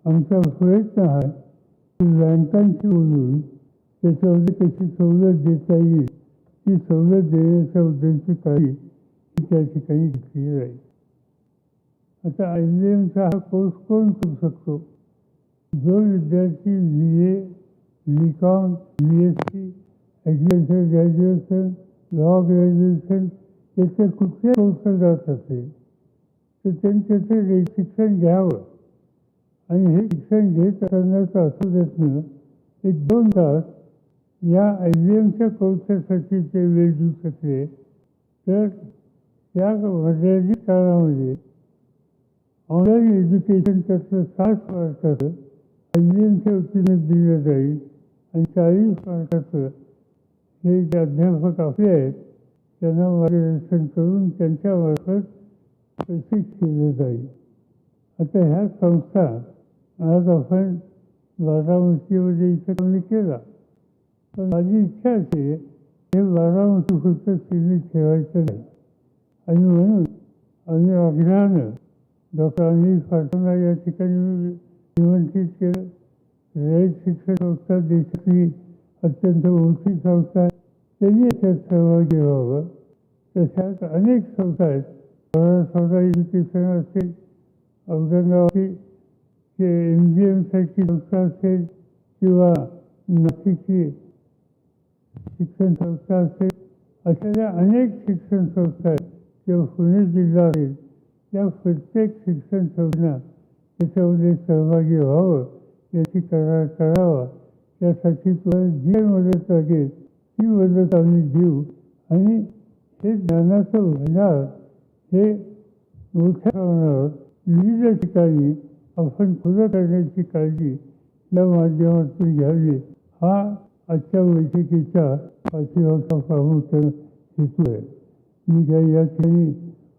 आमचा प्रयत्न आहे की बँकांशी बोलून त्याच्यामध्ये कशी सवलत देता येईल ती सवलत देण्याच्या उद्देशाची काही त्या ठिकाणी घेतली जाईल. आता IBMचा हा कोर्स कोण करू शकतो? जो विद्यार्थी BA, BCom, BSc, agriculture graduation, law graduation याच्या कुठल्या कोर्सला जात असेल तर त्यांनी त्याचं शिक्षण घ्यावं. आणि हे शिक्षण घेत असतानाचा प्रयत्न 1-2 तास या IBMच्या कोर्ससाठी ते वेळ देऊ शकले तर त्या मर्यादित काळामध्ये ऑनलाईन एज्युकेशन त्याचं 60 मार्काचं IBMच्या वतीने दिलं जाईल आणि 40 मार्काचं हे जे अध्यापक आपले आहेत त्यांना मार्गदर्शन करून त्यांच्यामार्फत प्रशिक्षित केलं जाईल. आता ह्या संस्था आज आपण बारामतीमध्ये इथं कमी केला पण माझी इच्छा अशी आहे हे बारामतीपुरतं सीमित ठेवायचं नाही. आणि म्हणून आम्ही आग्रहानं डॉक्टर अनिल पाटणा या ठिकाणी निमंत्रित केलं. रयत शिक्षण संस्था देशातली अत्यंत मोठी संस्था आहे त्यांनी याच्यात सहभागी व्हावं. तशाच अनेक संस्था आहेत. संस्था एज्युकेशन असेल, औरंगाबादची MGM-सारखी संस्था असेल किंवा नाशिकची शिक्षण संस्था असेल अशा अनेक शिक्षण संस्था आहेत किंवा पुणे जिल्हा असेल या प्रत्येक शिक्षण संस्थांना त्याच्यामध्ये सहभागी व्हावं याची करावा. त्यासाठी तुम्हाला जी मदत लागेल ती मदत आम्ही देऊ. आणि हे ज्ञानाचं भंडार हे मोठ्या प्रमाणावर विविध ठिकाणी आपण खुलं करण्याची काळजी या माध्यमातून घ्यावी हा आजच्या बैठकीचा पाठीमागचा प्रामुख्याने हेतू आहे. मी काही या ठिकाणी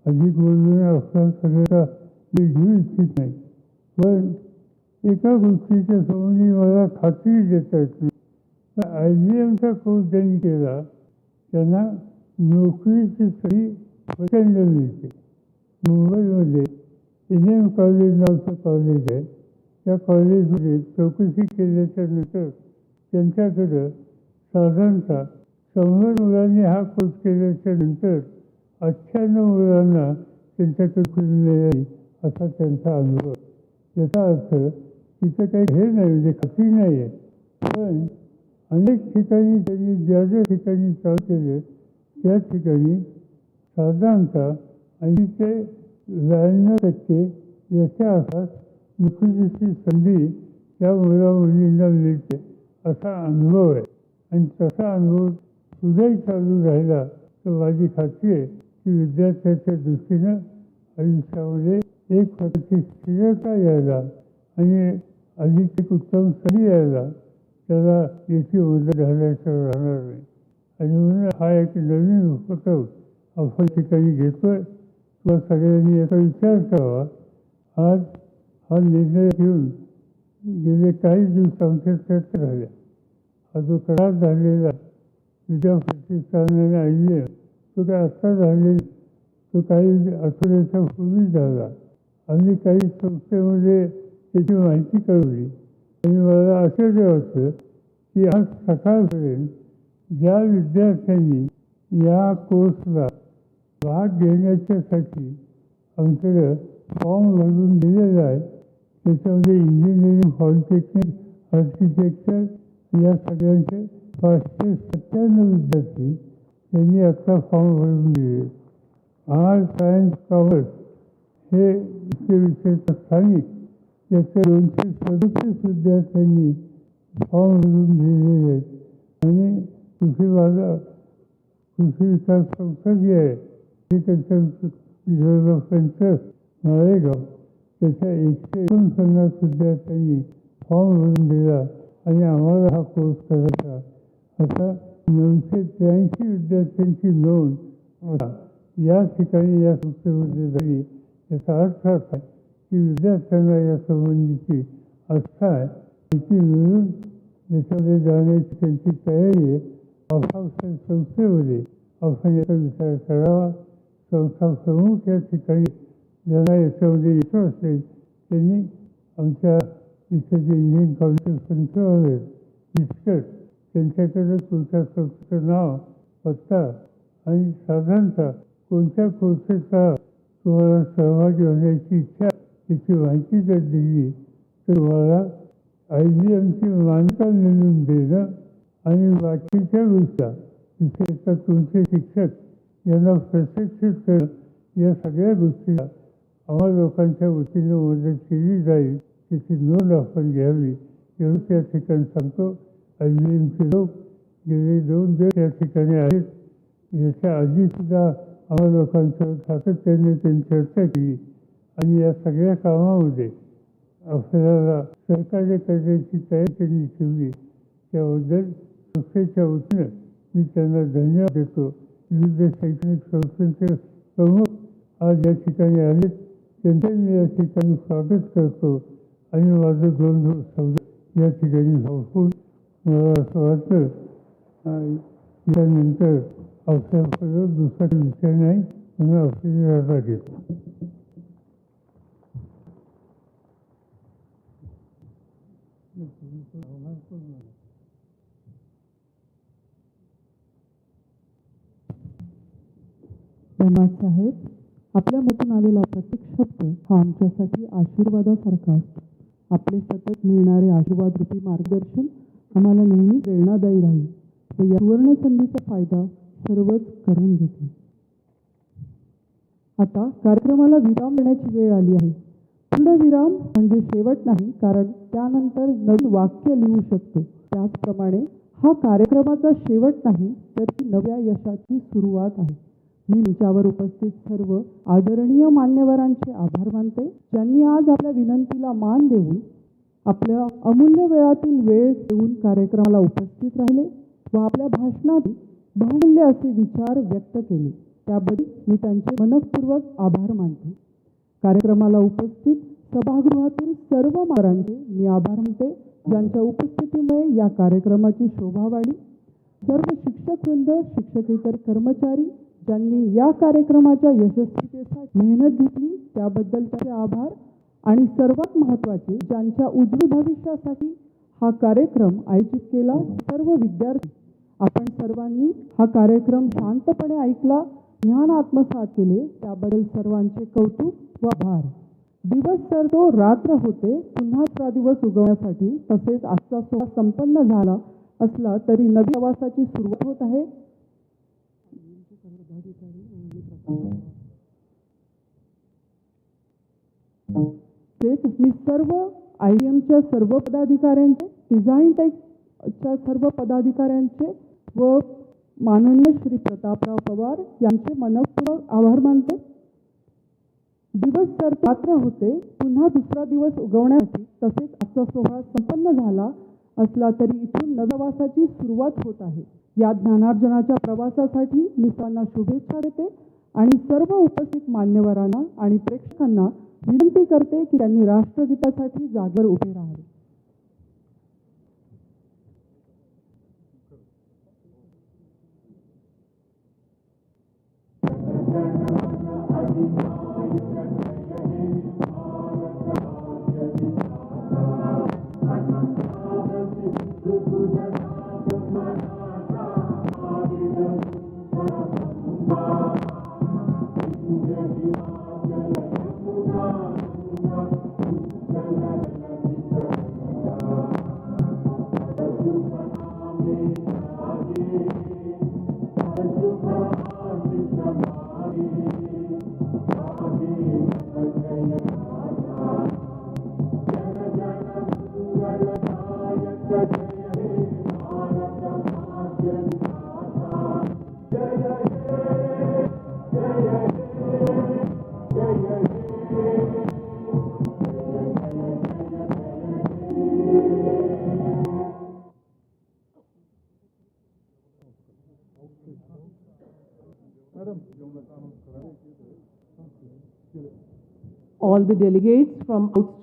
अधिक बोलून आपला सगळ्याचा मी घेऊ इच्छित नाही, पण एका गोष्टीच्या संबंधी मला खात्री देता येत नाही. IBMचा कोर्स ज्यांनी केला त्यांना नोकरीची संधी प्रचंड मिळते. मुंबईमध्ये IBM कॉलेज नावाचं कॉलेज आहे. त्या कॉलेजमध्ये चौकशी केल्याच्या नंतर त्यांच्याकडं साधारणतः 100 मुलांनी हा कोर्स केल्याच्या नंतर 98 मुलांना त्यांच्याकडे मिळाली असा त्यांचा अनुभव. याचा अर्थ तिथं काही हे नाही, म्हणजे खात्री नाही आहे. पण अनेक ठिकाणी त्यांनी ज्या ज्या ठिकाणी चालू केले त्या ठिकाणी साधारणतः 80 ते 92% याच्या आसपास नोकरीची संधी त्या मुला-मुलींना मिळते असा अनुभव आहे. आणि तसा अनुभव पुढेही चालू राहिला तर माझी खात्री आहे की विद्यार्थ्याच्या दृष्टीनं आयुष्यामध्ये एक प्रकारची स्थिरता यायला आणि अधिक एक उत्तम संधी यायला त्याला याची मदत झाल्याशिवाय राहणार नाही. आणि म्हणून हा एक नवीन उपक्रम आपण ठिकाणी घेतोय. किंवा सगळ्यांनी याचा विचार करावा. आज हा निर्णय घेऊन गेले काही दिवस आमच्या चर्चा झाल्या. हा जो करार झालेला विद्या प्रतिष्ठानाने IBM तो काय आत्ता झालेला, तो काही आठवड्याच्या पूर्वी झाला. आम्ही काही संस्थेमध्ये त्याची माहिती कळवली आणि मला आश्चर्य वाटतं की आज सकाळपर्यंत ज्या विद्यार्थ्यांनी या कोर्सला भाग घेण्याच्यासाठी आमच्याकडं फॉर्म भरून दिलेला आहे त्याच्यामध्ये इंजिनिअरिंग, पॉलिटेक्निक, आर्किटेक्चर या सगळ्यांचे 597 विद्यार्थी यांनी आत्ता फॉर्म भरून दिले. आर्ट, सायन्स, कॉमर्स हे विषय स्थानिक याच्या 237 विद्यार्थ्यांनी फॉर्म भरून दिलेले आहेत. आणि कृषी विकास संस्था जी आहे ॲग्रिकल्चर डेव्हलपमेंट ट्रस्ट माळेगाव त्याच्या 149 विद्यार्थ्यांनी फॉर्म भरून दिला आणि आम्हाला हा कोर्स करायचा. असा 983 विद्यार्थ्यांची नोंद या ठिकाणी या संस्थेमध्ये झाली. याचा अर्थ असा की विद्यार्थ्यांना या संबंधीची आस्था आहे, माहिती मिळून याच्यामध्ये जाण्याची त्यांची तयारी आहे. आपापल्या संस्थेमध्ये आपण याचा विचार करावा. संस्था प्रमुख या ठिकाणी ज्यांना याच्यामध्ये येत असेल त्यांनी आमच्या इथे जे इंजिनिअरिंग कॉलेजचे संशोधक आहेत शिक्षक त्यांच्याकडे तुमच्या संस्थेचं नाव, पत्ता आणि साधारणतः कोणत्या कोर्सेसचा तुम्हाला सहभागी होण्याची इच्छा याची माहिती जर दिली तर तुम्हाला IBMची मान्यता मिळवून देणं आणि बाकीच्या गोष्टी विशेषतः तुमचे शिक्षक यांना प्रशिक्षित करणं या सगळ्या गोष्टीला आम्हा लोकांच्या वतीनं मदत केली जाईल त्याची नोंद आपण घ्यावी एवढं त्या ठिकाणी सांगतो. IBMचे लोक गेले 2 दिवस या ठिकाणी आहेत. याच्या आधीसुद्धा आम्हा लोकांचं सातत्याने त्यांनी चर्चा केली आणि या सगळ्या कामामध्ये आपल्याला सहकार्य करण्याची तयारी त्यांनी ठेवली. त्याबद्दल संस्थेच्या वतीनं मी त्यांना धन्यवाद देतो. विविध शैक्षणिक संस्थांचे प्रमुख आज या ठिकाणी आले त्यांचे मी या ठिकाणी स्वागत करतो आणि माझं 2 दिवस या ठिकाणी संपून मला असं वाटतं त्यानंतर आपल्याकडे दुसरा विषय नाही म्हणून आपली रजा घेतो. धन्यवाद साहेब. आपल्या मधून आलेला प्रत्येक शब्द हा आमच्यासाठी आशीर्वादासारखा असतो. आपले सतत मिळणारे आशीर्वाद रूपी मार्गदर्शन आम्हाला नेहमी प्रेरणादायी राहील व या सुवर्ण संधीचा फायदा सर्वच करून घेतील. आता कार्यक्रमाला विराम देण्याची वेळ आली आहे. पूर्ण विराम म्हणजे शेवट नाही, कारण त्यानंतर नवीन वाक्य लिहू शकतो. त्याचप्रमाणे हा कार्यक्रमाचा शेवट नाही तर ती नव्या यशाची सुरुवात आहे. मी मंचावर उपस्थित सर्व आदरणीय मान्यवरांचे आभार मानते, ज्यांनी आज आपल्या विनंतीला मान देऊन आपल्या अमूल्य वेळातील वेळ देऊन कार्यक्रमाला उपस्थित राहिले व आपल्या भाषणात बहुमूल्य असे विचार व्यक्त केले. त्याबद्दल मी त्यांचे मनःपूर्वक आभार मानते. कार्यक्रमाला उपस्थित सभागृहातील सर्व मान्यवरांचे मी आभार मानते, ज्यांच्या उपस्थितीमुळे या कार्यक्रमाची शोभा वाढली. सर्व शिक्षकवृंद, शिक्षकेतर कर्मचारी ज्यांनी या कार्यक्रमाच्या यशस्वीतेसाठी मेहनत घेतली, त्याबद्दल त्यांचे आभार. आणि सर्वात महत्त्वाचे, ज्यांच्या उज्ज्वल भविष्यासाठी हा कार्यक्रम आयोजित केला, सर्व विद्यार्थी. आपण सर्वांनी हा कार्यक्रम शांतपणे ऐकला, ज्ञान आत्मसात केले, त्याबद्दल सर्वांचे कौतुक व आभार. दिवस सरतो रात्र होते, पुन्हा दुसरा दिवस उगवण्यासाठी. तसेच आजचा सोहळा संपन्न झाला असला तरी नवीन प्रवासाची सुरुवात होत आहे. मी सर्व IBMच्या सर्व पदाधिकाऱ्यांचे, डिझाईन टेकच्या सर्व पदाधिकाऱ्यांचे व माननीय श्री प्रतापराव पवार यांचे मनःपूर्वक आभार मानते. दिवस तर रात्र होते, पुन्हा दुसरा दिवस उगवण्यासाठी. तसेच आजचा सोहळा संपन्न झाला असला तरी इथून नव्या प्रवासाची सुरुवात होत आहे. या ज्ञानार्जनाच्या प्रवासासाठी मी सर्वांना शुभेच्छा देते आणि सर्व उपस्थित मान्यवरांना आणि प्रेक्षकांना विनंती करते की त्यांनी राष्ट्रगीतासाठी जागेवर उभे राहावे. All the delegates from outstate